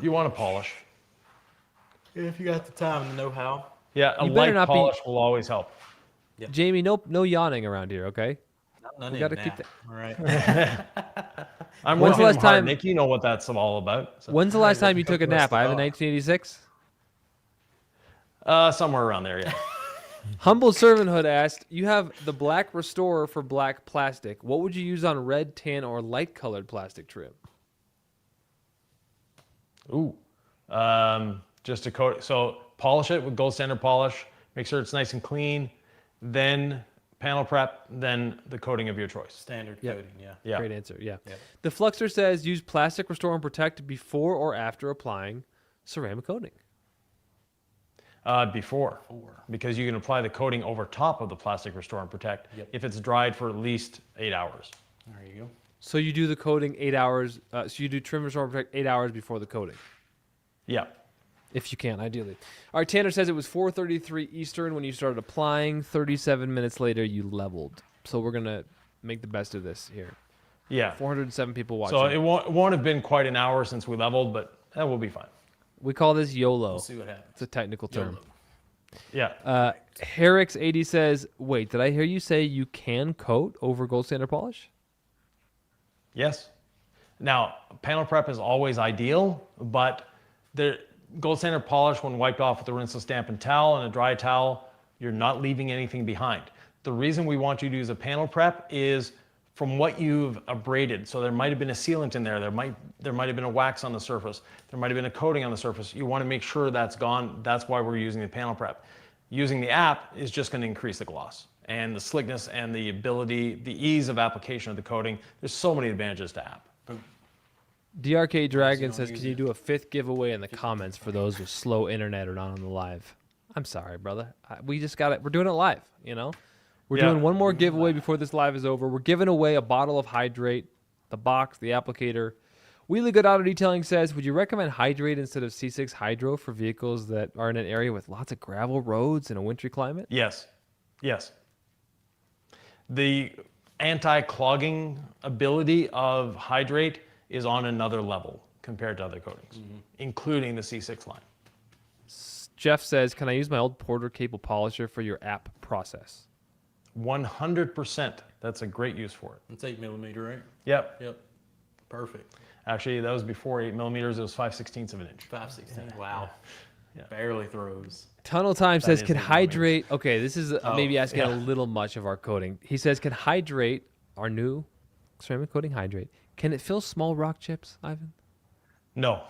You want to polish. If you got the time and the know-how. Yeah, a You better light not be- polish will always help. Jamie, no yawning around here, okay? None We of gotta that. keep that. All right. I'm When's the working last hard, time- Nick. You know what that's all about. So. When's the last time you took a Rest nap? it I have off. 1986. Somewhere around there, yeah. Humble Servanthood asked, you have the black restorer for black plastic. What would you use on red, tan, or light colored plastic trim? Ooh. Just to coat. So polish it with gold standard polish. Make sure it's nice and clean. Then panel prep. Then the coating of your choice. Standard Yep. coating, yeah. Yeah. Great answer, yeah. Yep. The Fluxer says, use plastic restore and protect before or after applying ceramic coating. Before. Because you can apply the coating over top of the plastic restore and protect if it's dried for at least 8 hours. There you go. So you do the coating 8 hours. So you do trim, restore, and protect 8 hours before the coating, Yeah. if you can, ideally. All right, Tanner says it was 4:33 Eastern when you started applying. 37 minutes later, you leveled. So we're gonna make the best of this here. Yeah. 407 people watching. So it won't have been quite an hour since we leveled, but that will be fine. We call this YOLO. We'll see what happens. It's a technical term. Yeah. Herrix80 says, wait, did I hear you say you can coat over gold standard polish? Yes. Now, panel prep is always ideal, but the gold standard polish, when wiped off with a rinseless dampened towel and a dry towel, you're not leaving anything behind. The reason we want you to use a panel prep is from what you've abraded. So there might have been a sealant in there. There might have been a wax on the surface. There might have been a coating on the surface. You want to make sure that's gone. That's why we're using the panel prep. Using the app is just going to increase the gloss and the slickness and the ability, the ease of application of the coating. There's so many advantages to app. DRK Dragon says, can you do a 5th giveaway in the comments for those with slow internet or not on the live? I'm sorry, brother. We just got it. We're doing it live, you know? We're doing one more giveaway before this live is over. We're giving away a bottle of Hydrate, the box, the applicator. Wheelie Good Auto Detailing says, would you recommend Hydrate instead of C6 Hydro for vehicles that are in an area with lots of gravel roads in a wintry climate? Yes. Yes. The anti-clogging ability of Hydrate is on another level compared to other coatings, including the C6 line. Jeff says, can I use my old Porter cable polisher for your app process? 100%. That's a great use for it. It's 8mm, right? Yep. Yep. Perfect. Actually, that was before 8mm. It was 5/16 of an inch. 5/16. Wow. Yeah. Barely throws. Tunnel Time says, is can 8mm. Hydrate... Okay, this is maybe asking a little much of our coating. He says, can Hydrate, our new ceramic coating Hydrate, can it fill small rock chips, Ivan? No.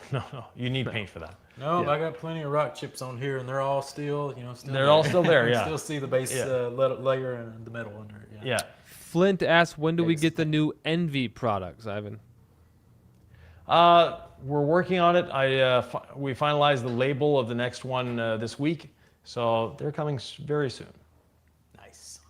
You need paint for that. No, I got plenty of rock chips on here, and they're all still, They're all still there, yeah. Still see the base layer and the metal under it. Yeah. Flint asks, when do we get the new Envy products, Ivan? We're working on it. We finalized the label of the next one this week, so they're coming very soon. Nice.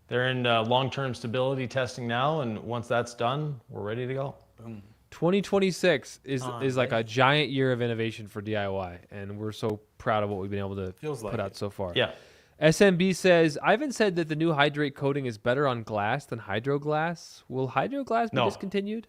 They're in long-term stability testing now, and once that's done, we're ready to go. Boom. 2026 is like a giant year of innovation for DIY, and we're so proud of what we've been able to put out so far. Yeah. SMB says, Ivan said that the new Hydrate coating is better on glass than Hydro Glass. Will Hydro Glass be discontinued?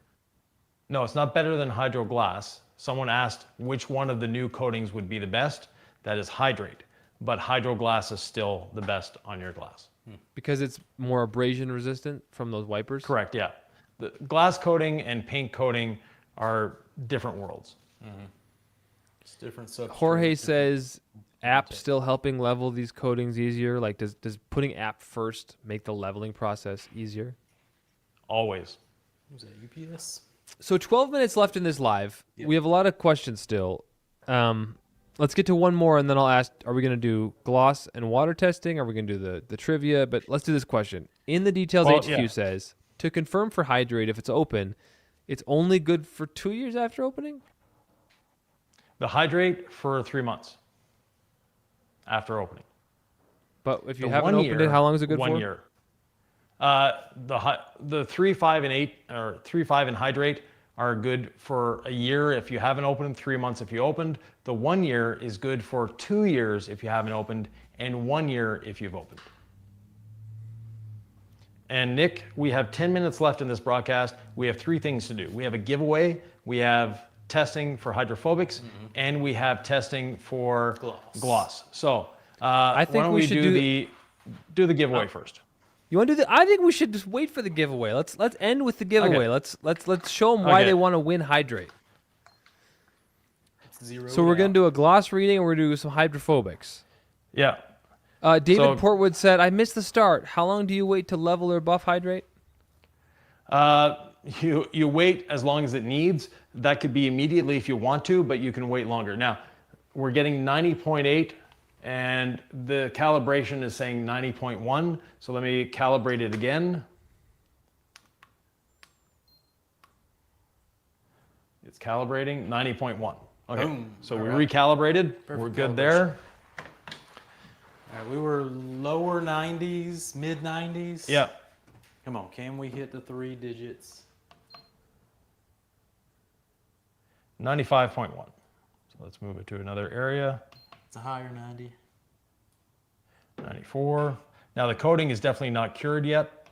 No, it's not better than Hydro Glass. Someone asked which one of the new coatings would be the best. That is Hydrate, but Hydro Glass is still the best on your glass. Because it's more abrasion resistant from those wipers? Correct, yeah. The glass coating and paint coating are different worlds. It's different substrate. Jorge says, app still helping level these coatings easier? Like, does putting app first make the leveling process easier? Always. Was that UPS? So 12 minutes left in this live. Yep. We have a lot of questions still. Let's get to one more, and then I'll ask, are we going to do gloss and water testing? Are we going to do the trivia? But let's do this question. In the details, HQ says, to confirm for Hydrate, if it's open, it's only good for 2 years after opening? The Hydrate for 3 months after opening. But if you haven't opened it, how long is it good for? 1 year. The 3, 5, and 8, or 3, 5 and Hydrate are good for a year if you haven't opened, 3 months if you opened. The 1 year is good for 2 years if you haven't opened, and 1 year if you've opened. And Nick, we have 10 minutes left in this broadcast. We have 3 things to do. We have a giveaway, we have testing for hydrophobics, and we have testing for gloss. So I think why don't we do the giveaway first? You want to do I think we should just wait for the giveaway. Let's end with the giveaway. Okay. Let's show them why they want to win Hydrate. So we're going to do a gloss reading, and we're going to do some hydrophobics. Yeah. David Portwood said, I missed the start. How long do you wait to level or buff Hydrate? You wait as long as it needs. That could be immediately if you want to, but you can wait longer. Now, we're getting 90.8, and the calibration is saying 90.1. So let me calibrate it again. It's calibrating 90.1. Okay, Boom. so we recalibrated. We're good there. All right, we were lower 90s, mid 90s. Yeah. Come on, can we hit the 3 digits? 95.1. So let's move it to another area. It's a higher 90. 94. Now the coating is definitely not cured yet,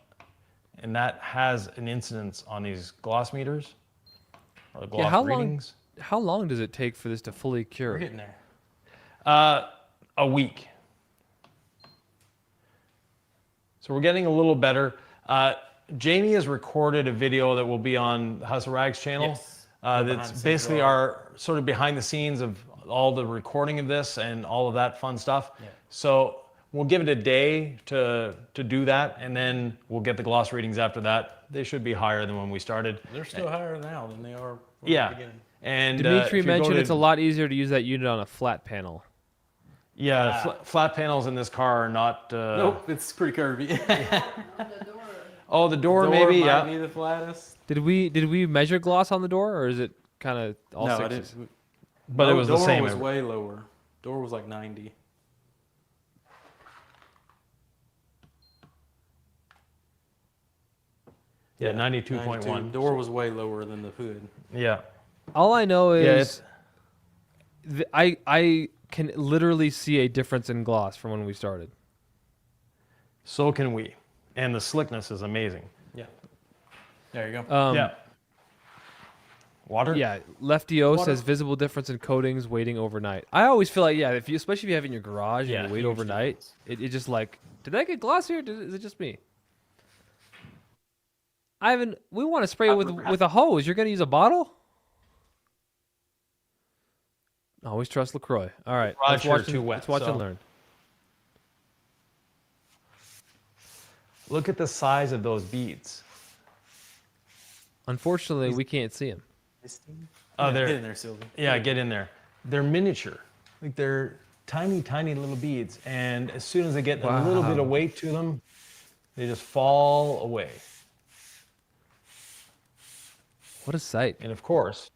and that has an incidence on these gloss meters or the gloss readings. How long does it take for this to fully cure? We're getting there. A week. So we're getting a little better. Jamie has recorded a video that will be on House of Rags channel. Yes. That's basically our sort of behind the scenes of all the recording of this and all of that fun stuff. Yeah. So we'll give it a day to do that, and then we'll get the gloss readings after that. They should be higher than when we started. They're still higher now than they are from Yeah. the beginning. And Dimitri if you go mentioned to- it's a lot easier to use that unit on a flat panel. Yeah, flat panels in this car are not. Nope, it's pretty curvy. The door. Oh, the door maybe. might Yeah. be the flattest. Did we measure gloss on the door, or is it kind of all No, sixes? it didn't. But it was the door same. was way lower. Door was like 90. Yeah, 92.1. Door was way lower than the hood. Yeah. All I know Yeah, is I can literally see a difference in gloss from when we started. So can we. And the slickness is amazing. Yeah. There you go. Yeah. Water? Yeah, Lefty O Water. says visible difference in coatings waiting overnight. I always feel like, yeah, if you, especially if you have it in your garage Yeah, and you wait huge overnight, it just like, did that get glossy or is it just me? Ivan, we want to spray it with a hose. You're going to use a bottle? Always trust LaCroix. All right, Roger, let's watch, too wet, let's watch so- and learn. Look at the size of those beads. Unfortunately, we can't see him. Oh, Get they're in there, Sylvie. yeah, get in there. They're miniature. Like they're tiny, tiny little beads. And as soon as they get a little bit of weight to them, they just fall away. What a sight. And of course,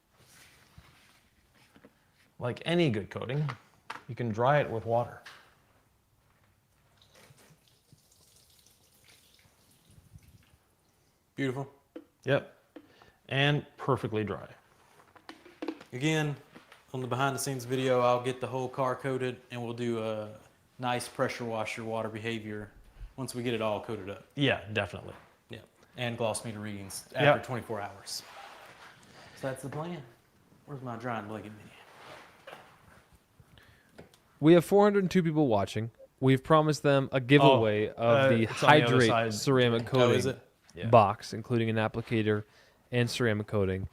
like any good coating, you can dry it with water. Beautiful. Yep. And perfectly dry. Again, on the behind the scenes video, I'll get the whole car coated and we'll do a nice pressure washer water behavior once we get it all coated up. Yeah, definitely. Yeah. And gloss meter readings after Yep. 24 hours. So that's the plan. Where's my drying blanket mini? We have 402 people watching. We've promised them a giveaway of the it's on the other Hydrate side. ceramic Oh, coating is it? Yeah. box, including an applicator and ceramic coating.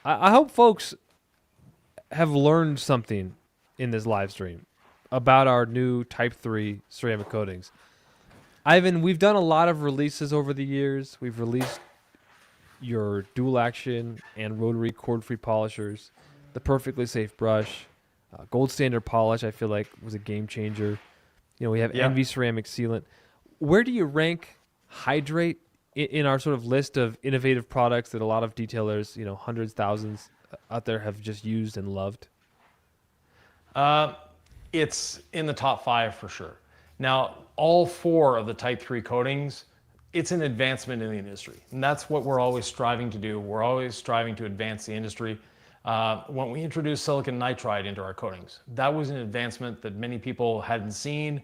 I hope folks have learned something in this live stream about our new Type 3 ceramic coatings. Ivan, we've done a lot of releases over the years. We've released your dual action and rotary cord-free polishers, the perfectly safe brush, gold standard polish. I feel like was a game changer. You know, we have Yeah. Envy ceramic sealant. Where do you rank Hydrate in our sort of list of innovative products that a lot of detailers, you know, hundreds, thousands out there have just used and loved? It's in the top 5 for sure. Now, all 4 of the Type 3 coatings, it's an advancement in the industry. And that's what we're always striving to do. We're always striving to advance the industry. When we introduced silicon nitride into our coatings, that was an advancement that many people hadn't seen.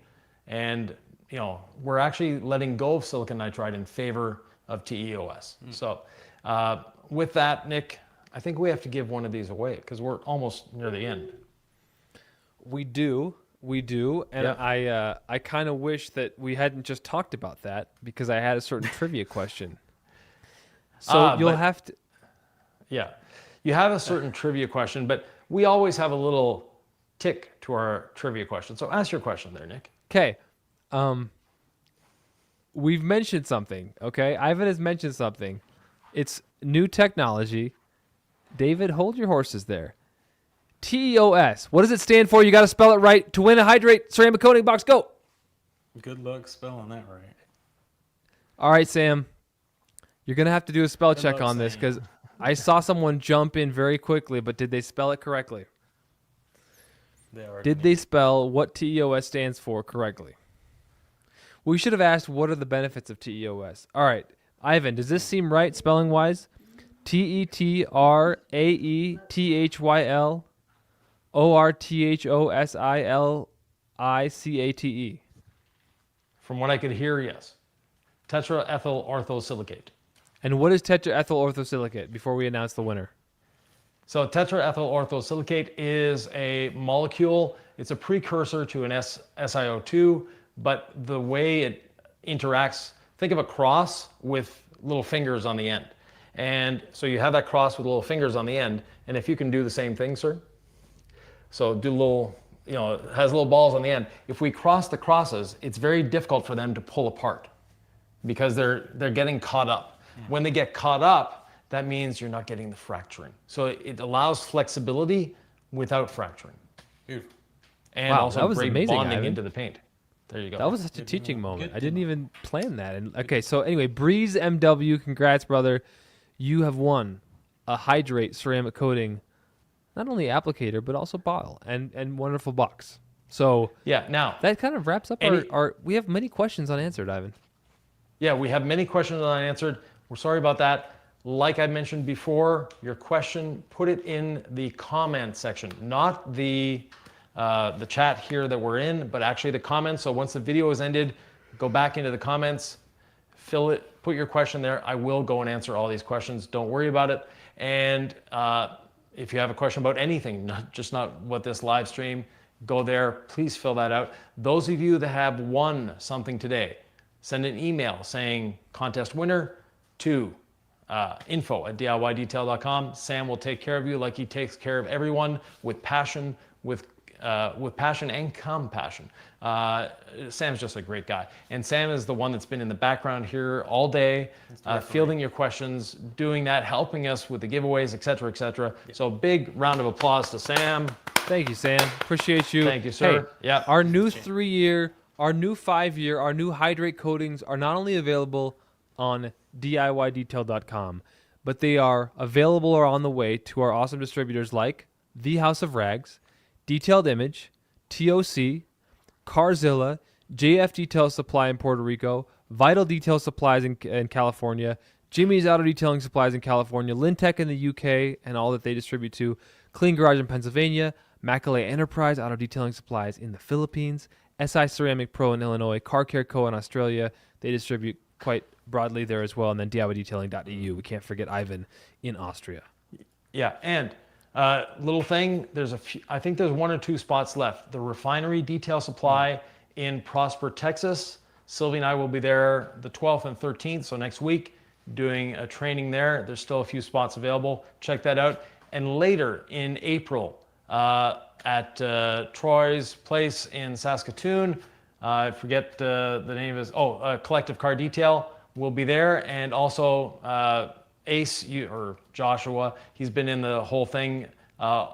And, you know, we're actually letting go of silicon nitride in favor of TEOS. So with that, Nick, I think we have to give one of these away because we're almost near the end. We do, and Yeah. I kind of wish that we hadn't just talked about that because I had a certain trivia question. So you'll but- have to. Yeah. You have a certain trivia question, but we always have a little tick to our trivia question. So ask your question there, Nick. Okay, we've mentioned something. Okay, Ivan has mentioned something. It's new technology. David, hold your horses there. TEOS. What does it stand for? You got to spell it right to win a Hydrate ceramic coating box. Go. Good luck spelling that right. All right, Sam. You're gonna have to do a spell Good check luck, on this Sam. because I saw someone jump in very quickly, but did they spell it correctly? Did they spell what TEOS stands for correctly? We should have asked what are the benefits of TEOS. All right, Ivan, does this seem right spelling wise? TETRAETHYLORTHOSILICATE. From what I could hear, yes. Tetraethyl orthosilicate. And what is tetraethyl orthosilicate before we announce the winner? So tetraethyl orthosilicate is a molecule. It's a precursor to an SiO2, but the way it interacts think of a cross with little fingers on the end. And so you have that cross with little fingers on the end. And if you can do the same thing, sir. So do little, it has little balls on the end. If we cross the crosses, it's very difficult for them to pull apart because they're getting caught up. When they get caught up, that means you're not getting the fracturing. So it allows flexibility without fracturing. Beautiful. And Wow, also that was great amazing, bonding Ivan. into the paint. There you go. That was such a teaching moment. Good I to didn't know. even plan that. And okay, so anyway, Breeze MW, congrats, brother. You have won a Hydrate ceramic coating, not only applicator but also bottle and wonderful box. So yeah. Now that kind of wraps up our. We have many questions unanswered, Ivan. Yeah, we have many questions unanswered. We're sorry about that. Like I mentioned before, your question, put it in the comment section, not the chat here that we're in, but actually the comments. So once the video is ended, go back into the comments, fill it, put your question there. I will go and answer all these questions. Don't worry about it. And if you have a question about anything, not what this live stream, go there. Please fill that out. Those of you that have won something today, send an email saying contest winner to info@diydetail.com. Sam will take care of you like he takes care of everyone with passion, with passion and compassion. Sam's just a great guy. And Sam is the one that's been in the background here all day, fielding your questions, doing that, helping us with the giveaways, et cetera, et cetera. Yeah. So big round of applause to Sam. Thank you, Sam. Appreciate you. Thank you, sir. Hey, yeah. Our new 3-year, our new 5-year, our new Hydrate coatings are not only available on DIYdetail.com, but they are available or on the way to our awesome distributors like The House of Rags, Detailed Image, TOC, Carzilla, JF Detail Supply in Puerto Rico, Vital Detail Supplies in California, Jimmy's Auto Detailing Supplies in California, Lintech in the UK and all that they distribute to, Clean Garage in Pennsylvania, Macaulay Enterprise Auto Detailing Supplies in the Philippines, SI Ceramic Pro in Illinois, Car Care Co. in Australia. They distribute quite broadly there as well. And then DIYdetailing.eu. We can't forget Ivan in Austria. Yeah, and little thing, there's a few, I think there's 1 or 2 spots left. The Refinery Detail Supply in Prosper, Texas. Sylvie and I will be there the 12th and 13th, so next week, doing a training there. There's still a few spots available. Check that out. And later in April, at Troy's place in Saskatoon, I forget the name is, Collective Car Detail will be there. And also Ace, or Joshua, he's been in the whole thing,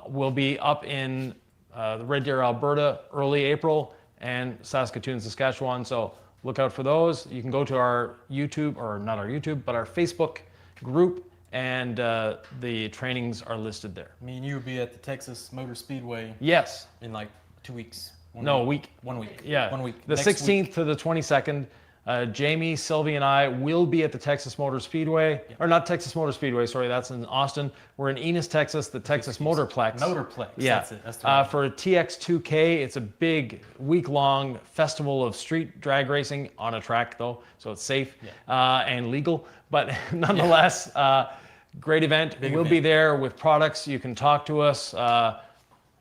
will be up in the Red Deer, Alberta, early April, and Saskatoon, Saskatchewan. So look out for those. You can go to our YouTube, or not our YouTube, but our Facebook group, and the trainings are listed there. Me and you will be at the Texas Motor Speedway. Yes. In like 2 weeks. No, week. 1 week. Yeah. 1 week. The Next 16th week. to the 22nd. Jamie, Sylvie, and I will be at the Texas Motor Speedway. Yeah. Or not Texas Motor Speedway, sorry, that's in Austin. We're in Enos, Texas, the Texas Motorplex. Motorplex, yeah. That's it. That's the right. For TX2K, it's a big week-long festival of street drag racing on a track, though, so it's safe and legal. But nonetheless, great event. We'll be there with products. You can talk to us.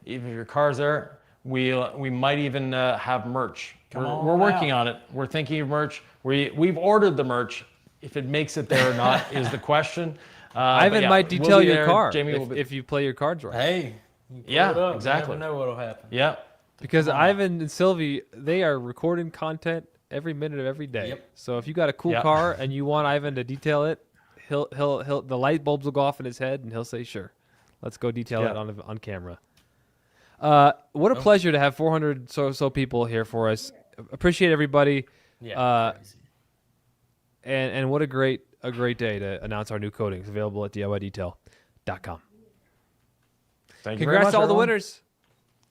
Even if your car's there, we might even have merch. We're working on it. We're thinking of merch. We've ordered the merch. If it makes it there or not is the question. Ivan might detail your there. car Jamie if you play your cards right. Hey. You pull Yeah, it up, exactly. You never know what'll happen. Yeah. Because Ivan and Sylvie, they are recording content every minute of every day. Yep. So if you got a cool car and you want Ivan to detail it, he'll the light bulbs will go off in his head and he'll say, "Sure, let's go detail it on camera." What a pleasure to have 400 so people here for us. Appreciate everybody. Yeah. Crazy. And what a great day to announce our new coatings available at DIYdetail.com. Thank you very much, Congrats to all the everyone. winners.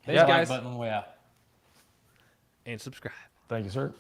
Thanks, guys. Like button on the way out. And subscribe. Thank you, sir.